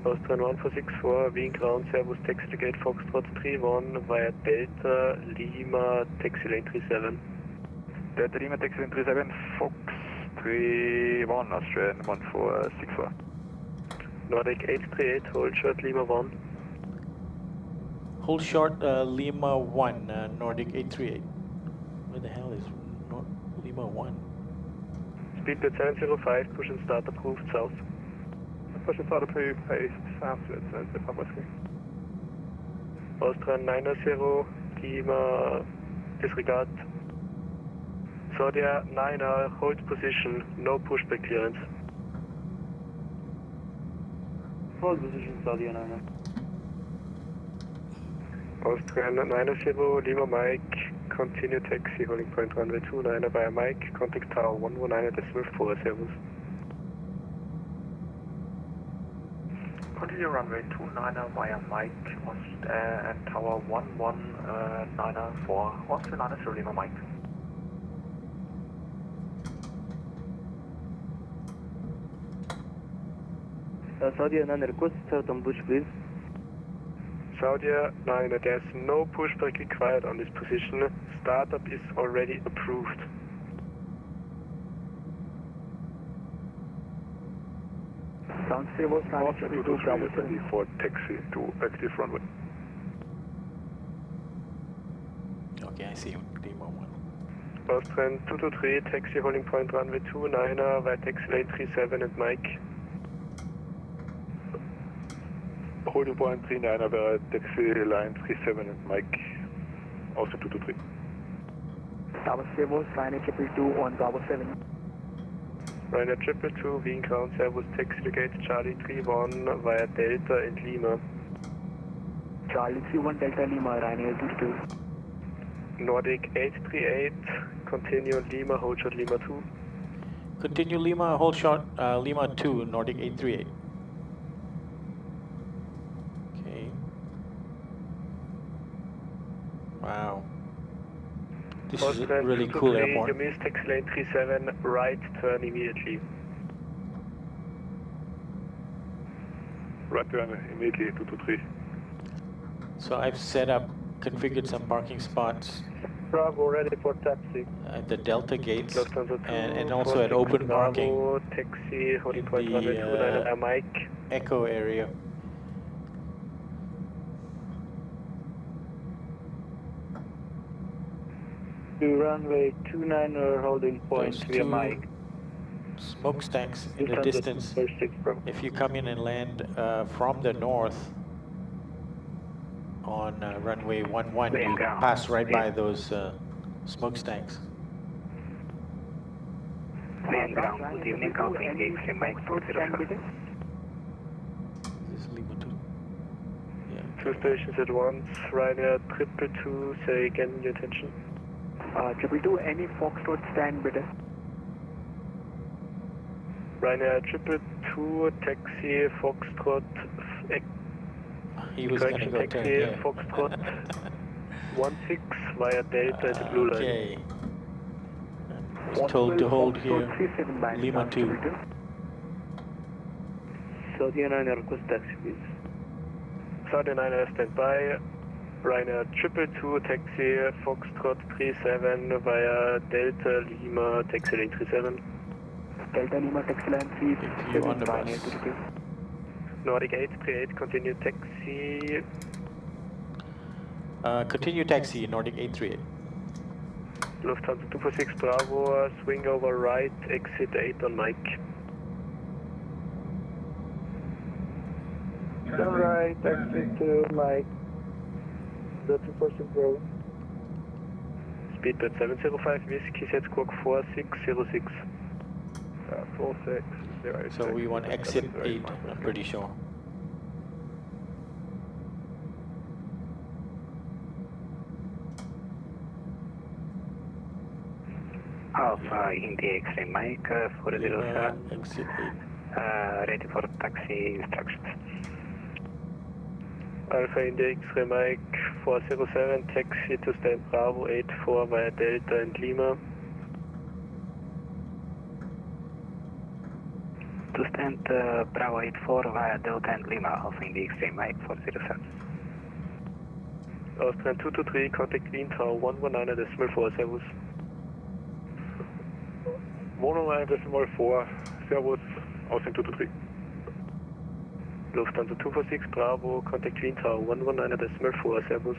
Austrian 1464, Wien ground service, taxi to gate Foxtrot 31 via Delta Lima, taxi lane 37. Delta Lima, taxi lane 37, Fox 31, Austrian 1464. Nordic 838, hold short Lima 1. Hold short Lima 1, Nordic 838. Where the hell is Lima 1? Speedbird 705, push and start approved south. Push and start approved, pace south to 705 Whiskey. Austrian 900, Lima, disregard. Saudia 9er, hold position, no pushback clearance. Hold position, Saudia 9er. Austrian 900, Lima Mike, continue taxi, holding point runway 29er via Mike, contact tower 119.4 service. Continue runway 29er via Mike and tower 119.4, Austrian 900, Lima Mike. Saudia 9er, request start on push, please. Saudia 9er, there's no pushback required on this position. Startup is already approved. Sound stable, Saudia 22, Bravo 24, taxi to active runway. Okay, I see Lima 1. Austrian 223, taxi holding point runway 29er via taxi lane 37 and Mike. Holding point 39er via taxi line 37 and Mike, Austrian 223. Bravo 7, Ryanair 222 on Bravo 7. Ryanair 222, Wien ground service, taxi locate Charlie 31 via Delta and Lima. Charlie 31 Delta Lima, Ryanair 22. Nordic 838, continue Lima, hold shot Lima 2. Continue Lima, hold shot Lima 2, Nordic 838. Okay. Wow. This is a really cool airport. You missed taxi lane 37, right turn immediately. Right turn immediately, 223. So I've set up, configured some parking spots. Bravo, ready for taxi. At the Delta gates and also at open parking taxi, in the Echo area. To runway 29 holding point via Mike. Smokestacks in the distance. If you come in and land from the north on runway 11, you pass right by those smokestacks. Wien ground, good evening, counting X Mike 405. This is Lima 2. Yeah. Two stations at once, Ryanair 222, say again your attention. 222, any Foxtrot stand bitte. Ryanair 222, taxi Foxtrot. He was going to go taxi, turn, yeah. Foxtrot 16 via Delta at the blue line. Okay. I was told to hold here, Lima 2. Saudi 9 request taxi, please. Saudi 9 stand by. Ryanair 222, taxi Foxtrot 37 via Delta Lima, taxi lane 37. Delta Lima, taxi lane 37, on the bus. Nordic 838, continue taxi. Continue taxi, Nordic 838. Lufthansa 246 Bravo, swing over right, exit 8 on Mike. Turn right, exit to Mike. The 246 Bravo. Speedbird 705, Whiskey, set squawk 4606. 4608. So we want exit 8, I'm pretty sure. Alpha India X-ray Mike 407. Exit 8. Ready for taxi instructions. Alpha India X-ray Mike 407, taxi to stand Bravo 84 via Delta and Lima. To stand Bravo 84 via Delta and Lima, Alpha India X-ray Mike 407. Austrian 223, contact Wien Tower 119.4, servus. 109.4, servus, Austrian 223. Lufthansa 246 Bravo, contact Wien Tower 119.4, servus.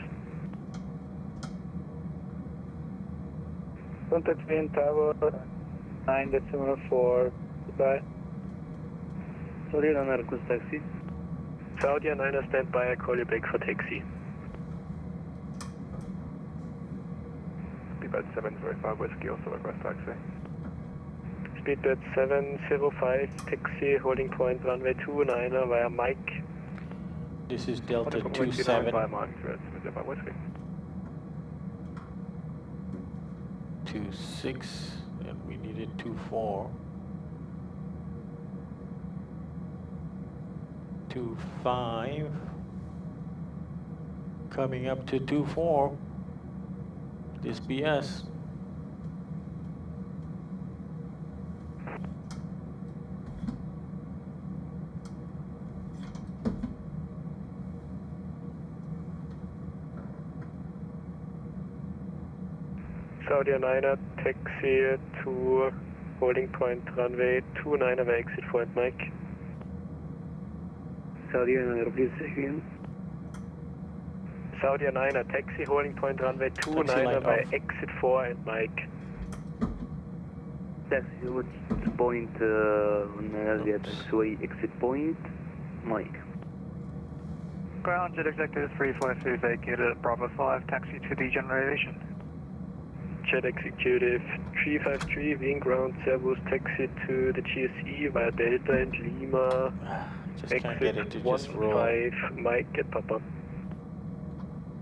Contact Wien Tower 9.4, goodbye. Saudi 9 request taxi. Saudi 9 stand by, I call you back for taxi. Speedbird 705, Whiskey, also request taxi. Speedbird 705, taxi, holding point runway 29 via Mike. This is Delta 27. 26, and we needed 24. 25. Coming up to 24. This BS. Saudi 9, taxi to holding point runway 29 via exit point Mike. Saudi 9, please again. Saudi 9, taxi holding point runway 29 via exit 4 and Mike. Taxi, what's the point on Asia taxiway exit point? Mike. Ground jet executive 353 vacated Bravo 5, taxi to the general aviation. Jet Executive 353, Wien ground, Servus, taxi to the GSE via Delta and Lima. Just can't get it to just roll. 15, Mike at Papa.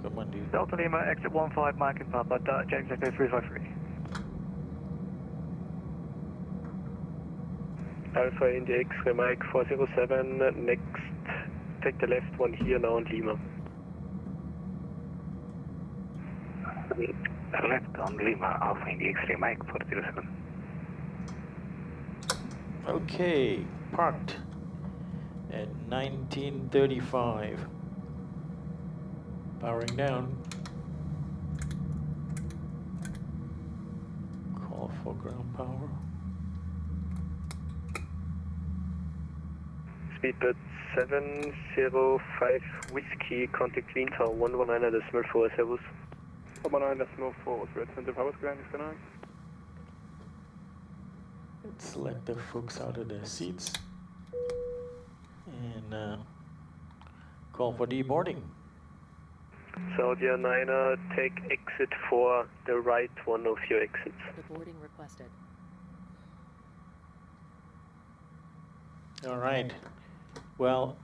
Come on, dude. Delta Lima, exit 15, Mike and Papa, Jet Executive 353. Alpha India X-ray Mike 407, next, take the left one here now on Lima. Left on Lima, Alpha India X-ray Mike 407. Okay, parked at 1935. Powering down. Call for ground power. Speedbird 705 Whiskey, contact Wien Tower 119.4, Servus. 119.4, Red Center Power Ground, is going. Let's let the folks out of their seats and call for deboarding. Saudi 9er, take exit 4, the right one of your exits. Deboarding requested. All right. Well,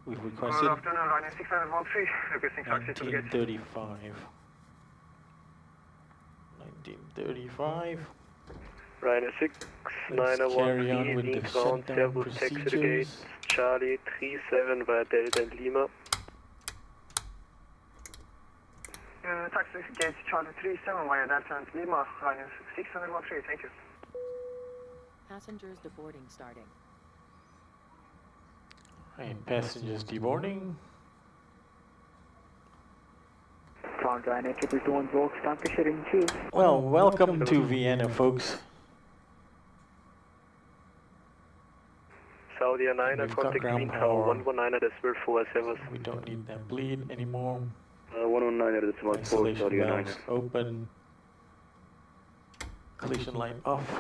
we've requested 1935. 1935. Ryanair 6, Let's 9er carry on 1, with the ground, shutdown Servus, taxi to the gate, procedures. Charlie 37 via Delta and Lima. Taxi gate Charlie 37 via Delta and Lima, Ryanair 613, thank you. Passengers deboarding starting. And passengers deboarding. Ground Ryanair 221 Volks, Dankeschön, tschüss. Well, welcome to Vienna, folks. Saudi 9er, We've got contact ground Wien Tower power. 119.4, Servus. We don't need that bleed anymore. 119.4, Isolation Saudi 9er. valves open. Collision light off.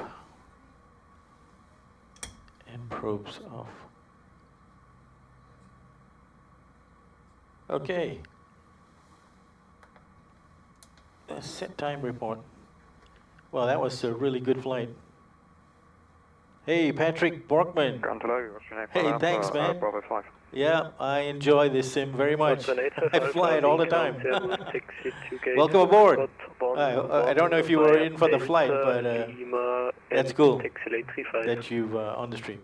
And probes off. Okay. A set time report. Well, that was a really good flight. Hey, Patrick Borkman. Hey, thanks, man. Yeah, I enjoy this sim very much. I fly it all the time. Welcome aboard. I don't know if you were in for the flight, but that's cool that you've on the stream.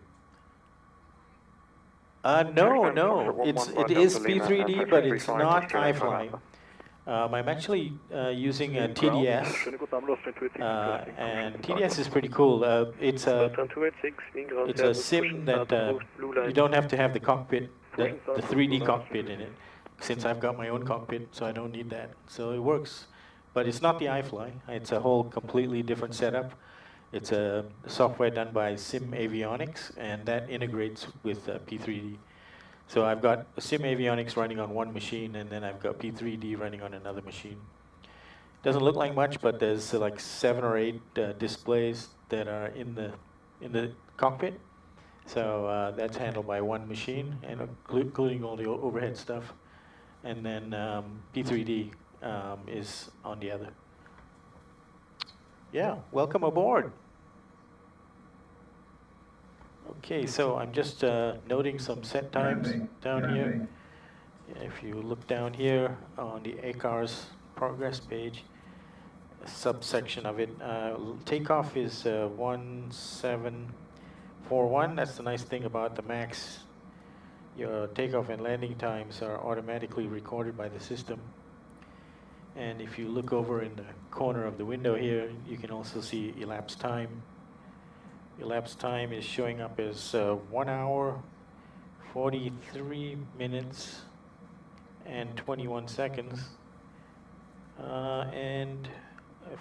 No, it is P3D, but it's not iFly. I'm actually using a TDS, and TDS is pretty cool. It's a sim that you don't have to have the cockpit, the 3D cockpit in it, since I've got my own cockpit, so I don't need that. So it works, but it's not the iFly. It's a whole completely different setup. It's a software done by Sim-Avionics, and that integrates with P3D. So I've got Sim-Avionics running on one machine, and then I've got P3D running on another machine. Doesn't look like much, but there's like 7 or 8 displays that are in the cockpit. So that's handled by one machine, and including all the overhead stuff. And then P3D is on the other. Yeah, welcome aboard. Okay, so I'm just noting some set times down here. If you look down here on the ACARS progress page, a subsection of it, takeoff is 1741. That's the nice thing about the MAX. Your takeoff and landing times are automatically recorded by the system. And if you look over in the corner of the window here, you can also see elapsed time. Elapsed time is showing up as 1 hour, 43 minutes, and 21 seconds. And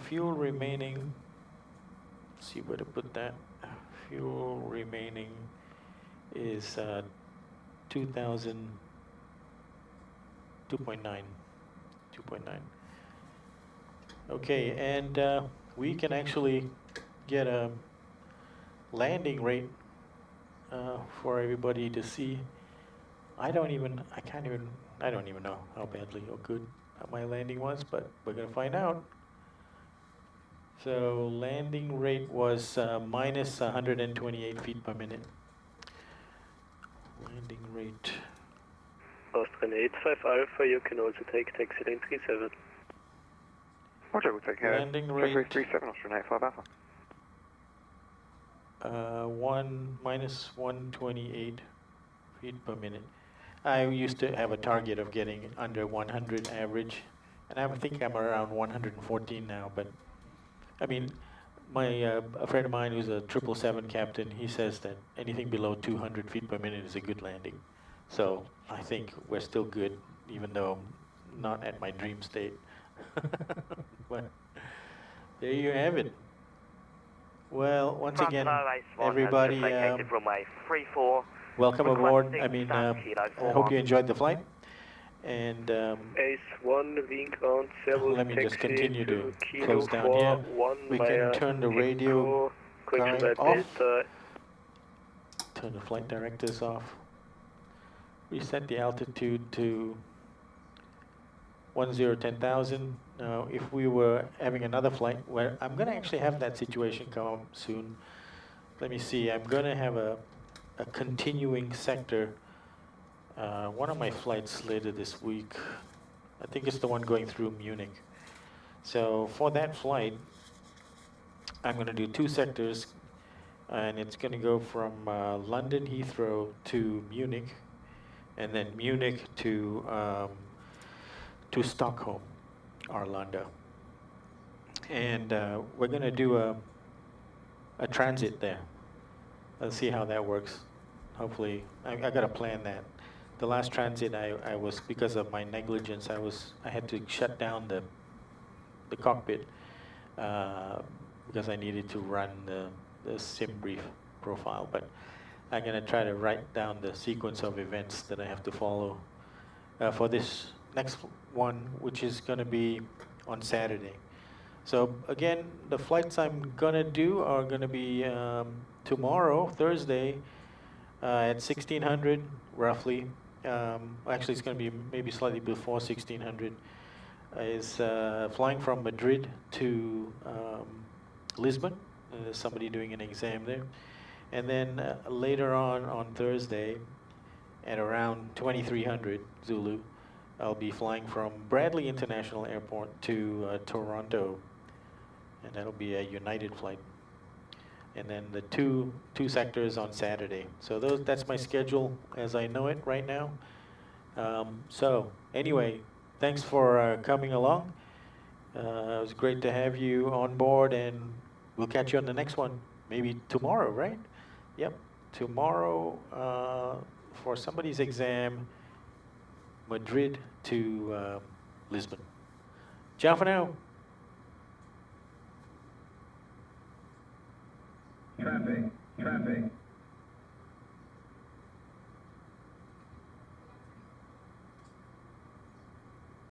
fuel remaining, let's see where to put that. Fuel remaining is 2.9. Okay, and we can actually get a landing rate for everybody to see. I don't even know how badly or good my landing was, but we're gonna find out. So landing rate was minus 128 feet per minute. Landing rate. Austrian 85 Alpha, you can also take taxi lane 37. Roger, we'll take landing rate 37, Austrian 85 Alpha. Minus 128 feet per minute. I used to have a target of getting under 100 average, and I think I'm around 114 now, but I mean, a friend of mine who's a 777 captain, he says that anything below 200 feet per minute is a good landing. So I think we're still good, even though I'm not at my dream state. But there you have it. Well, once again, everybody, welcome aboard. I mean, I hope you enjoyed the flight. And Ace 1, Wien ground, let me just continue to close down here. We can turn the radio guide off, turn the flight directors off, reset the altitude to 10,000. Now, if we were having another flight, where I'm going to actually have that situation come up soon. Let me see, I'm going to have a continuing sector. One of my flights later this week, I think it's the one going through Munich. So for that flight, I'm going to do 2 sectors, and it's going to go from London Heathrow to Munich, and then Munich to Stockholm, Arlanda. And we're going to do a transit there. Let's see how that works. Hopefully, I got to plan that. The last transit, I was, because of my negligence, I had to shut down the cockpit because I needed to run the sim brief profile. But I'm going to try to write down the sequence of events that I have to follow for this next one, which is going to be on Saturday. So again, the flights I'm going to do are going to be tomorrow, Thursday, at 1600 roughly. Actually, it's going to be maybe slightly before 1600. Is flying from Madrid to Lisbon. There's somebody doing an exam there. And then later on Thursday, at around 2300 Zulu, I'll be flying from Bradley International Airport to Toronto, and that'll be a United flight. And then the two sectors on Saturday. So that's my schedule as I know it right now. So anyway, thanks for coming along. It was great to have you on board, and we'll catch you on the next one. Maybe tomorrow, right? Yep, tomorrow for somebody's exam, Madrid to Lisbon. Ciao for now. Traffic.